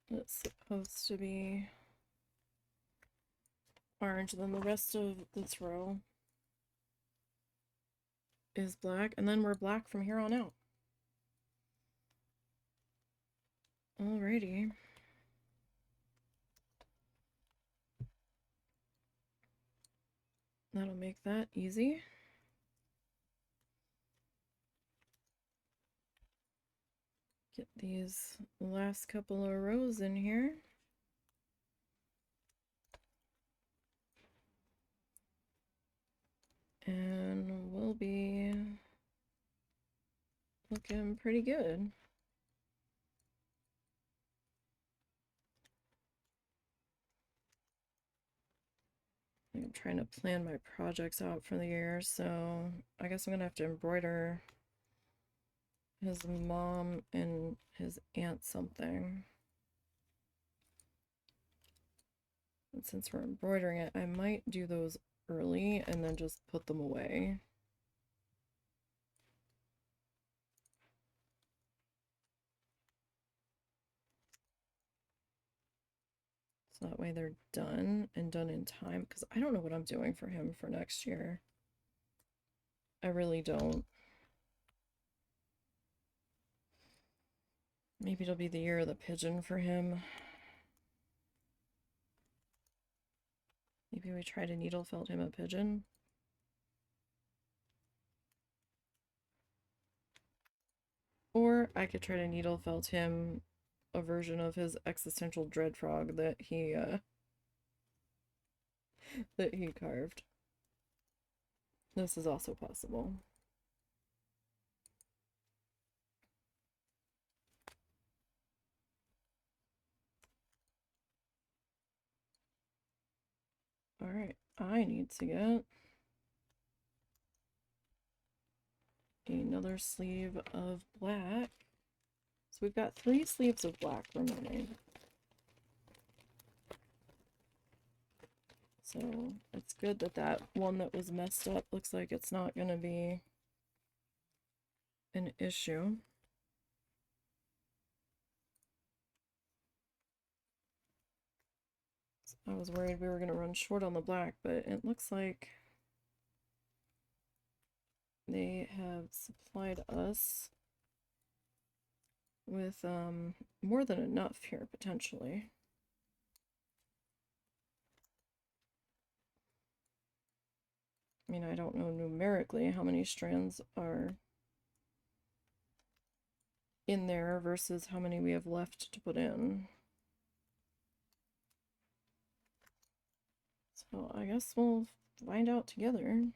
It's supposed to be orange, and then the rest of this row is black, and then we're black from here on out. Alrighty. That'll make that easy. Get these last couple of rows in here. And we'll be looking pretty good. I'm trying to plan my projects out for the year, so I guess I'm gonna have to embroider his mom and his aunt something. And since we're embroidering it, I might do those early and then just put them away. So that way they're done and done in time, because I don't know what I'm doing for him for next year. I really don't. Maybe it'll be the year of the pigeon for him. Maybe we try to needle felt him a pigeon. Or I could try to needle felt him a version of his existential dread frog that he carved. This is also possible. Alright, I need to get another sleeve of black. So we've got 3 sleeves of black remaining. So it's good that that one that was messed up looks like it's not going to be an issue. I was worried we were going to run short on the black, but it looks like they have supplied us with more than enough here, potentially. I mean, I don't know numerically how many strands are in there versus how many we have left to put in. So I guess we'll find out together.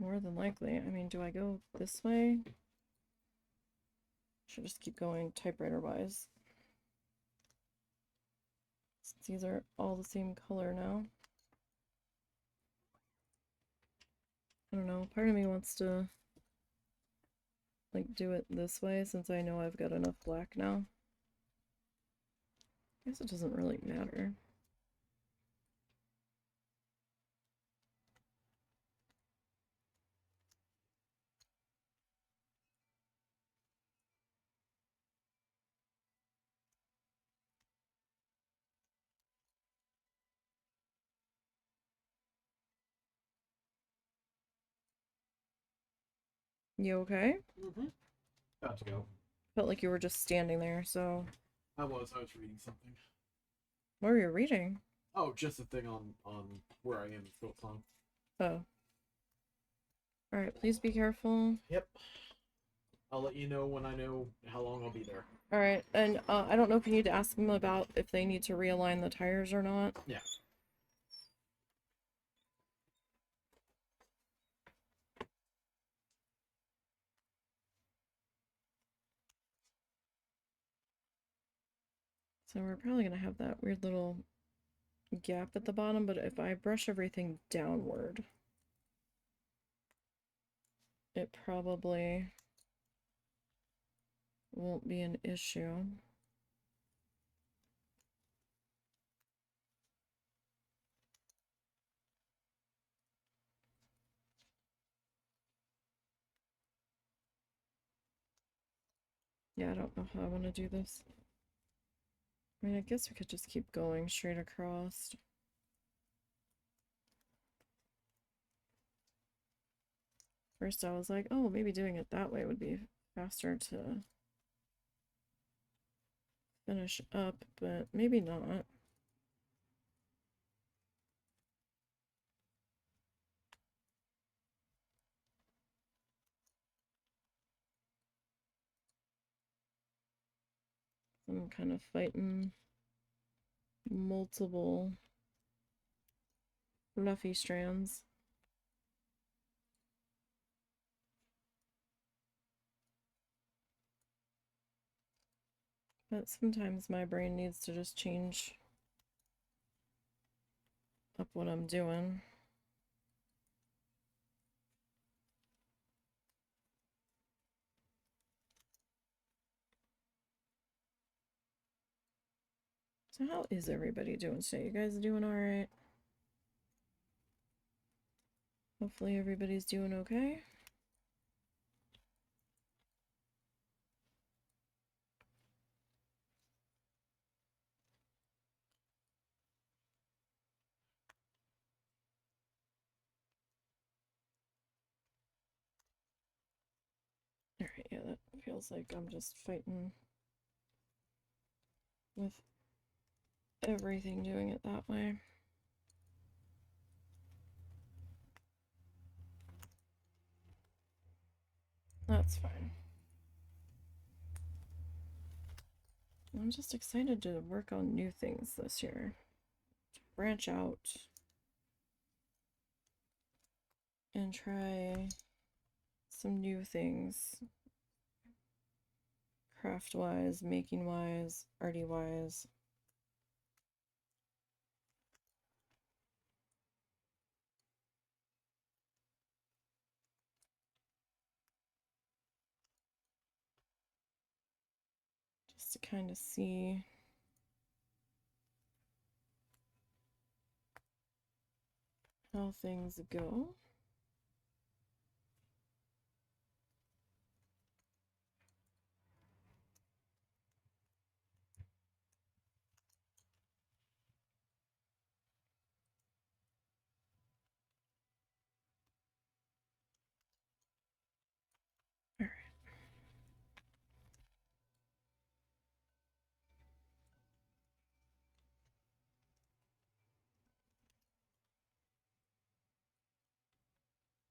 More than likely. I mean, do I go this way? Should just keep going typewriter-wise. These are all the same color now. I don't know. Part of me wants to like do it this way since I know I've got enough black now. I guess it doesn't really matter. You okay? Mm-hmm. About to go. Felt like you were just standing there, so. I was reading something. What were you reading? Oh, just a thing on where I am in Philton. Oh. Alright, please be careful. Yep. I'll let you know when I know how long I'll be there. Alright, and I don't know if you need to ask them about if they need to realign the tires or not. Yeah. So we're probably going to have that weird little gap at the bottom, but if I brush everything downward, it probably won't be an issue. Yeah, I don't know how I want to do this. I mean, I guess we could just keep going straight across. First I was like, oh, maybe doing it that way would be faster to finish up, but maybe not. I'm kind of fighting multiple fluffy strands. But sometimes my brain needs to just change up what I'm doing. So how is everybody doing today? You guys doing all right? Hopefully everybody's doing okay. Alright, yeah, that feels like I'm just fighting with everything doing it that way. That's fine. I'm just excited to work on new things this year. To branch out and try some new things. Craft-wise, making-wise, arty-wise. Just to kind of see how things go. All right.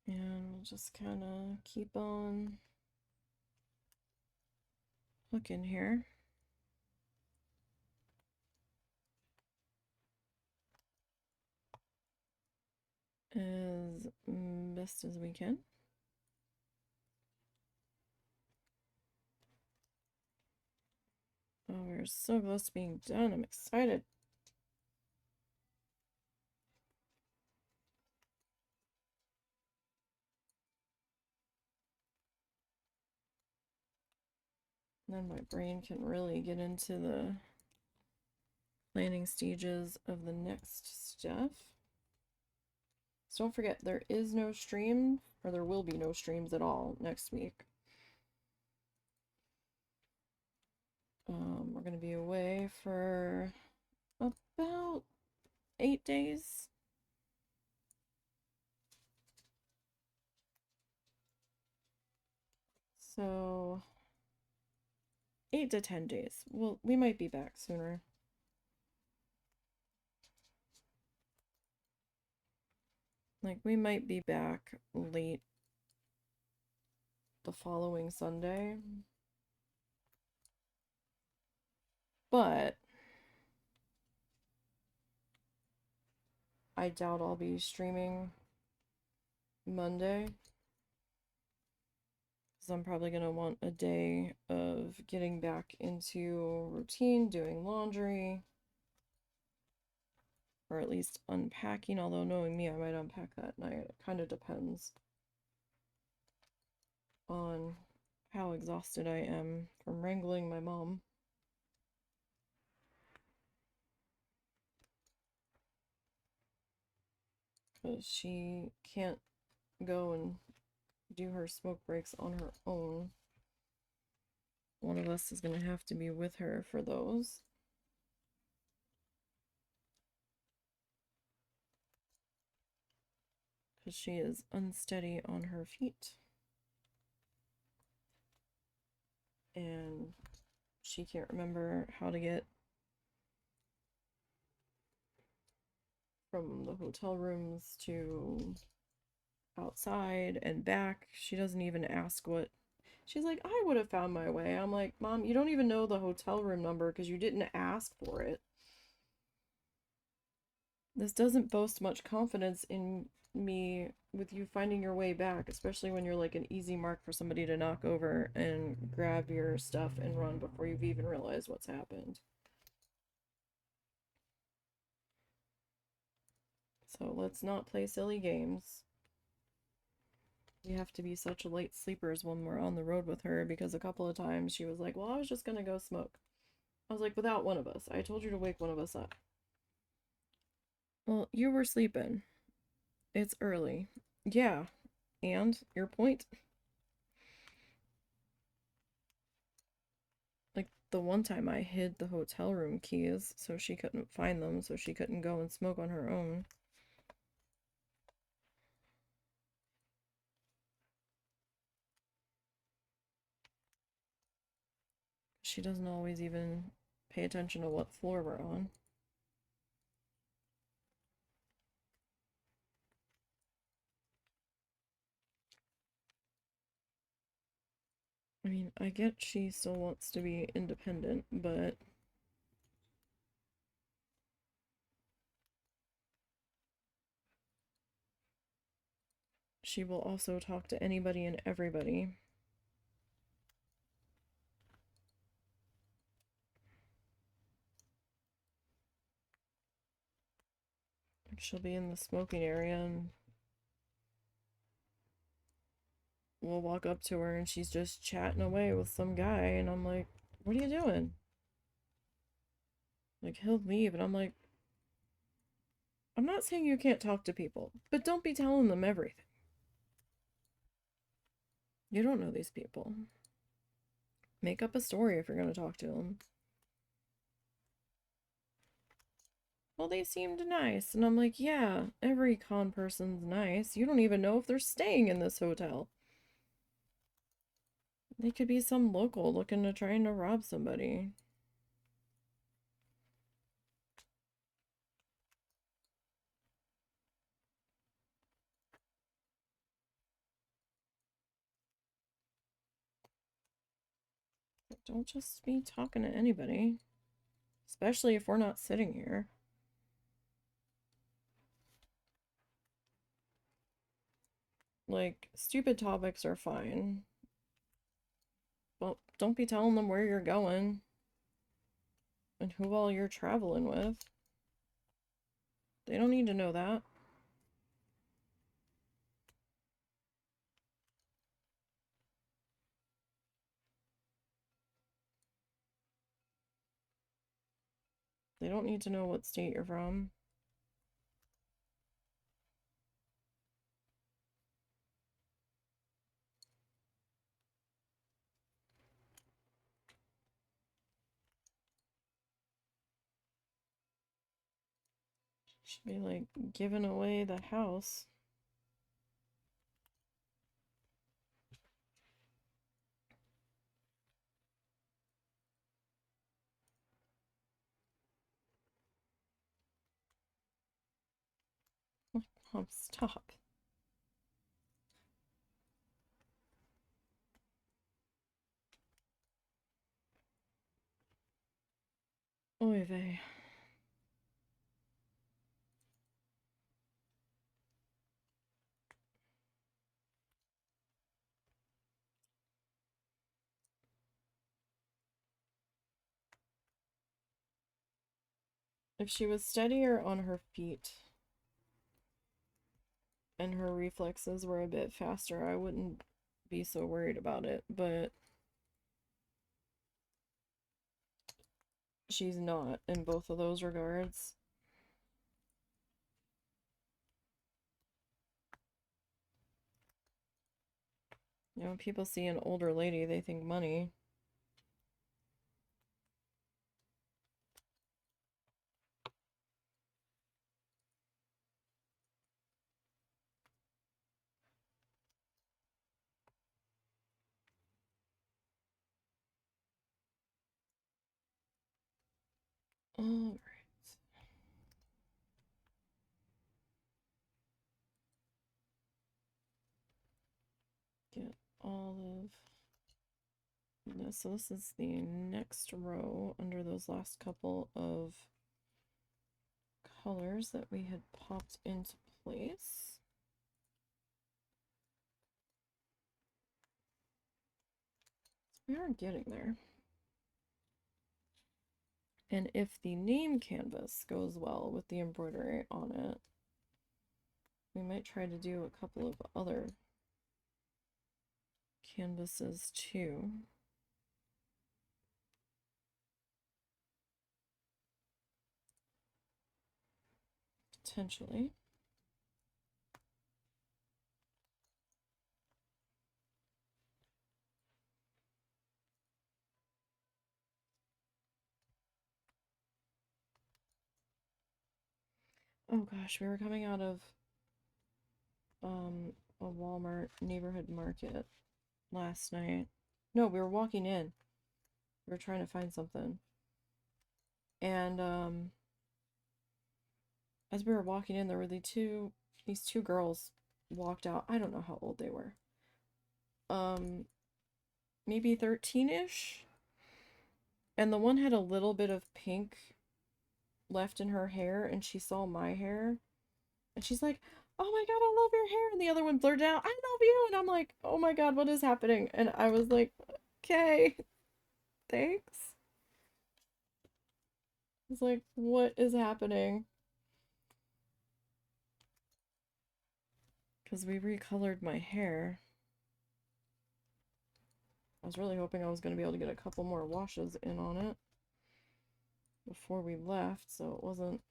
And we'll just kind of keep on hooking here. As best as we can. Oh, we're so close to being done. I'm excited. Then my brain can really get into the planning stages of the next stuff. So don't forget, there is no stream, or there will be no streams at all next week. We're going to be away for about 8 days. So 8 to 10 days. Well, we might be back sooner. Like, we might be back late the following Sunday. But I doubt I'll be streaming Monday. Because I'm probably going to want a day of getting back into routine, doing laundry. Or at least unpacking, although knowing me, I might unpack that night. It kind of depends on how exhausted I am from wrangling my mom. Because she can't go and do her smoke breaks on her own. One of us is going to have to be with her for those. Because she is unsteady on her feet. And she can't remember how to get from the hotel rooms to outside and back. She doesn't even ask what. She's like, I would have found my way. I'm like, Mom, you don't even know the hotel room number because you didn't ask for it. This doesn't boast much confidence in me with you finding your way back, especially when you're like an easy mark for somebody to knock over and grab your stuff and run before you've even realized what's happened. So let's not play silly games. We have to be such light sleepers when we're on the road with her, because a couple of times she was like, well, I was just gonna go smoke. I was like, without one of us. I told you to wake one of us up. Well, you were sleeping. It's early. Yeah. And your point? Like, the one time I hid the hotel room keys so she couldn't find them, so she couldn't go and smoke on her own. She doesn't always even pay attention to what floor we're on. I mean, I get she still wants to be independent, but she will also talk to anybody and everybody. She'll be in the smoking area and we'll walk up to her and she's just chatting away with some guy, and I'm like, what are you doing? Like, he'll leave, and I'm like, I'm not saying you can't talk to people, but don't be telling them everything. You don't know these people. Make up a story if you're going to talk to them. Well, they seemed nice. And I'm like, yeah, every con person's nice. You don't even know if they're staying in this hotel. They could be some local looking to trying to rob somebody. Don't just be talking to anybody. Especially if we're not sitting here. Like, stupid topics are fine. But don't be telling them where you're going and who all you're traveling with. They don't need to know that. They don't need to know what state you're from. Should be like giving away the house. Mom, stop. Oy vey. If she was steadier on her feet and her reflexes were a bit faster, I wouldn't be so worried about it, but she's not in both of those regards. You know, when people see an older lady, they think money. Alright. Get all of this. So this is the next row under those last couple of colors that we had popped into place. We are getting there. And if the name canvas goes well with the embroidery on it, we might try to do a couple of other canvases too. Potentially. Oh gosh, we were coming out of a Walmart neighborhood market last night. No, we were walking in. We were trying to find something. And as we were walking in, there were these two girls walked out. I don't know how old they were. Maybe 13-ish. And the one had a little bit of pink left in her hair, and she saw my hair. And she's like, "Oh my god, I love your hair." And the other one blurted out, "I love you." And I'm like, "Oh my god, what is happening?" And I was like, "Okay, thanks." It's like, what is happening? Because we recolored my hair. I was really hoping I was going to be able to get a couple more washes in on it before we left, so it wasn't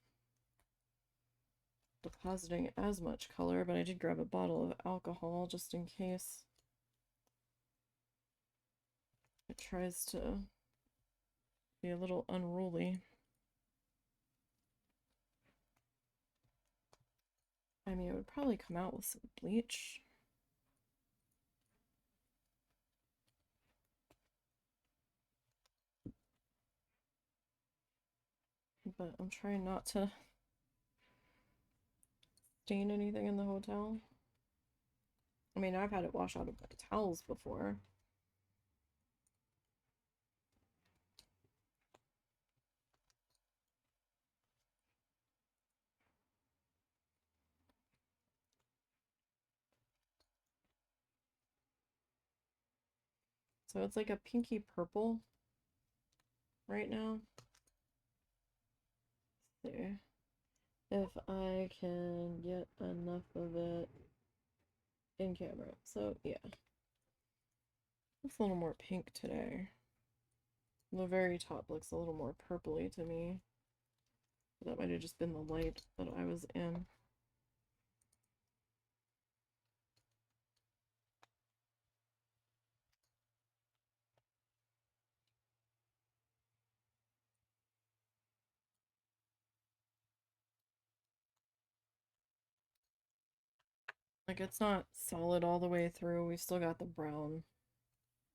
depositing as much color, but I did grab a bottle of alcohol just in case it tries to be a little unruly. I mean, it would probably come out with some bleach. But I'm trying not to stain anything in the hotel. I mean, I've had it wash out of my towels before. So it's like a pinky purple right now. There. If I can get enough of it in camera. So yeah. It's a little more pink today. The very top looks a little more purpley to me. That might have just been the light that I was in. Like, it's not solid all the way through. We've still got the brown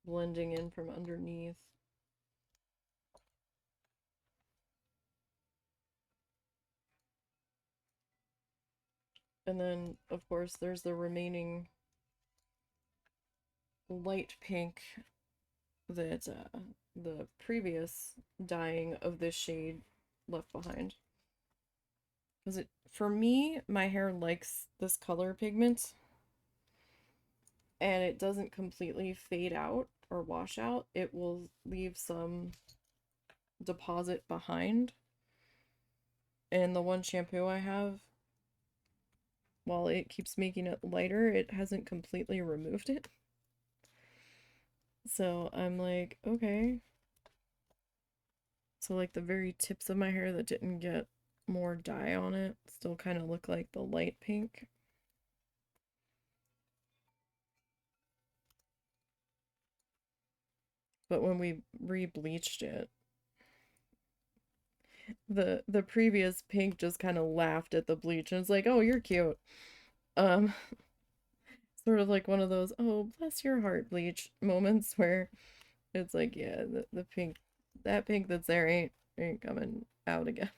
blending in from underneath. And then, of course, there's the remaining light pink that the previous dyeing of this shade left behind. Because it, for me, my hair likes this color pigment, and it doesn't completely fade out or wash out. It will leave some deposit behind. And the one shampoo I have, while it keeps making it lighter, it hasn't completely removed it. So I'm like, okay. So like the very tips of my hair that didn't get more dye on it still kind of look like the light pink. But when we re-bleached it, the previous pink just kind of laughed at the bleach and it's like, "Oh, you're cute." Um sort of like one of those, "Oh, bless your heart" bleach moments where it's like, yeah, the pink, that pink that's there ain't coming out again.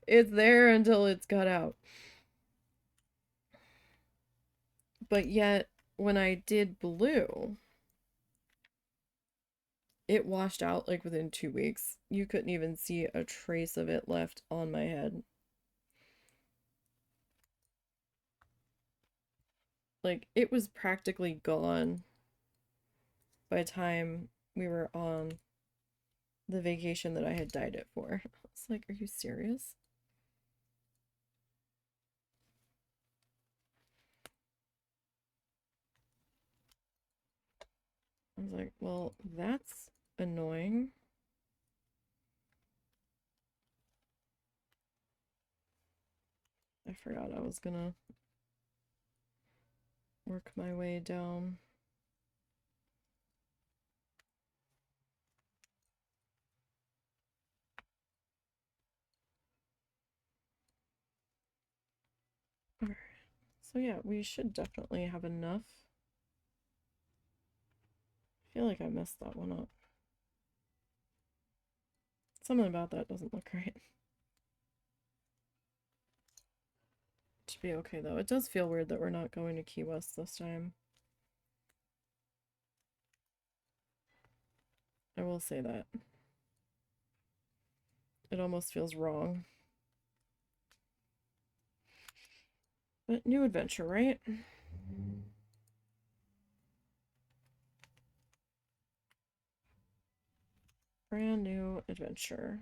It's there until it's cut out. But yet, when I did blue, it washed out like within 2 weeks. You couldn't even see a trace of it left on my head. Like, it was practically gone by the time we were on the vacation that I had dyed it for. I was like, are you serious? I was like, well, that's annoying. I forgot I was gonna work my way down. Alright, so yeah, we should definitely have enough. I feel like I messed that one up. Something about that doesn't look right. Should be okay though. It does feel weird that we're not going to Key West this time. I will say that. It almost feels wrong. But new adventure, right? Brand new adventure.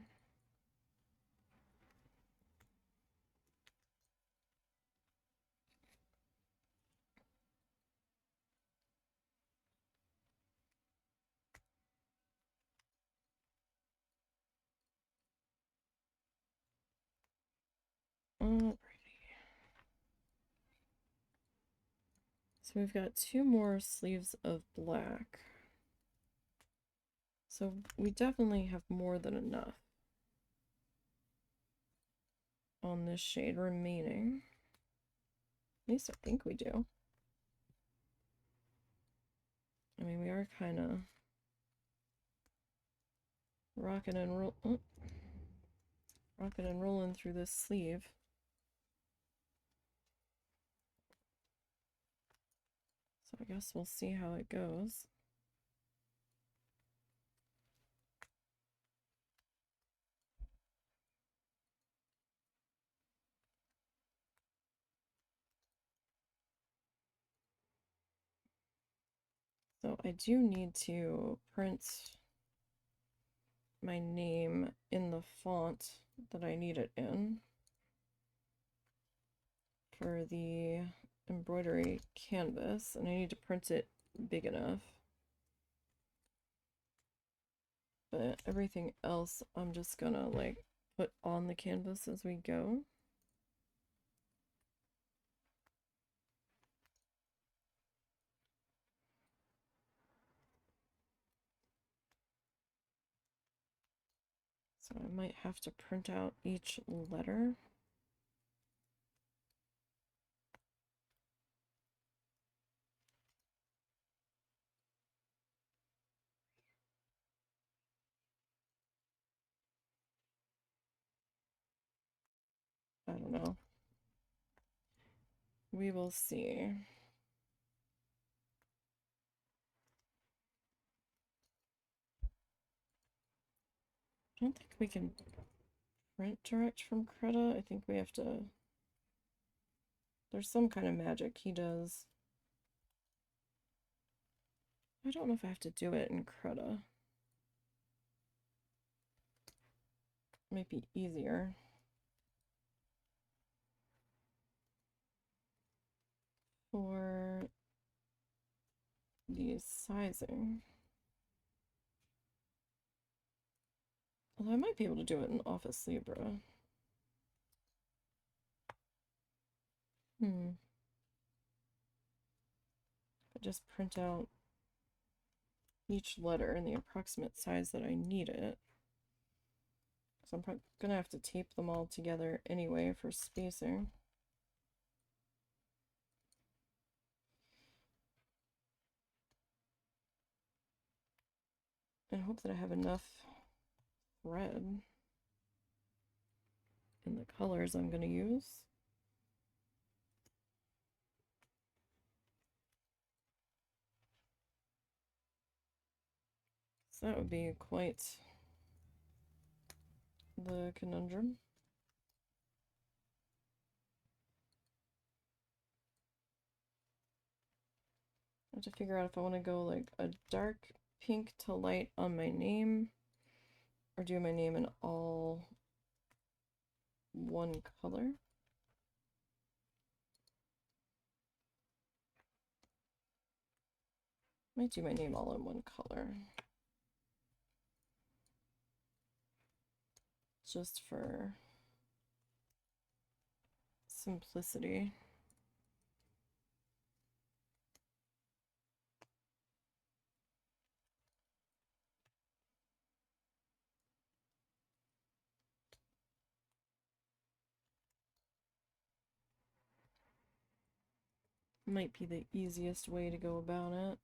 Alrighty. So we've got 2 more sleeves of black. So we definitely have more than enough on this shade remaining. At least I think we do. I mean, we are kind of rocking and rolling through this sleeve. So I guess we'll see how it goes. So I do need to print my name in the font that I need it in for the embroidery canvas, and I need to print it big enough. But everything else I'm just gonna like put on the canvas as we go. So I might have to print out each letter. I don't know. We will see. I don't think we can print direct from Creta. I think we have to... There's some kind of magic he does. I don't know if I have to do it in Creta. Might be easier. For the sizing. Although I might be able to do it in Office Libra. I just print out each letter in the approximate size that I need it. So I'm gonna have to tape them all together anyway for spacing. And hope that I have enough thread in the colors I'm gonna use. So that would be quite the conundrum. I have to figure out if I want to go like a dark pink to light on my name, or do my name in all one color. Might do my name all in one color. Just for simplicity. Might be the easiest way to go about it.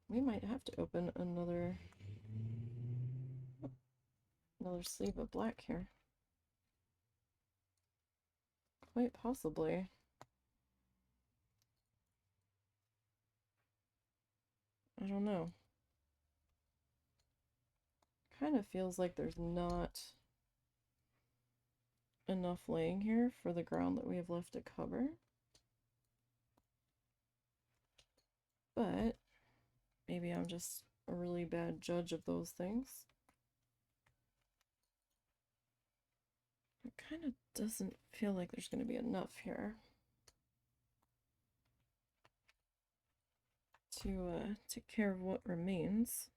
We might have to open another sleeve of black here. Quite possibly. I don't know. Kind of feels like there's not enough laying here for the ground that we have left to cover. But maybe I'm just a really bad judge of those things. It kind of doesn't feel like there's going to be enough here to take care of what remains.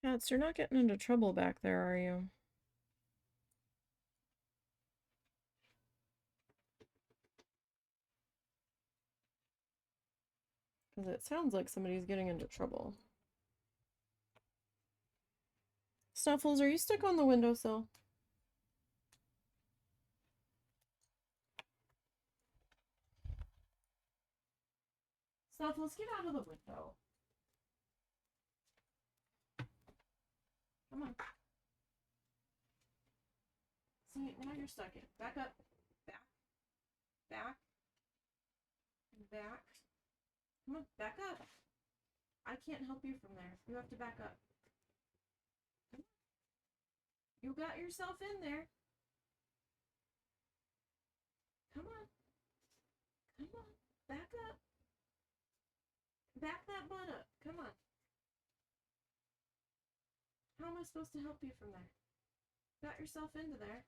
Cats, you're not getting into trouble back there, are you? Because it sounds like somebody's getting into trouble. Snuffles, are you stuck on the windowsill? Snuffles, get out of the window. Come on. See, now you're stuck in. Back up. Back. Back. Back. Come on, back up. I can't help you from there. You have to back up. You got yourself in there. Come on. Come on. Back up. Back that butt up. Come on. How am I supposed to help you from there? Got yourself into there.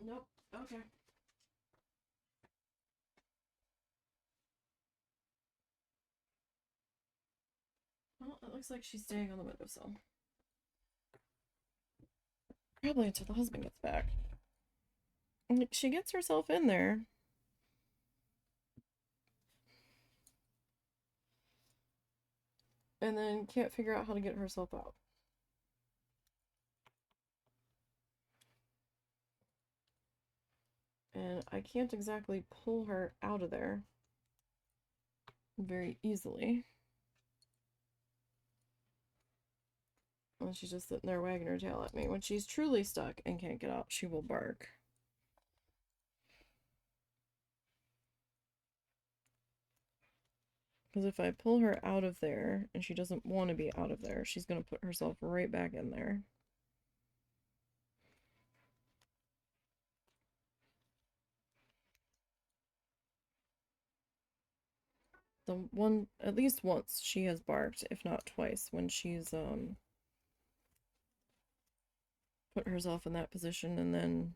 Nope. Okay. Well, it looks like she's staying on the windowsill. Probably until the husband gets back. She gets herself in there. And then can't figure out how to get herself out. And I can't exactly pull her out of there very easily. Well, she's just sitting there wagging her tail at me. When she's truly stuck and can't get out, she will bark. Because if I pull her out of there, and she doesn't want to be out of there, she's going to put herself right back in there. At least once, she has barked, if not twice, when she's, put herself in that position, and then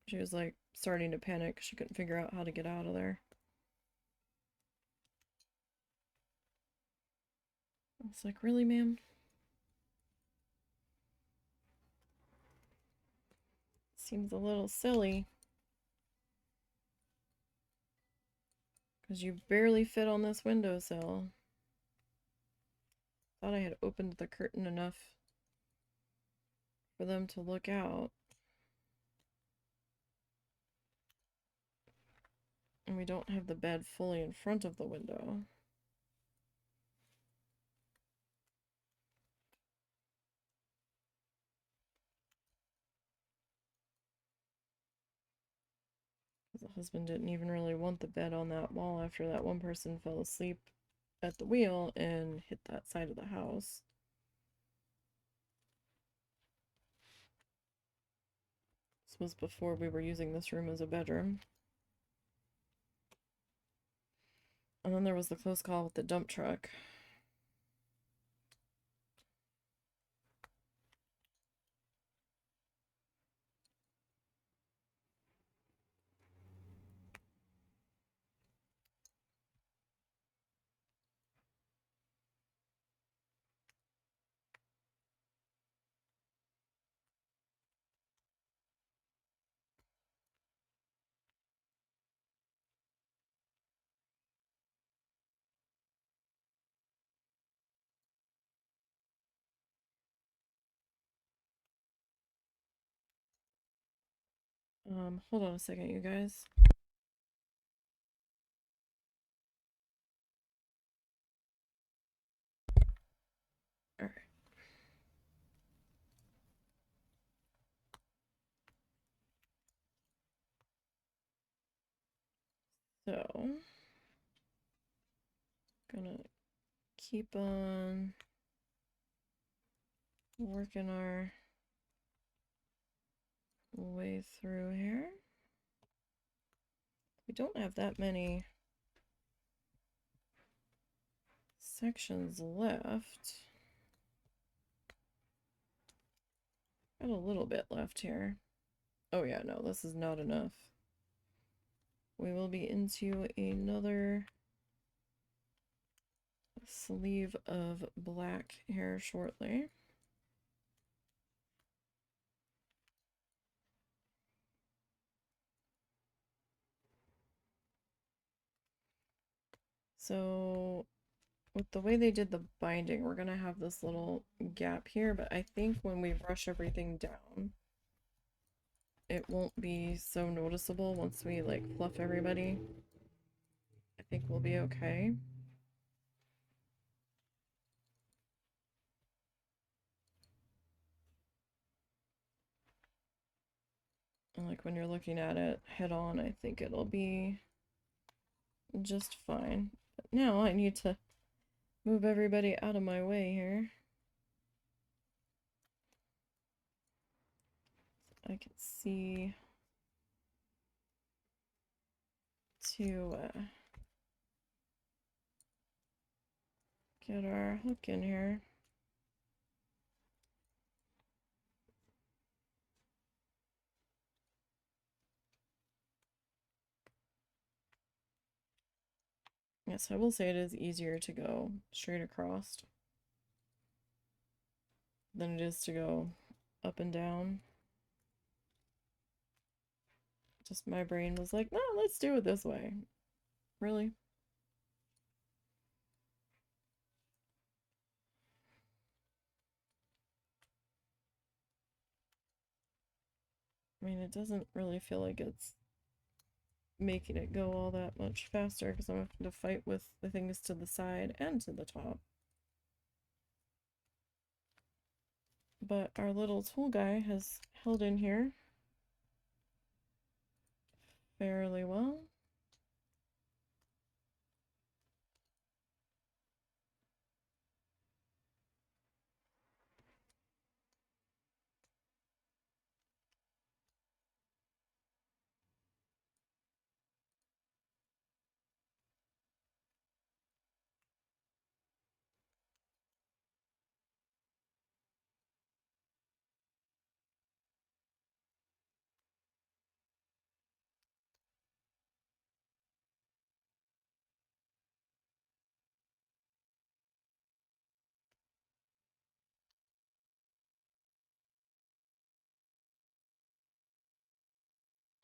she was, like, starting to panic. She couldn't figure out how to get out of there. I was like, really, ma'am? Seems a little silly. Because you barely fit on this windowsill. Thought I had opened the curtain enough for them to look out. And we don't have the bed fully in front of the window. The husband didn't even really want the bed on that wall after that one person fell asleep at the wheel and hit that side of the house. This was before we were using this room as a bedroom. And then there was the close call with the dump truck. Hold on a second, you guys. Alright. So, gonna keep on working our way through here. We don't have that many sections left. Got a little bit left here. Oh yeah, no, this is not enough. We will be into another sleeve of black here shortly. So with the way they did the binding, we're gonna have this little gap here, but I think when we brush everything down, it won't be so noticeable once we like fluff everybody. think we'll be okay. And like when you're looking at it head on, I think it'll be just fine. But now I need to move everybody out of my way here. I can see to get our hook in here. Yes, I will say it is easier to go straight across than it is to go up and down. Just my brain was like, no, let's do it this way. Really? I mean, it doesn't really feel like it's making it go all that much faster because I'm having to fight with the things to the side and to the top. But our little tool guy has held in here fairly well.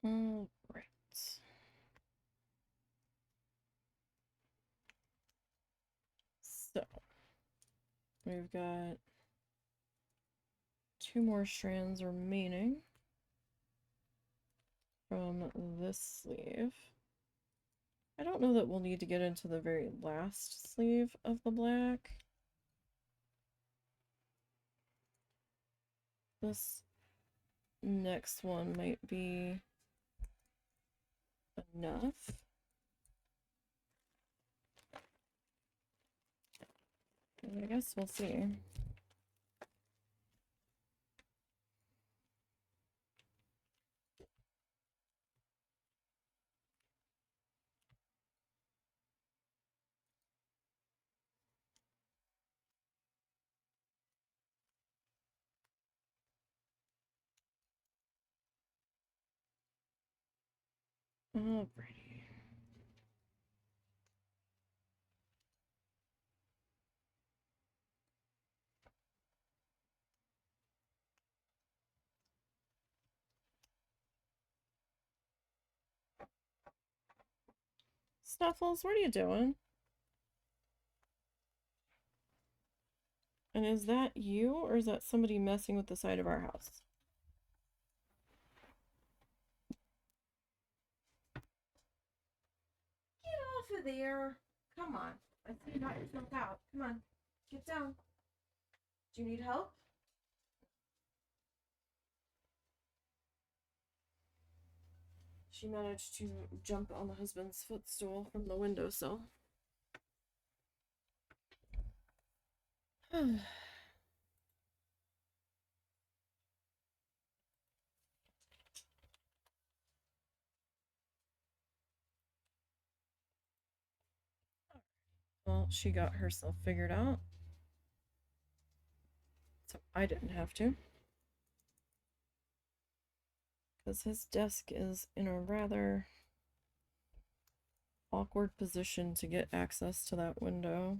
All right. So we've got 2 more strands remaining from this sleeve. I don't know that we'll need to get into the very last sleeve of the black. This next one might be enough. I guess we'll see. Alrighty. Snuffles, what are you doing? And is that you, or is that somebody messing with the side of our house? Get off of there. Come on. I see you got yourself out. Come on. Get down. Do you need help? She managed to jump on the husband's footstool from the windowsill. Well, she got herself figured out. So I didn't have to. Because his desk is in a rather awkward position to get access to that window.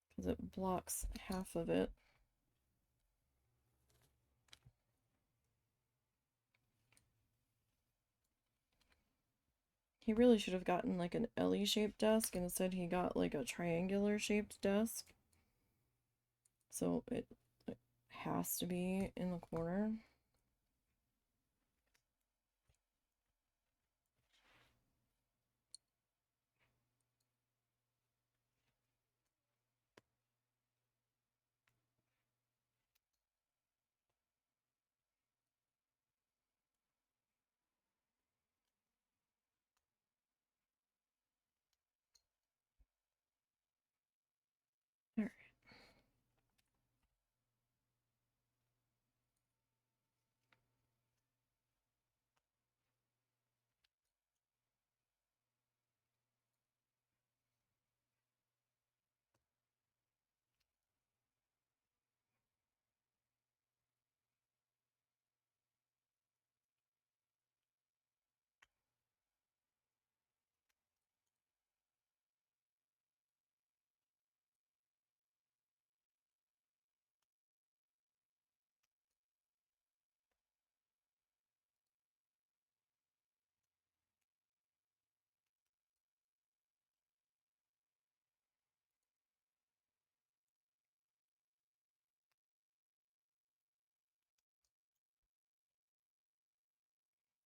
Because it blocks half of it. He really should have gotten like an L-shaped desk, and instead he got like a triangular shaped desk. So it has to be in the corner.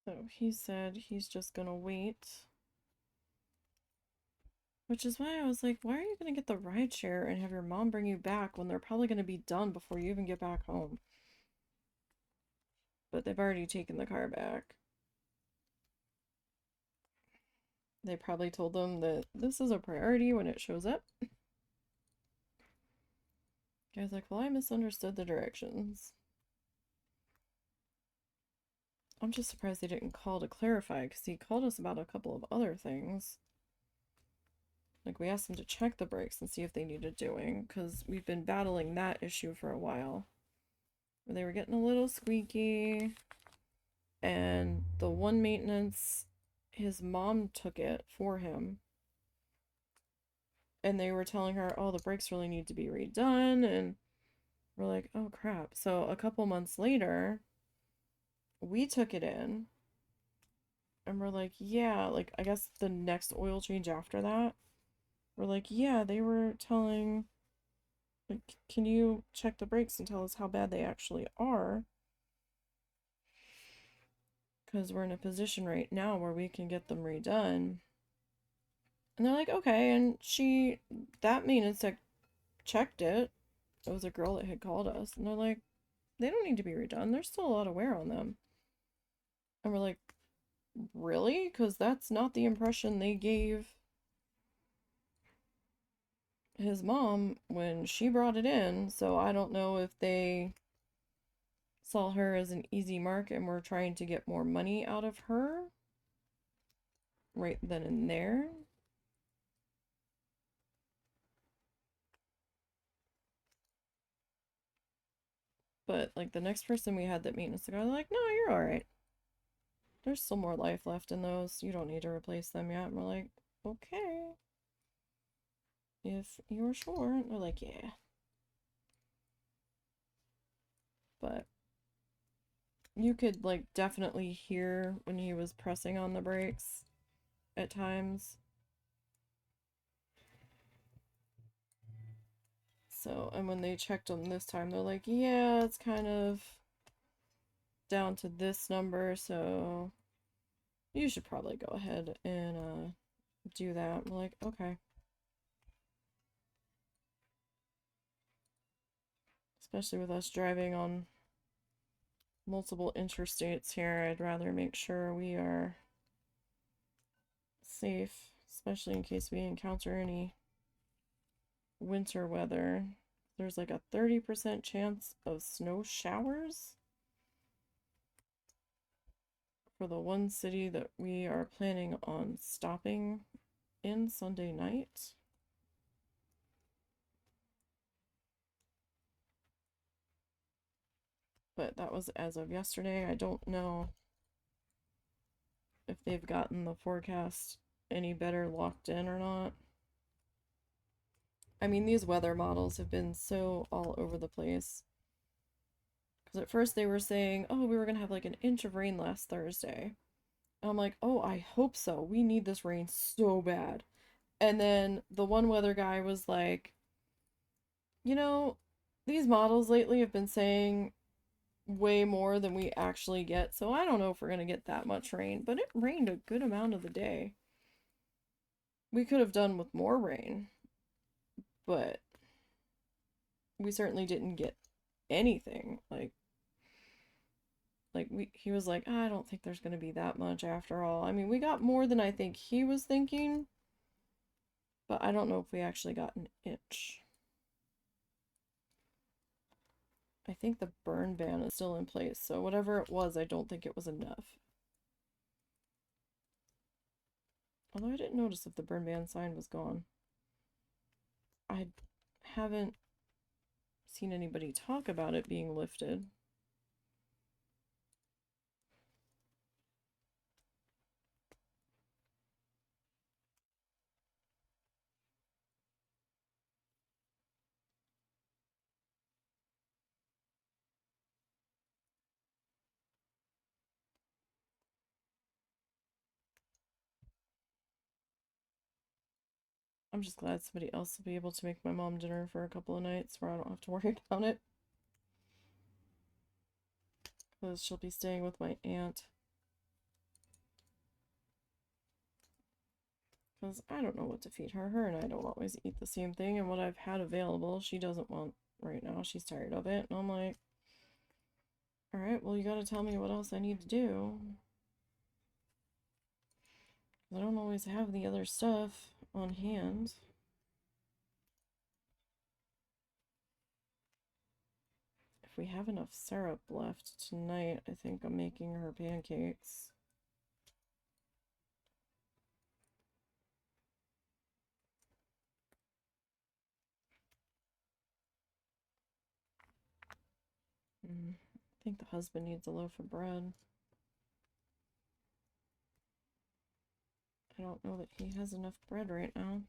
So he said he's just gonna wait. Which is why I was like, why are you gonna get the ride share and have your mom bring you back when they're probably gonna be done before you even get back home? But they've already taken the car back. They probably told them that this is a priority when it shows up. Guy's like, well, I misunderstood the directions. I'm just surprised they didn't call to clarify, because he called us about a couple of other things. Like, we asked them to check the brakes and see if they needed doing, because we've been battling that issue for a while. Where they were getting a little squeaky, and the one maintenance, his mom took it for him. And they were telling her, oh, the brakes really need to be redone, and we're like, oh crap. So a couple months later, we took it in, and we're like, yeah, like, I guess the next oil change after that, we're like, yeah, they were telling, like, can you check the brakes and tell us how bad they actually are? Because we're in a position right now where we can get them redone. And they're like, okay, and that maintenance tech checked it. It was a girl that had called us, and they're like, they don't need to be redone. There's still a lot of wear on them. And we're like, really? Because that's not the impression they gave his mom when she brought it in. So I don't know if they saw her as an easy mark and were trying to get more money out of her right then and there. But like the next person we had that maintenance the guy, like, no, you're all right. There's still more life left in those. You don't need to replace them yet. And we're like, okay. If you're sure. And they're like, yeah. But you could like definitely hear when he was pressing on the brakes at times. So, and when they checked them this time, they're like, yeah, it's kind of down to this number, so you should probably go ahead and do that. We're like, okay. Especially with us driving on multiple interstates here, I'd rather make sure we are safe, especially in case we encounter any winter weather. There's like a 30% chance of snow showers for the one city that we are planning on stopping in Sunday night. But that was as of yesterday. I don't know if they've gotten the forecast any better locked in or not. I mean, these weather models have been so all over the place. Because at first they were saying, oh, we were going to have like an inch of rain last Thursday. And I'm like, oh, I hope so. We need this rain so bad. And then the one weather guy was like, you know, these models lately have been saying way more than we actually get, so I don't know if we're going to get that much rain, but it rained a good amount of the day. We could have done with more rain, but we certainly didn't get anything. He was like, I don't think there's going to be that much after all. I mean, we got more than I think he was thinking, but I don't know if we actually got an inch. I think the burn ban is still in place, so whatever it was, I don't think it was enough. Although I didn't notice if the burn ban sign was gone. I haven't seen anybody talk about it being lifted. I'm just glad somebody else will be able to make my mom dinner for a couple of nights where I don't have to worry about it. Because she'll be staying with my aunt. Because I don't know what to feed her. Her and I don't always eat the same thing, and what I've had available, she doesn't want right now. She's tired of it. And I'm like, alright, well, you gotta tell me what else I need to do. I don't always have the other stuff on hand. If we have enough syrup left tonight, I think I'm making her pancakes. I think the husband needs a loaf of bread. I don't know that he has enough bread right now.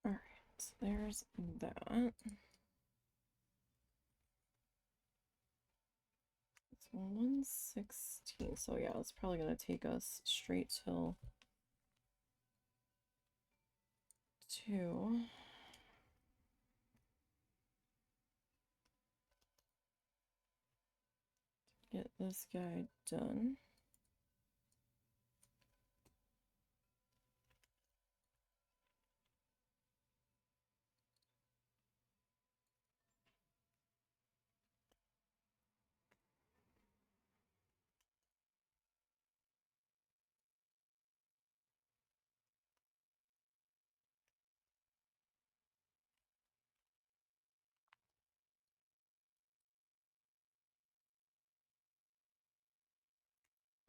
Alright, there's that. It's 1:16, so yeah, it's probably gonna take us straight till 2. Get this guy done.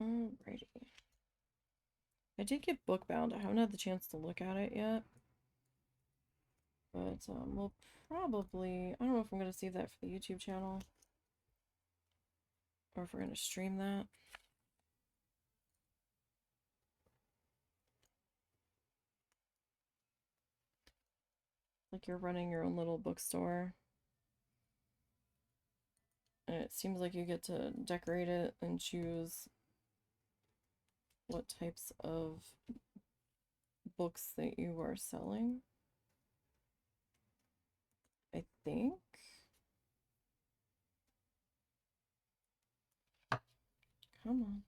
Alrighty. I did get bookbound. I haven't had the chance to look at it yet. But we'll probably... I don't know if I'm going to save that for the YouTube channel. Or if we're going to stream that. Like you're running your own little bookstore. And it seems like you get to decorate it and choose what types of books that you are selling. I think. Come on.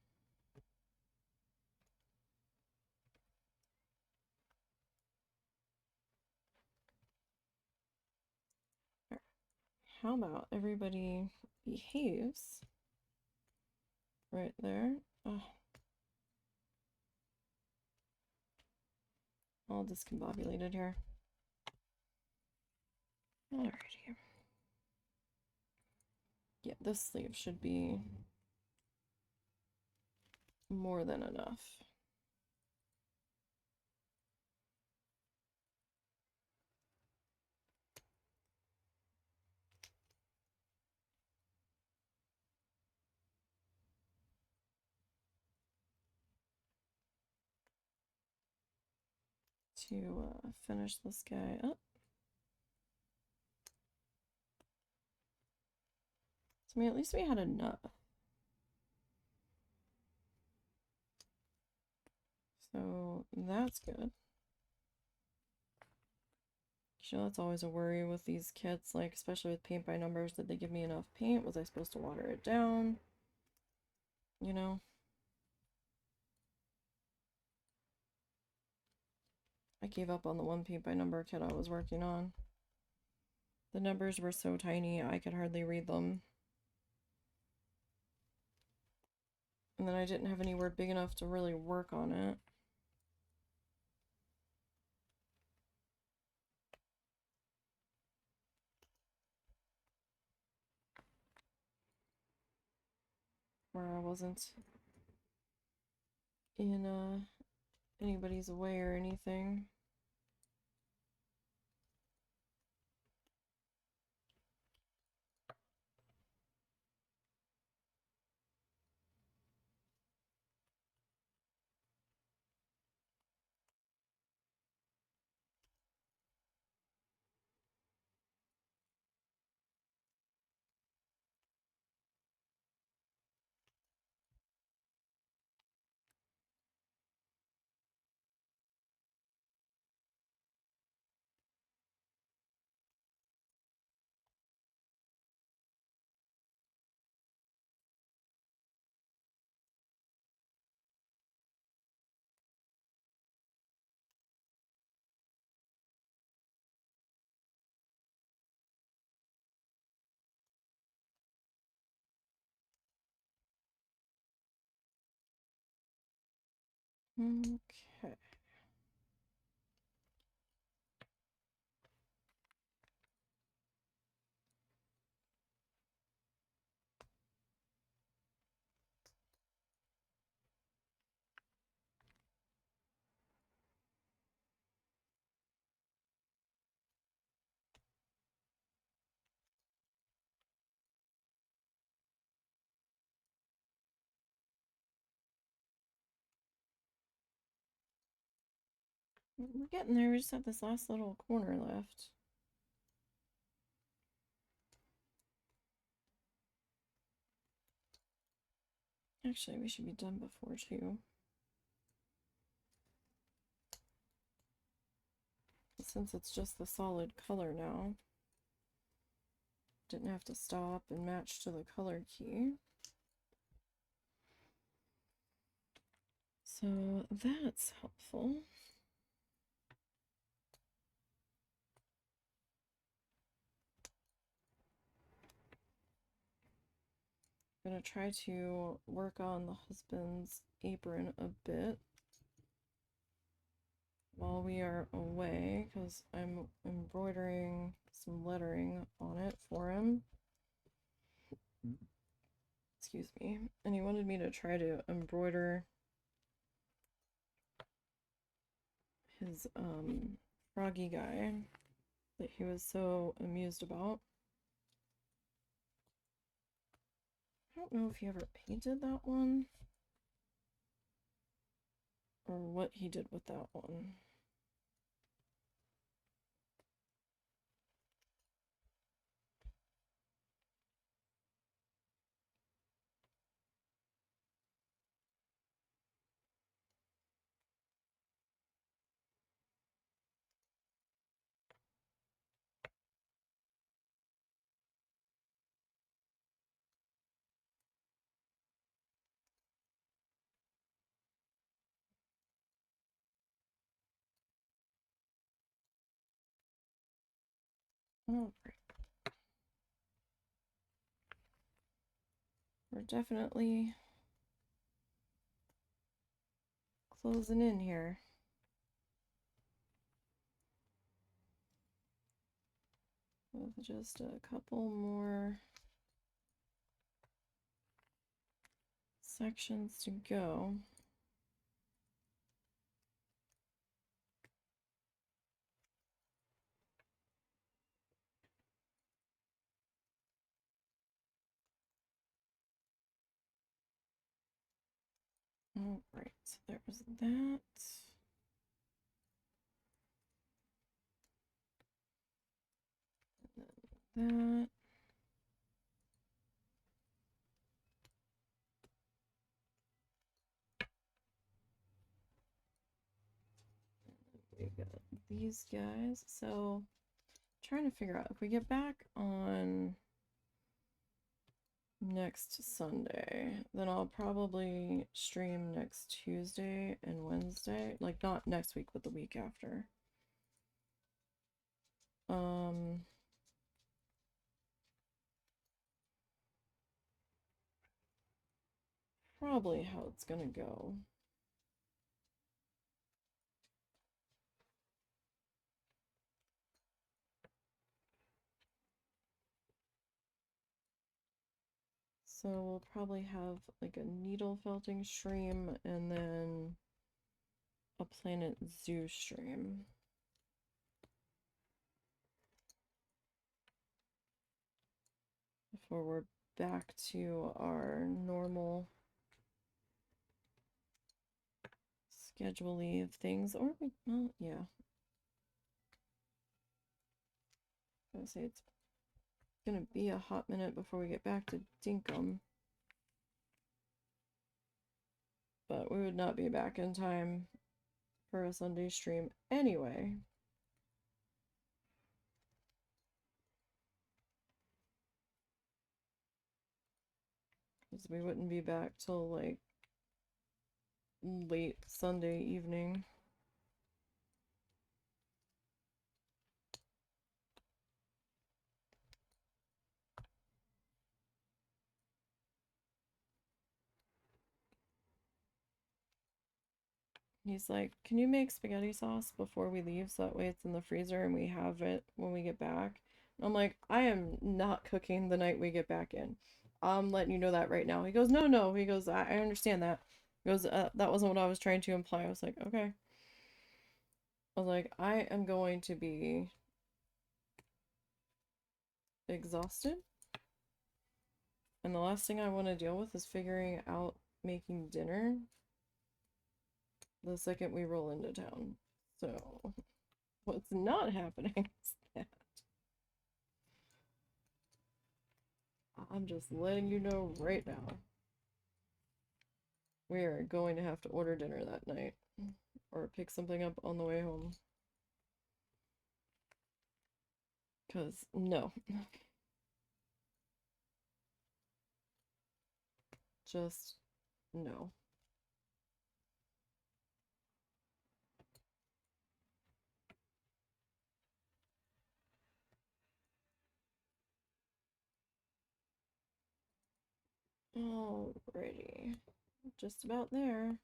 Alright. How about everybody behaves right there? Oh. All discombobulated here. Alrighty. Yeah, this sleeve should be more than enough. To finish this guy up. So, I mean, at least we had enough. So, that's good. You know, that's always a worry with these kits, like, especially with paint by numbers. Did they give me enough paint? Was I supposed to water it down? You know? I gave up on the one paint by number kit I was working on. The numbers were so tiny, I could hardly read them. And then I didn't have anywhere big enough to really work on it. Where I wasn't in anybody's way or anything. Okay. We're getting there. We just have this last little corner left. Actually, we should be done before too. Since it's just the solid color now, didn't have to stop and match to the color key. So that's helpful. I'm gonna try to work on the husband's apron a bit while we are away, because I'm embroidering some lettering on it for him. Excuse me. And he wanted me to try to embroider his froggy guy that he was so amused about. I don't know if he ever painted that one or what he did with that one. All right. We're definitely closing in here. With just a couple more sections to go. All right, so there was that. That. We got these guys. So, trying to figure out if we get back on next Sunday, then I'll probably stream next Tuesday and Wednesday. Like, not next week, but the week after. Probably how it's gonna go. So we'll probably have like a needle felting stream and then a Planet Zoo stream. Before we're back to our normal schedule of things. Or we, well, yeah. I was gonna say it's gonna be a hot minute before we get back to Dinkum. But we would not be back in time for a Sunday stream anyway. Because we wouldn't be back till like late Sunday evening. He's like, can you make spaghetti sauce before we leave so that way it's in the freezer and we have it when we get back? I'm like, I am not cooking the night we get back in. I'm letting you know that right now. He goes, no, no. He goes, I understand that. He goes, that wasn't what I was trying to imply. I was like, okay. I was like, I am going to be exhausted. And the last thing I want to deal with is figuring out making dinner the second we roll into town. So, what's not happening is that I'm just letting you know right now. We are going to have to order dinner that night. Or pick something up on the way home. Because, no. Just, no. Alrighty. Just about there.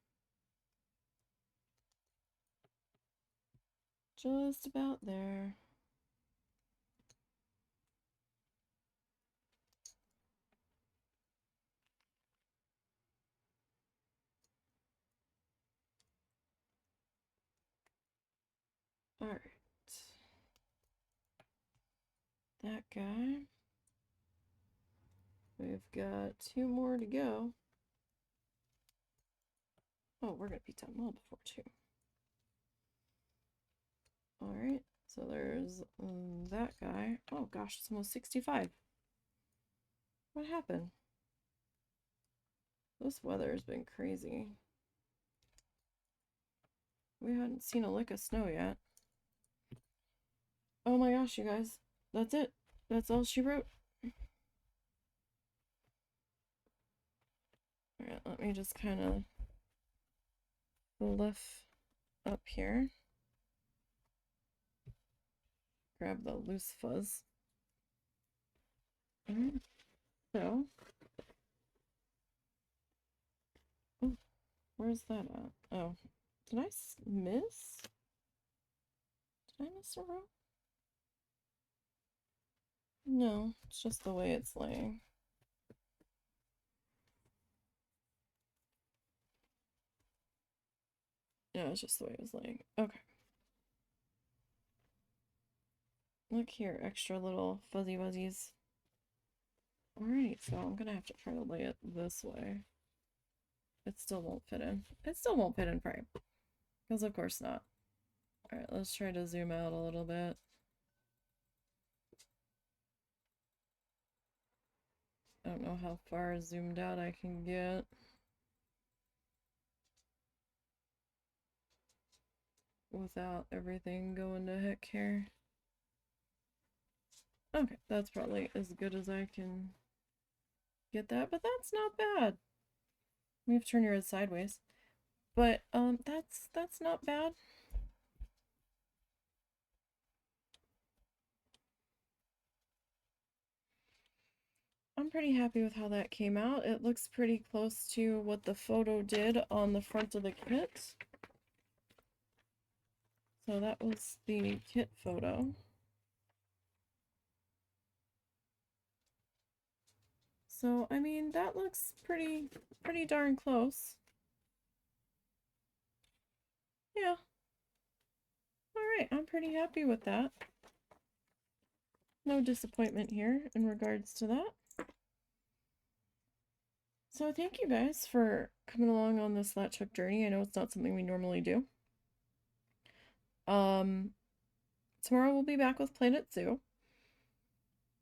Just about there. Alright. That guy. We've got 2 more to go. Oh, we're gonna be done well before 2. Alright, so there's that guy. Oh gosh, it's almost 65. What happened? This weather has been crazy. We hadn't seen a lick of snow yet. Oh my gosh, you guys. That's it. That's all she wrote. Alright, let me just kind of lift up here. Grab the loose fuzz. Alright, so. Oh, where's that at? Oh, did I miss? Did I miss a row? No, it's just the way it's laying. Yeah, it's just the way it was laying. Okay. Look here, extra little fuzzy wuzzies. Alright, so I'm gonna have to try to lay it this way. It still won't fit in. It still won't fit in frame. Because of course not. Alright, let's try to zoom out a little bit. I don't know how far zoomed out I can get. Without everything going to heck here. Okay, that's probably as good as I can get that, but that's not bad. We have to turn your head sideways. But that's not bad. I'm pretty happy with how that came out. It looks pretty close to what the photo did on the front of the kit. So that was the kit photo. So, I mean, that looks pretty darn close. Yeah. Alright, I'm pretty happy with that. No disappointment here in regards to that. So thank you guys for coming along on this Latch journey. I know it's not something we normally do. Tomorrow we'll be back with Planet Zoo.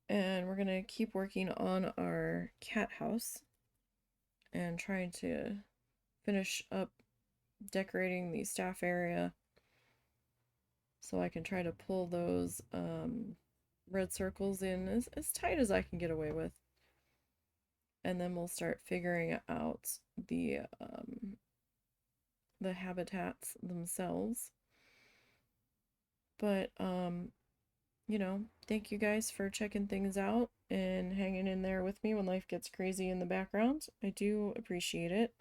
And we're gonna keep working on our cat house and trying to finish up decorating the staff area so I can try to pull those red circles in as tight as I can get away with. And then we'll start figuring out the habitats themselves. But you know, thank you guys for checking things out and hanging in there with me when life gets crazy in the background. I do appreciate it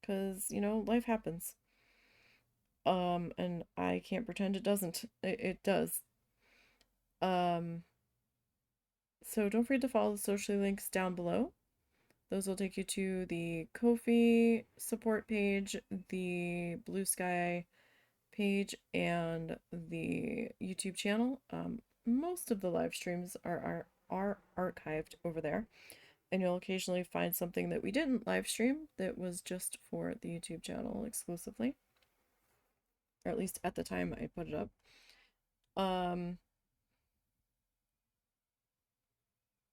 because, you know, life happens. And I can't pretend it doesn't. It does. Um, so don't forget to follow the social links down below. Those will take you to the Ko-fi support page, the Blue Sky page, and the YouTube channel. Most of the live streams are archived over there, and you'll occasionally find something that we didn't live stream that was just for the YouTube channel exclusively, or at least at the time I put it up.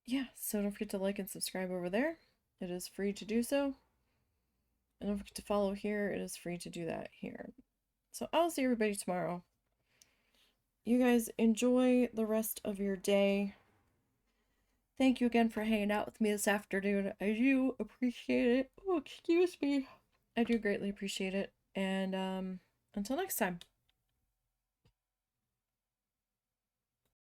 Yeah, so don't forget to like and subscribe over there. It is free to do so. And don't forget to follow here. It is free to do that here. So I'll see everybody tomorrow. You guys enjoy the rest of your day. Thank you again for hanging out with me this afternoon. I do appreciate it. Oh, excuse me. I do greatly appreciate it. And until next time.